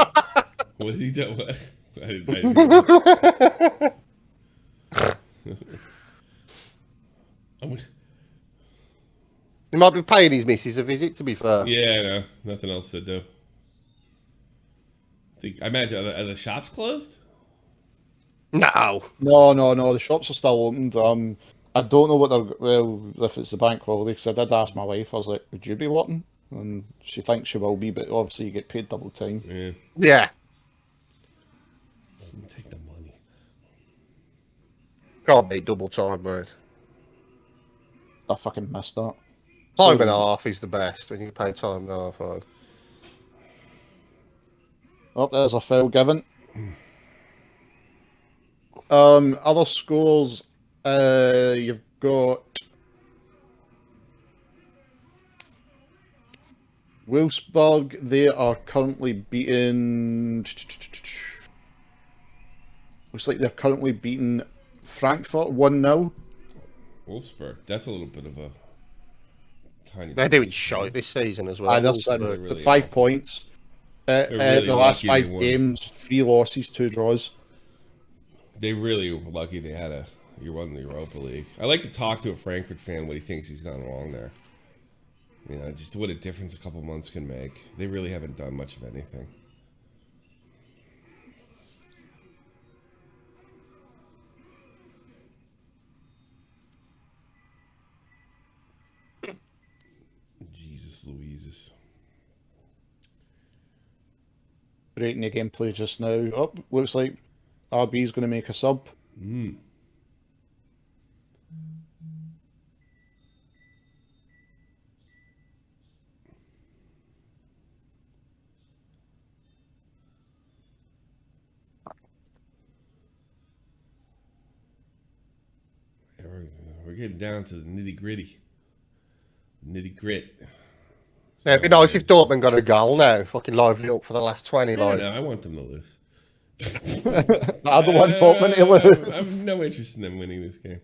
What is he doing? I didn't know. He might be paying his missus a visit, to be fair. Yeah, no, nothing else to do. I imagine are the shops closed? No. No. The shops are still opened. I don't know what if it's the bank holiday, because I did ask my wife. I was like, "Would you be working?" And she thinks she will be, but obviously you get paid double time. Yeah. Yeah. Take the money. Can't be double time, mate. I fucking missed that. Time and a half is the best when you pay time and a half. Right? Oh, there's a foul given. Other scores. You've got Wolfsburg. They are currently beating. Looks like they're currently beating Frankfurt 1-0. Wolfsburg. That's a little bit of a tiny. They're doing shite this season as well. That's really 5 points. really The last lucky 5 they won. games, 3 losses, 2 draws. They really were lucky they had you won the Europa League. I like to talk to a Frankfurt fan what he thinks he's gone wrong there. You know, just what a difference a couple months can make. They really haven't done much of anything. Jesus Louises. Breaking the gameplay just now. Oh, looks like RB's going to make a sub. Yeah, we're getting down to the nitty gritty. Nitty grit. Yeah, it'd be nice if Dortmund got a goal now. Fucking lively up for the last 20. No, Like. no, I want them to lose. I don't want Dortmund to I lose. have no interest in them winning this game.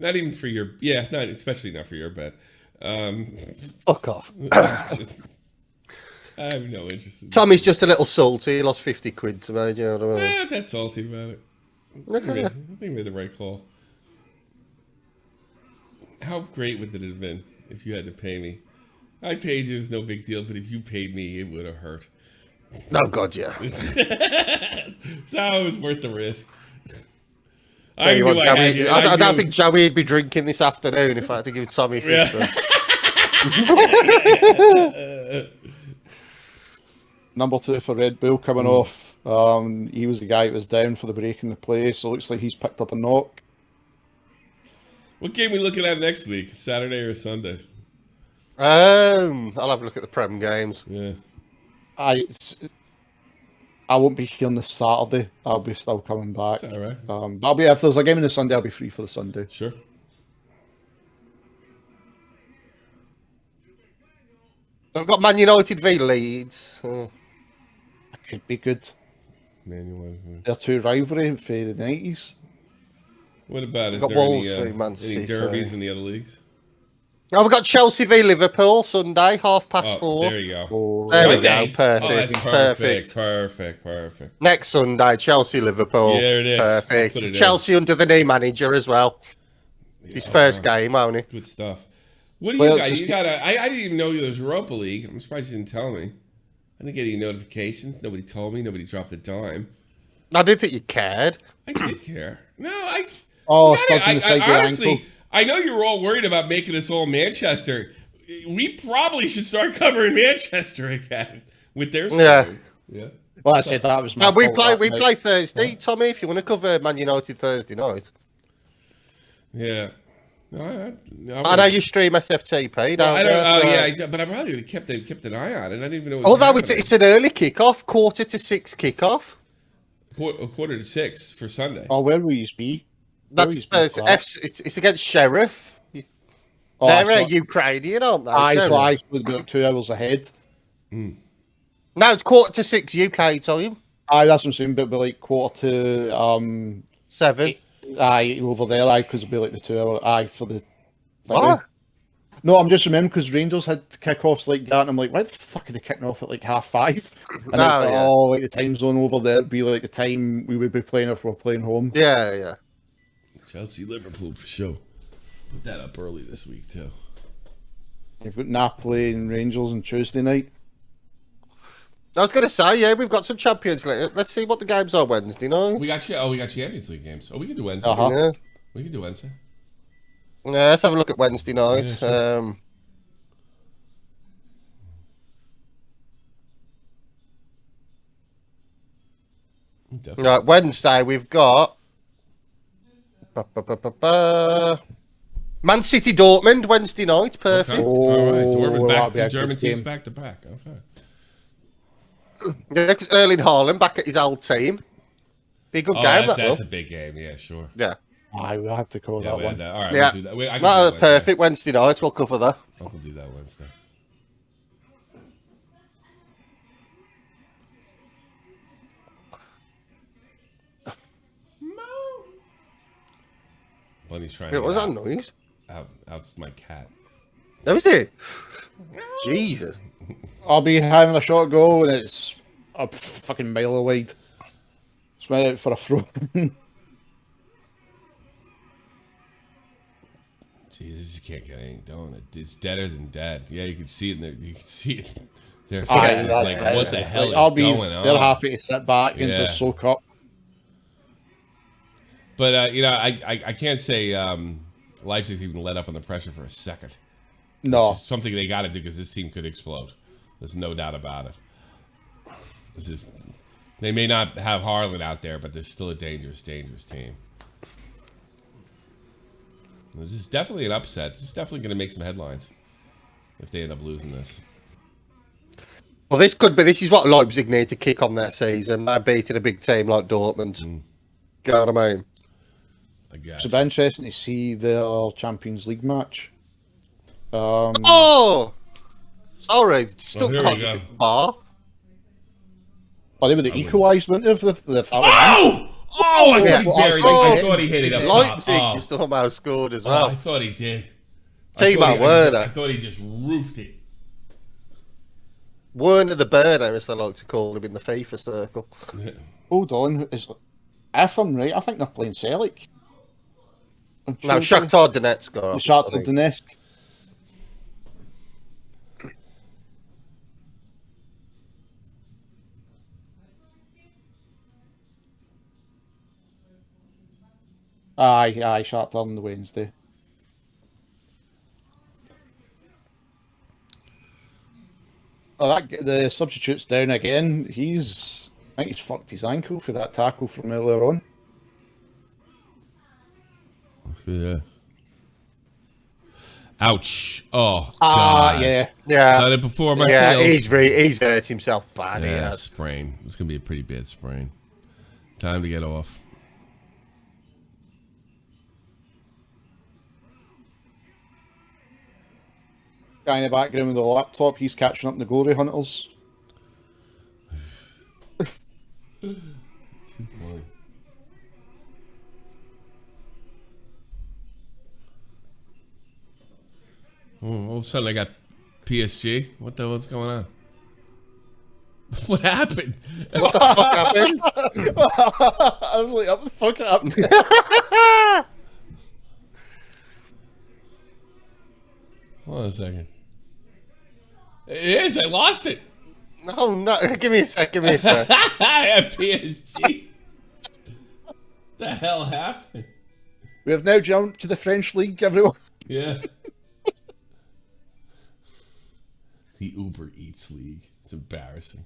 Not even for your, not especially not for your bet. Fuck off. I have no interest in Tommy's just a little salty. He lost 50 quid to me. Do you know what I mean? Not that salty about it. I think we made the right call. How great would it have been if you had to pay me? I paid you, it was no big deal, but if you paid me, it would have hurt. No, God, yeah. So it was worth the risk. Yeah, you want Joey- you. I don't think Joey would be drinking this afternoon if I had to give Tommy 50. Number 2 for Red Bull coming off. He was the guy that was down for the break in the play, so it looks like he's picked up a knock. What game are we looking at next week? Saturday or Sunday? I'll have a look at the Prem games. Yeah. I won't be here on the Saturday. I'll be still coming back. It's all right. But I'll be, if there's a game on the Sunday, I'll be free for the Sunday. Sure. I've got Man United v Leeds. That could be good. Man, They're 2 rivalry for the 90s. what about, is Got there Wolves any, v Man any City. derbies in the other leagues? Oh, we've got Chelsea v Liverpool Sunday, 4:30. There you go. Oh, There we Sunday? go. Perfect. Oh, that's perfect. Next Sunday, Chelsea Liverpool. Yeah, there it is. Put it Perfect. in. Chelsea under the new manager as well. His first game, only. Good stuff. What do Well, you it's got? just- You got I didn't even know there was Europa League. I'm surprised you didn't tell me. I didn't get any notifications. Nobody told me. Nobody dropped a dime. I didn't think you cared. I did care. No, I. Oh, you gotta- studs on the side of the honestly, ankle. I know you were all worried about making us all Manchester. We probably should start covering Manchester again with their story. Yeah. Yeah. Well, I said that was my We fault play. that We night. play Thursday, Tommy. If you want to cover Man United Thursday night, Yeah. No, I know you stream SFTP. Don't I don't. you? Oh So- yeah, but I probably would have kept an eye on it. I didn't even know. Although it's an early kickoff, 5:45 kickoff. a 5:45 for Sunday. Oh, where will you be? That's it's against Sheriff. Oh, They're Ukrainian, aren't they? So I would be like 2 hours ahead. No, it's 5:45 UK time. Aye, that's what I'm saying, but it'd be like 7. Aye, over there, because it'd be like the 2 hour. Aye, for the. What? No, I'm just remembering because Rangers had kickoffs like that, and I'm like, why the fuck are they kicking off at like 5:30? And it's like, like the time zone over there would be like the time we would be playing if we're playing home. Yeah. Chelsea, Liverpool for sure. Put that up early this week too. You've got Napoli and Rangers on Tuesday night. I was going to say, yeah, we've got some Champions League. Let's see what the games are Wednesday night. We got Champions League games. Oh, we can do Wednesday. Yeah. We can do Wednesday. Yeah, let's have a look at Wednesday night. Yeah, sure. Right, Wednesday we've got Man City Dortmund Wednesday night. Perfect. Okay. All right, Dortmund back that'll be to a German good teams game. back to back. Okay. Yeah, because Erling Haaland back at his old team. Be a good game. That's a big game. Yeah, sure. Yeah. I will have to call that one. All right, Yeah. we'll do that. I can do Wednesday. Perfect. Wednesday night. We'll cover that. We'll do that Wednesday. Bunny's trying to What was get that noise? out's my cat. That was it. Jesus. I'll be having a short goal, and it's a fucking mile wide. It's went out for a throw. Jesus, you can't get anything done. It's deader than dead. Yeah, you can see it. You can see it. Their faces. It's like, what the hell is going on? They're happy to sit back and just soak up. But I can't say Leipzig's even let up on the pressure for a second. No, It's just something they got to do because this team could explode. There's no doubt about it. It's just they may not have Haaland out there, but they're still a dangerous team. This is definitely an upset. This is definitely going to make some headlines if they end up losing this. Well, this could be. This is what Leipzig need to kick on their season. By beating a big team like Dortmund. You know what I mean? I guess. it'll be interesting to see their Champions League match. Oh, sorry, still here we can't go. get the bar. Oh, they were the equalised, weren't they? I Yeah. thought he hit it up top. Leipzig just almost scored as well. I thought he did. Timo Werner. I thought he just roofed it. Werner the Burner, as they like to call him in the FIFA circle. Hold on, if I'm right, I think they're playing Celtic. No, Shakhtar Donetsk. Shakhtar Donetsk. Aye, Shakhtar on the Wednesday. Oh, the substitute's down again. I think he's fucked his ankle for that tackle from earlier on. Yeah. Ouch. Oh, God. Yeah. Done it before myself. Yeah, he's hurt himself bad. Yeah, sprain. It's going to be a pretty bad sprain. Time to get off. Guy in the background with the laptop, he's catching up the glory hunters. Too funny. Oh, all of a sudden I got PSG. What the hell's going on? What happened? What the fuck happened? I was like, what the fuck happened? Hold on a second. It is. I lost it. No. Give me a sec. I have PSG. The hell happened? We have now jumped to the French league, everyone. Yeah. The Uber Eats League. It's embarrassing.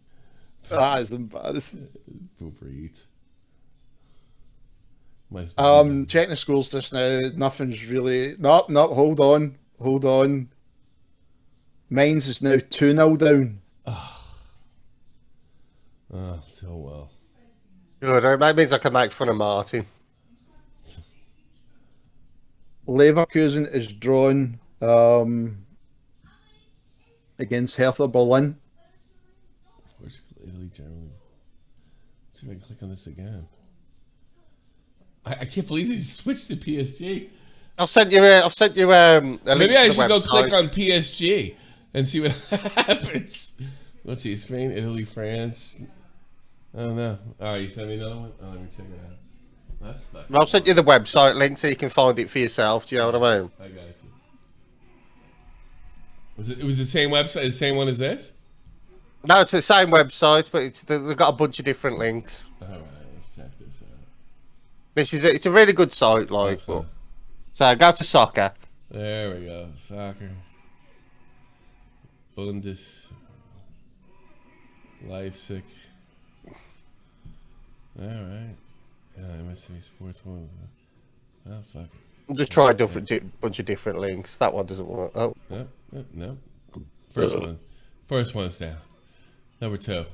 That is embarrassing. Uber Eats. Checking the scores just now. Nothing's really. No, hold on. Mainz is now 2-0 down. Oh, so well. Good. That means I can make fun of Martin. Leverkusen is drawn against Hertha Berlin. Portugal, Italy, Germany. Let's see if I can click on this again. I can't believe they switched to PSG. I've sent you a link Maybe to I the should go website. click on PSG and see what happens. Let's see, Spain, Italy, France. I don't know. All right, you sent me another one? Oh, let me check it out. That's fucking I've sent you the website link so you can find it for yourself. Do you know what I mean? I got you. It was the same website, the same one as this? No, it's the same website, but they've got a bunch of different links. All right, let's check this out. It's a really good site, like. Okay. But, so go to soccer. There we go. Soccer. Leipzig. All right. Yeah, MSV Sports One. Oh fuck. Just try a bunch of different links. That one doesn't work. Oh, No. First one. First one's down. Number 2. I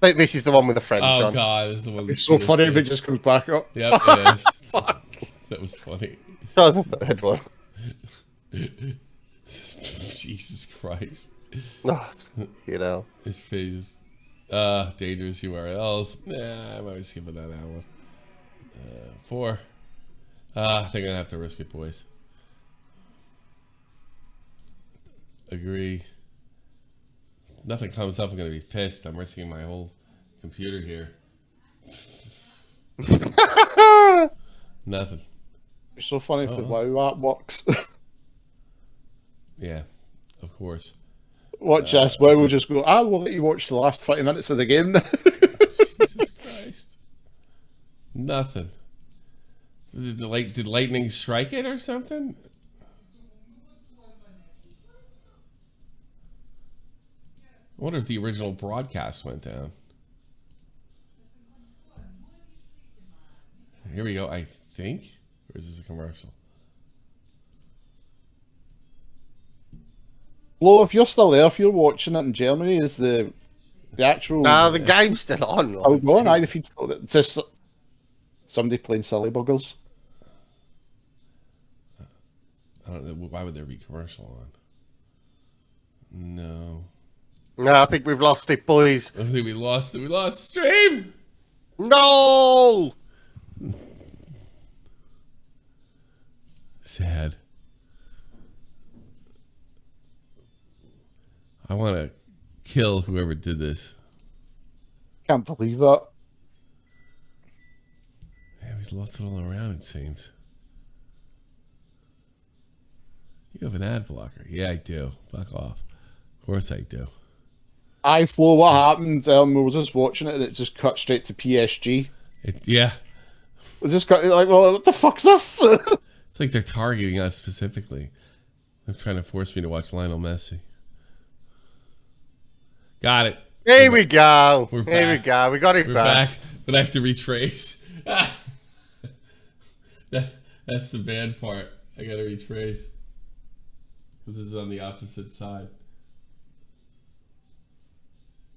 think this is the one with the French Oh on. god, this is the one. It's so funny if it just comes back up. Yep, it is. Fuck. That was funny. Oh, the third one. Jesus Christ. Oh, you know. His face. Dangerous URLs. Nah, I might be skipping that one. 4. I think I'm gonna have to risk it, boys. Agree. Nothing comes up, I'm gonna be pissed. I'm risking my whole computer here. Nothing. It's so funny if the WoW app works. Yeah, of course. Watch this. WoW will just go, I will let you watch the last 20 minutes of the game. Jesus Christ. Nothing. Did lightning strike it or something? I wonder if the original broadcast went down. Here we go, I think. Or is this a commercial? Flo, if you're still there, if you're watching it in Germany, is the actual... No, the game's still on. Oh, go on, the feed's still... It's just somebody playing silly buggers. I don't know. Why would there be commercial on? No. No, I think we've lost it, boys. I think we lost it. We lost stream! No! Sad. I want to kill whoever did this. Can't believe that. Yeah, he's lost it all around, it seems. You have an ad blocker. Yeah, I do. Fuck off. Of course I do. Flo, what happened? We were just watching it and it just cut straight to PSG. Yeah. It just cut, like, well, what the fuck's this? It's like they're targeting us specifically. They're trying to force me to watch Lionel Messi. Got it. Here we go. We're Here we back. go. We got it We're back. back, but I have to retrace. That's the bad part. I gotta retrace. Because this is on the opposite side.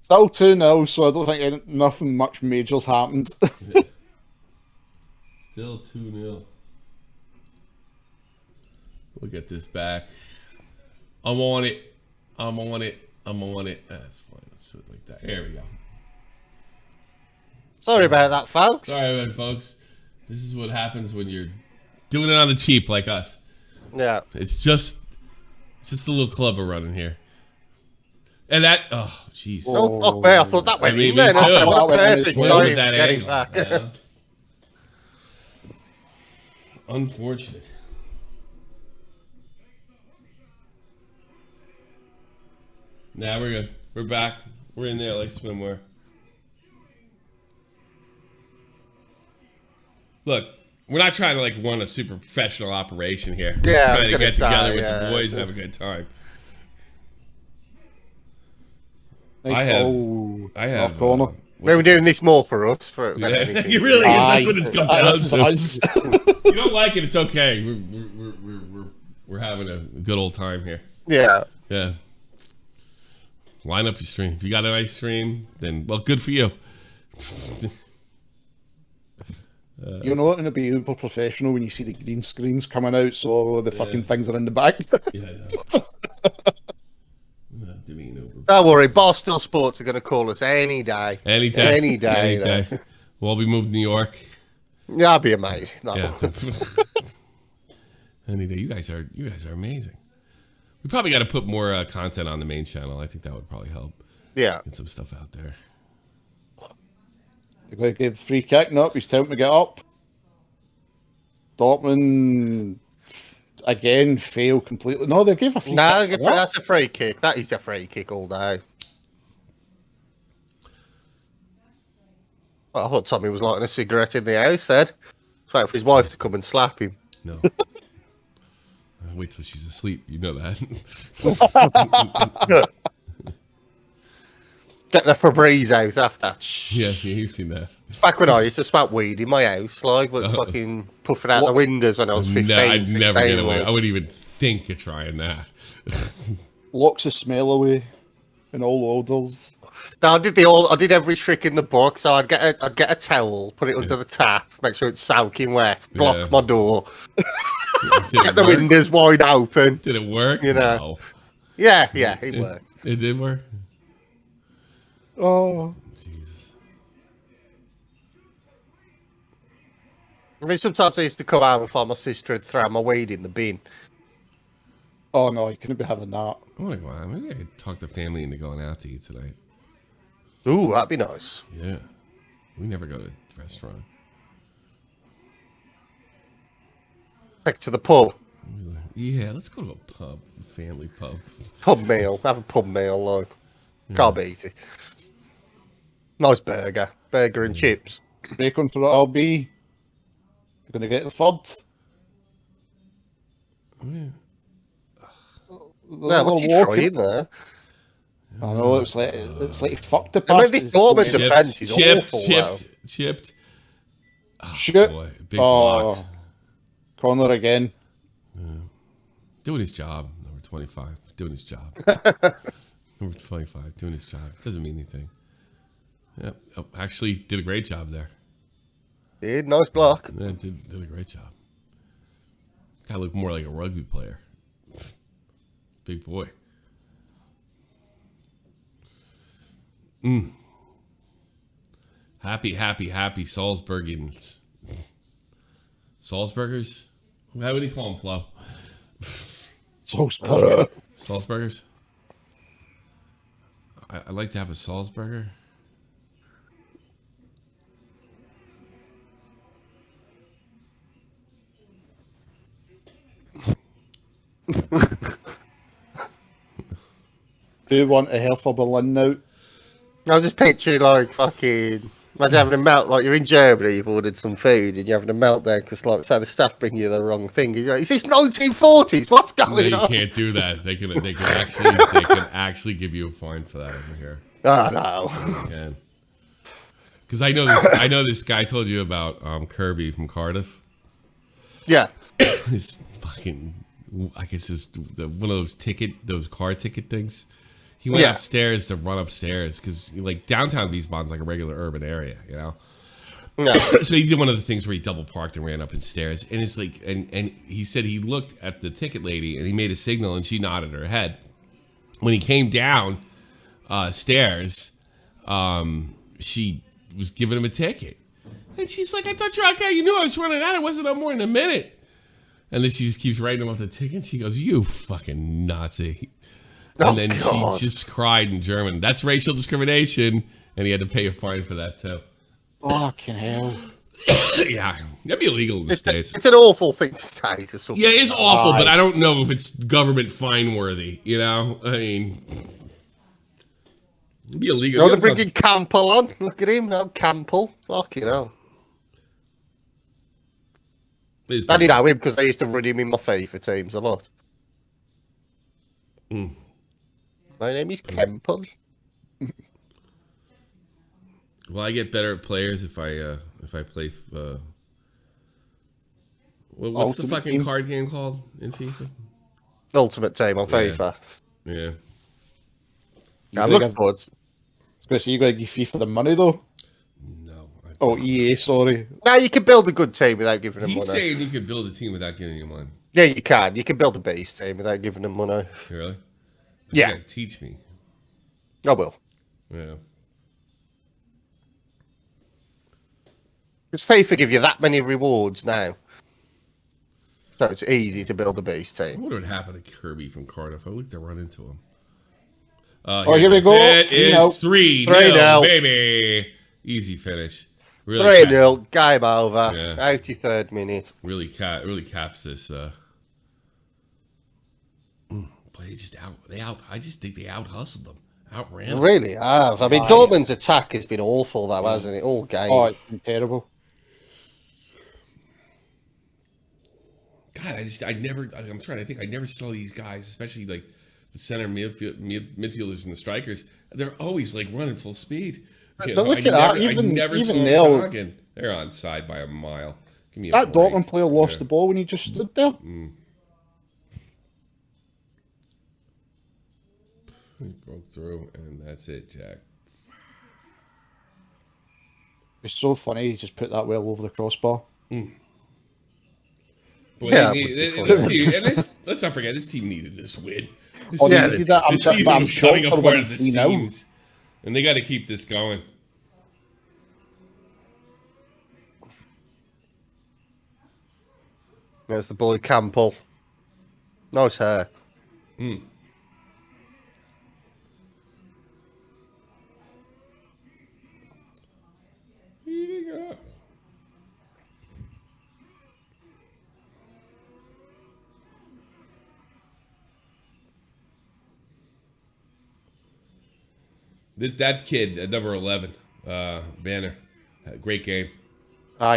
Still 2-0, so I don't think nothing much major's happened. Still 2-0. We'll get this back. I'm on it. I'm on it. I'm on it. That's fine. Let's do it like that. There we go. Sorry about that, folks. Sorry about it, folks. This is what happens when you're doing it on the cheap like us. Yeah. It's just a little club we're running here. And that, oh, jeez. Oh, fuck me. I thought that went me in there. too. That's what a That went in perfect as well. time With to that get angle, it back. yeah. Unfortunate. Nah, we're good. We're back. We're in there like swimwear. Look, we're not trying to like run a super professional operation here. Yeah, I We're was trying to gonna get together say, with yeah, the boys it's and have a good time. Nice I have- ball. I have. Off corner. We were doing this more for us than Yeah, anything. you really is. Aye. That's what it's come down This is to. us. You don't like it, it's okay. We're having a good old time here. Yeah. Yeah. Line up your stream. If you got a nice stream, then well, good for you. You're not going to be uber professional when you see the green screens coming out, so all the fucking things are in the back. Yeah, I know. Don't worry, Barstool Sports are going to call us any day. Any day. Any day. Any day. We'll be moved to New York. Yeah, that'd be amazing. No. Yeah. Any day. You guys are amazing. We probably got to put more content on the main channel. I think that would probably help. Yeah. Get some stuff out there. You're going to give free kick. Nope, he's telling to get up. Dortmund again fail completely. No, they gave a free No, kick. that's a free kick. That is a free kick all day. Well, I thought Tommy was lighting a cigarette in the house then. Just waiting for his wife to come and slap him. No. Wait till she's asleep. You know that. Get the Febreze out after. Yeah, you've seen that. Back when I used to smoke weed in my house, like, but fucking puffing out the windows when I was 15. No, I'd never 16, get away. like. I wouldn't even think of trying that. Locks the smell away in all odors. No, I did every trick in the book. So I'd get a towel, put it under the tap, make sure it's soaking wet, block my door, get the windows wide open. Did it work? You know. No. Yeah, it worked. It did work. Oh, Jesus. I mean, sometimes I used to come home and find my sister and throw my weed in the bin. oh no, you couldn't be having that. I want to go out. Maybe I could talk the family into going out to eat tonight. Ooh, that'd be nice. Yeah. We never go to a restaurant. Take to the pub. Yeah, let's go to a pub. A family pub. Pub meal. Have a pub meal, like. Can't beat it. Nice burger. Burger and chips. Break on for the RB. You're going to get the third. Yeah. Yeah, what's he trying there? I know, it's like fuck the I mean, pass. this Dortmund defence is awful. Chipped. Oh, Shoot. boy. Big block. Corner again. Doing his job. Number 25. Doing his job. Number 25. Doing his job. Doesn't mean anything. Yep. Oh, actually did a great job there. Did nice block. Yeah, did a great job. Guy looked more like a rugby player. Big boy. Happy Salzburgians. Salzburgers? How would he call them, Flo? Salzburgers? I'd like to have a Salzburger. Do you want a hair for Berlin now? I'm just picturing like fucking. Imagine having a melt like you're in Germany, you've ordered some food and you're having a meltdown because like say the staff bring you the wrong thing. You're like, is this 1940s? What's going No, on? you can't do that. They can actually give you a fine for that over here. Oh no. Because I know this guy told you about Kirby from Cardiff. Yeah. This fucking, I guess it's one of those car ticket things. He went upstairs to run upstairs because like downtown Wiesbaden's like a regular urban area, you know. No. So he did one of the things where he double parked and ran up his stairs, and it's like, and he said he looked at the ticket lady and he made a signal and she nodded her head. When he came down stairs, she was giving him a ticket, and she's like, "I thought you're okay. You knew I was running out. It wasn't no more than a minute." And then she just keeps writing him off the ticket. And she goes, "You fucking Nazi." And then she just cried in German. That's racial discrimination, and he had to pay a fine for that too. Fucking hell. Yeah, that'd be illegal in the States. It's an awful thing to say to someone. Yeah, it's awful, but I don't know if it's government fine worthy. You know, I mean, it'd be illegal. No, they're bringing Campbell on. Look at him, Campbell. Fucking hell. I didn't know him because I used to run him in my FIFA teams a lot. My name is Campbell. Well, I get better at players if I play. What's the fucking card game called in FIFA? Ultimate Team on FIFA. Yeah. I'm looking forward. I was going to say, you got to give FIFA the money though. No, Oh, EA, sorry. No, you can build a good team without giving them He's money. saying you could build a team without giving him one. Yeah, you can. You can build a beast team without giving them money. Really? But Yeah. You gotta teach me. I will. Yeah. Because FIFA give you that many rewards now. So it's easy to build a beast I team. wonder what happened to Kirby from Cardiff. I looked to run into him. Here we go. It 3-0. is 3-0, 3-0. baby. Easy finish. Really 3-0, game over. Yeah. 83rd minute. Really caps this. But they just I just think they out hustled them, outran them. Really have. I mean, Nice. Dortmund's attack has been awful, though, hasn't it? All game. Oh, it's been terrible. God, I'm trying to think. I never saw these guys, especially like the center midfielders and the strikers. They're always like running full speed. You But know, look at that. I never Even saw them they'll- jogging. They're on side by a mile. Give me a That break. Dortmund player lost the ball when he just stood there. He broke through, and that's it, Jack. It's so funny. He just put that well over the crossbar. But Yeah, let's not forget, this team needed this win. This Oh, they season- needed that. I'm this sure- season but I'm was sure coming they're apart winning at the 3-0. seams, and they got to keep this going. There's the boy Campbell. Nice hair. Heating up. That kid at number 11, Banner, great game.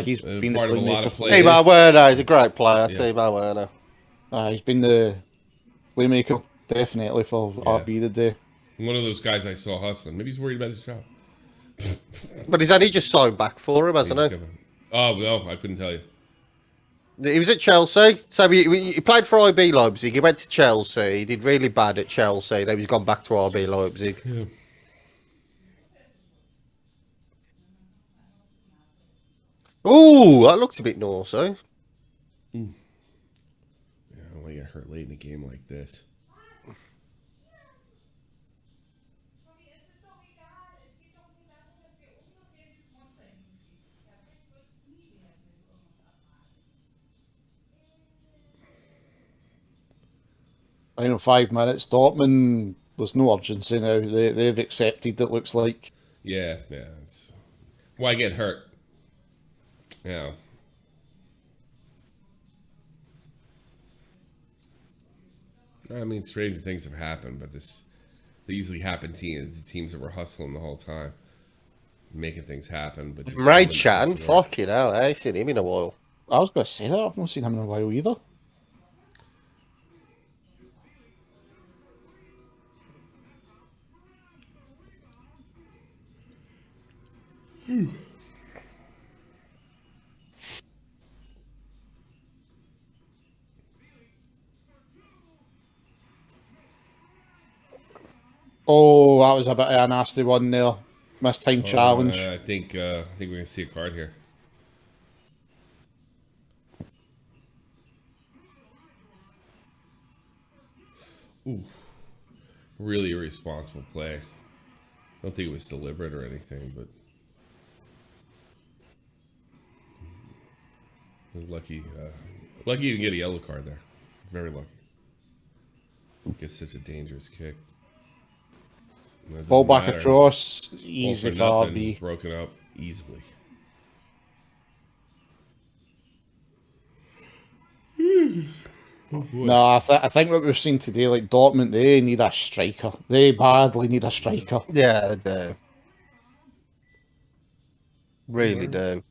He's been part the of a lot of playmaker. plays. Timo Werner is a great player. Yeah. Timo Werner. He's been the playmaker, definitely, for RB today. One of those guys I saw hustling. Maybe he's worried about his job. But he's only just signed back for him, hasn't he? Oh no, I couldn't tell you. He was at Chelsea. So he played for RB Leipzig. He went to Chelsea. He did really bad at Chelsea. Then he's gone back to RB Leipzig. Yeah. Ooh, that looked a bit naughty. Yeah, I don't want to get hurt late in a game like this. I know 5 minutes. Dortmund, there's no urgency now. They've accepted, it looks like. Yeah. It's... Why get hurt? Yeah. I mean, stranger things have happened, but they usually happen to the teams that were hustling the whole time, making things happen. But just Ray Chan, fucking hell, I ain't seen him in a while. I was going to say that. I've not seen him in a while either. Oh, that was a bit of a nasty one there. Missed time challenge. I think we're gonna see a card here. Ooh, really irresponsible play. I don't think it was deliberate or anything, but it was lucky. Lucky you didn't get a yellow card there. Very lucky. Gets such a dangerous kick. Ball back across. Easy for nothing, RB. broken up easily. No, I think what we've seen today, like Dortmund, they need a striker. They badly need a striker. Yeah, they do. Really do.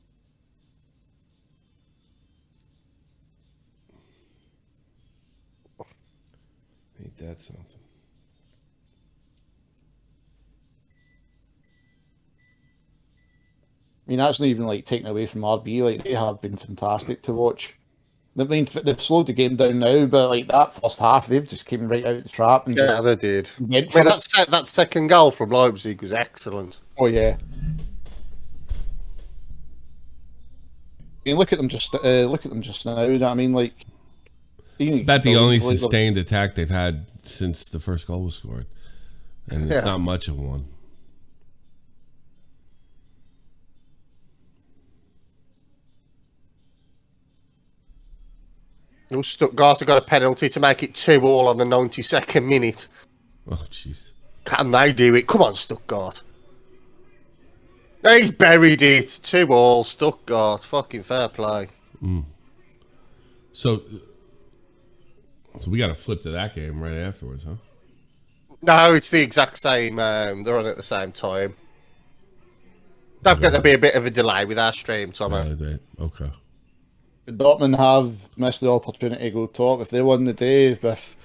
Ain't that something? I mean, that's not even like taken away from RB. Like, they have been fantastic to watch. I mean, they've slowed the game down now, but like that first half, they've just came right out the trap and Yeah, just they did. went for I mean, it. that second goal from Leipzig was excellent. Oh yeah. mean, look at them just now. You know what I mean? Like, It's about the only sustained attack they've had since the first goal was scored, and it's not much of one. Stuttgart have got a penalty to make it 2-2 on the 92nd minute. Oh, jeez. Can they do it? Come on, Stuttgart. He's buried it. 2-2, Stuttgart. Fucking fair play. So we got to flip to that game right afterwards, huh? No, it's the exact same. They're on at the same time. Don't forget there'll be a bit of a delay with our stream, Tommy. Okay. Dortmund have missed the opportunity to go top. If they won the day with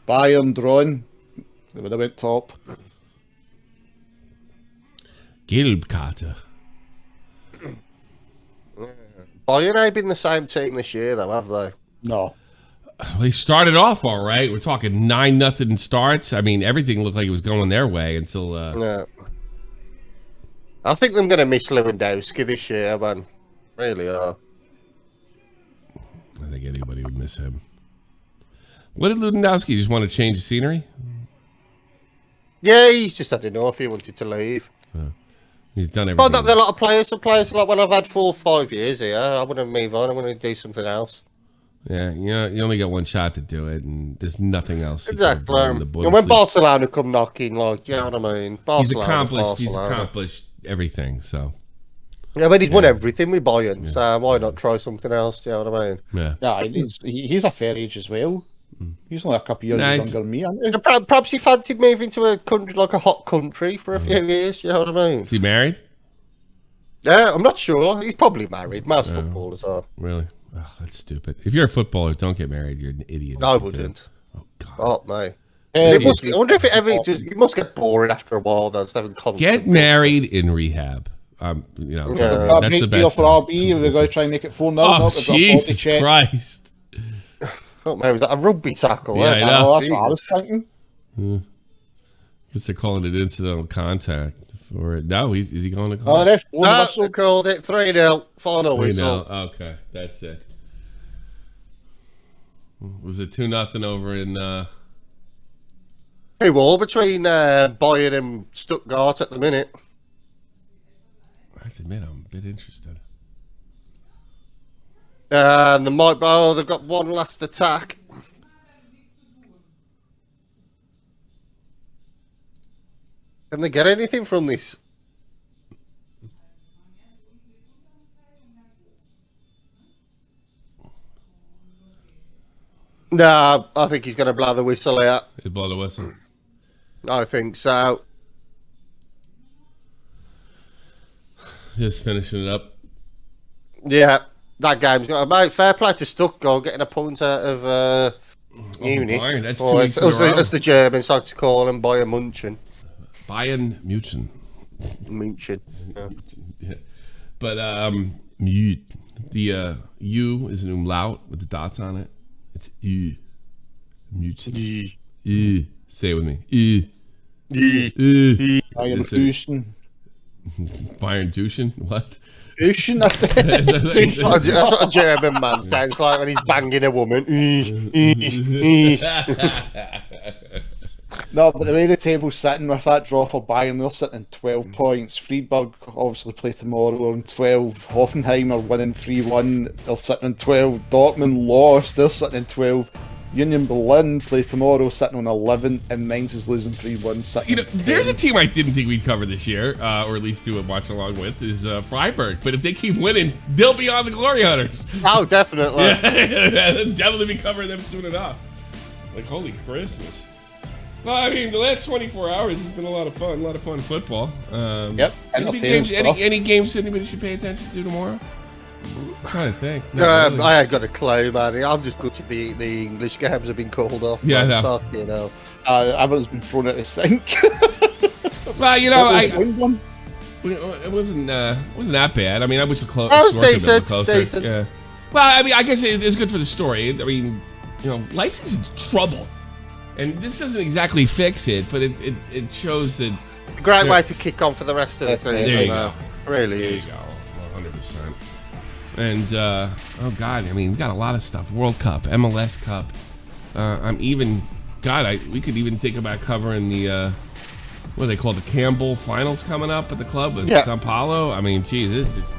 Bayern drawn, they would have went top. Gelbkarte. Bayern ain't been the same team this year, though, have they? No. They started off all right. We're talking 9-0 starts. I mean, everything looked like it was going their way until. Yeah. I think I'm going to miss Lewandowski this year, man. Really are. I think anybody would miss him. What did Lewandowski just want to change the scenery? Yeah, he's just had enough. He wanted to leave. He's done everything. Find out there are a lot of players. Some players like when I've had 4 or 5 years here, I want to move on. I want to do something else. Yeah, you only got one shot to do it, and there's nothing else. Exactly. And when Barcelona come knocking, like, you know what I mean? Barcelona, he's accomplished everything. So. Yeah, but he's won everything with Bayern, so why not try something else? You know what I mean? Yeah. He's a fair age as well. He's only a couple of years younger than me, aren't he? Perhaps he fancied moving to a country like a hot country for a few years. You know what I mean? Is he married? Yeah, I'm not sure. He's probably married. Most footballers are. Really? Oh, that's stupid. If you're a footballer, don't get married. You're an idiot. I wouldn't. Oh God. Oh mate. I wonder if it ever. It must get boring after a while. Though, having constant. Get married in rehab. That's the best. For RB, they're going to try and make it 4-0. Oh, Jesus Christ! Oh man, was that a rugby tackle? Yeah, I know. That's what I was thinking. Guess they're calling it incidental contact for it. No, is he going to call? Oh, that's they called it 3-0. Final whistle. Okay, that's it. Was it 2-0 over in? 2-2 between Bayern and Stuttgart at the minute. I have to admit, I'm a bit interested. And they've got one last attack. Can they get anything from this? No, I think he's going to blow the whistle out. He'll blow the whistle. I think so. Just finishing it up. Yeah, that game's got mate. Fair play to Stuttgart getting a point out of Munich. Bayern, that's 2 weeks in a row. As the Germans like to call them, Bayern München. Bayern München. München. Yeah. But the U is an umlaut with the dots on it. It's U. München. U. Say it with me. U. Bayern Duschen. Bayern Duschen? What? Duschen, I said. That's what a German man sounds like when he's banging a woman. No, but the way the table's sitting with that draw for Bayern, they're sitting in 12 points. Friedberg obviously play tomorrow on 12. Hoffenheim are winning 3-1. They're sitting in 12. Dortmund lost. They're sitting in 12. Union Berlin play tomorrow, sitting on 11, and Mainz is losing 3-1. There's a team I didn't think we'd cover this year, or at least do a watch along with, is Freiburg. But if they keep winning, they'll be on the Glory Hunters. Oh, definitely. Yeah, they'll definitely be covering them soon enough. Like, holy Christmas. Well, I mean, the last 24 hours has been a lot of fun football. Yep. Any games anybody should pay attention to tomorrow? I'm trying to think. Really. I ain't got a clue, man. I'm just gutted the English games have been called off. Yeah, I know. Fuck, you know. Everyone's been thrown out of sync. Well, you know, it wasn't that bad. I mean, I wish the close. It was decent. Yeah. Well, I mean, I guess it's good for the story. I mean, you know, Leipzig's in trouble, and this doesn't exactly fix it, but it shows that. A great way to kick on for the rest of the season. There you go. Really There is. you go. 100%. And oh god, I mean, we got a lot of stuff. World Cup, MLS Cup. We could even think about covering the what do they call the Campbell finals coming up at the club with Sao Paulo. I mean, geez, this is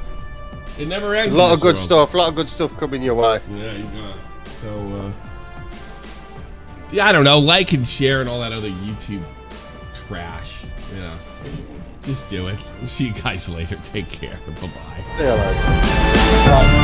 it never ends. A lot of good stuff. A lot of good stuff coming your way. Yeah, you got. So yeah, I don't know. Like and share and all that other YouTube trash. Yeah, just do it. We'll see you guys later. Take care. Bye bye. See you later.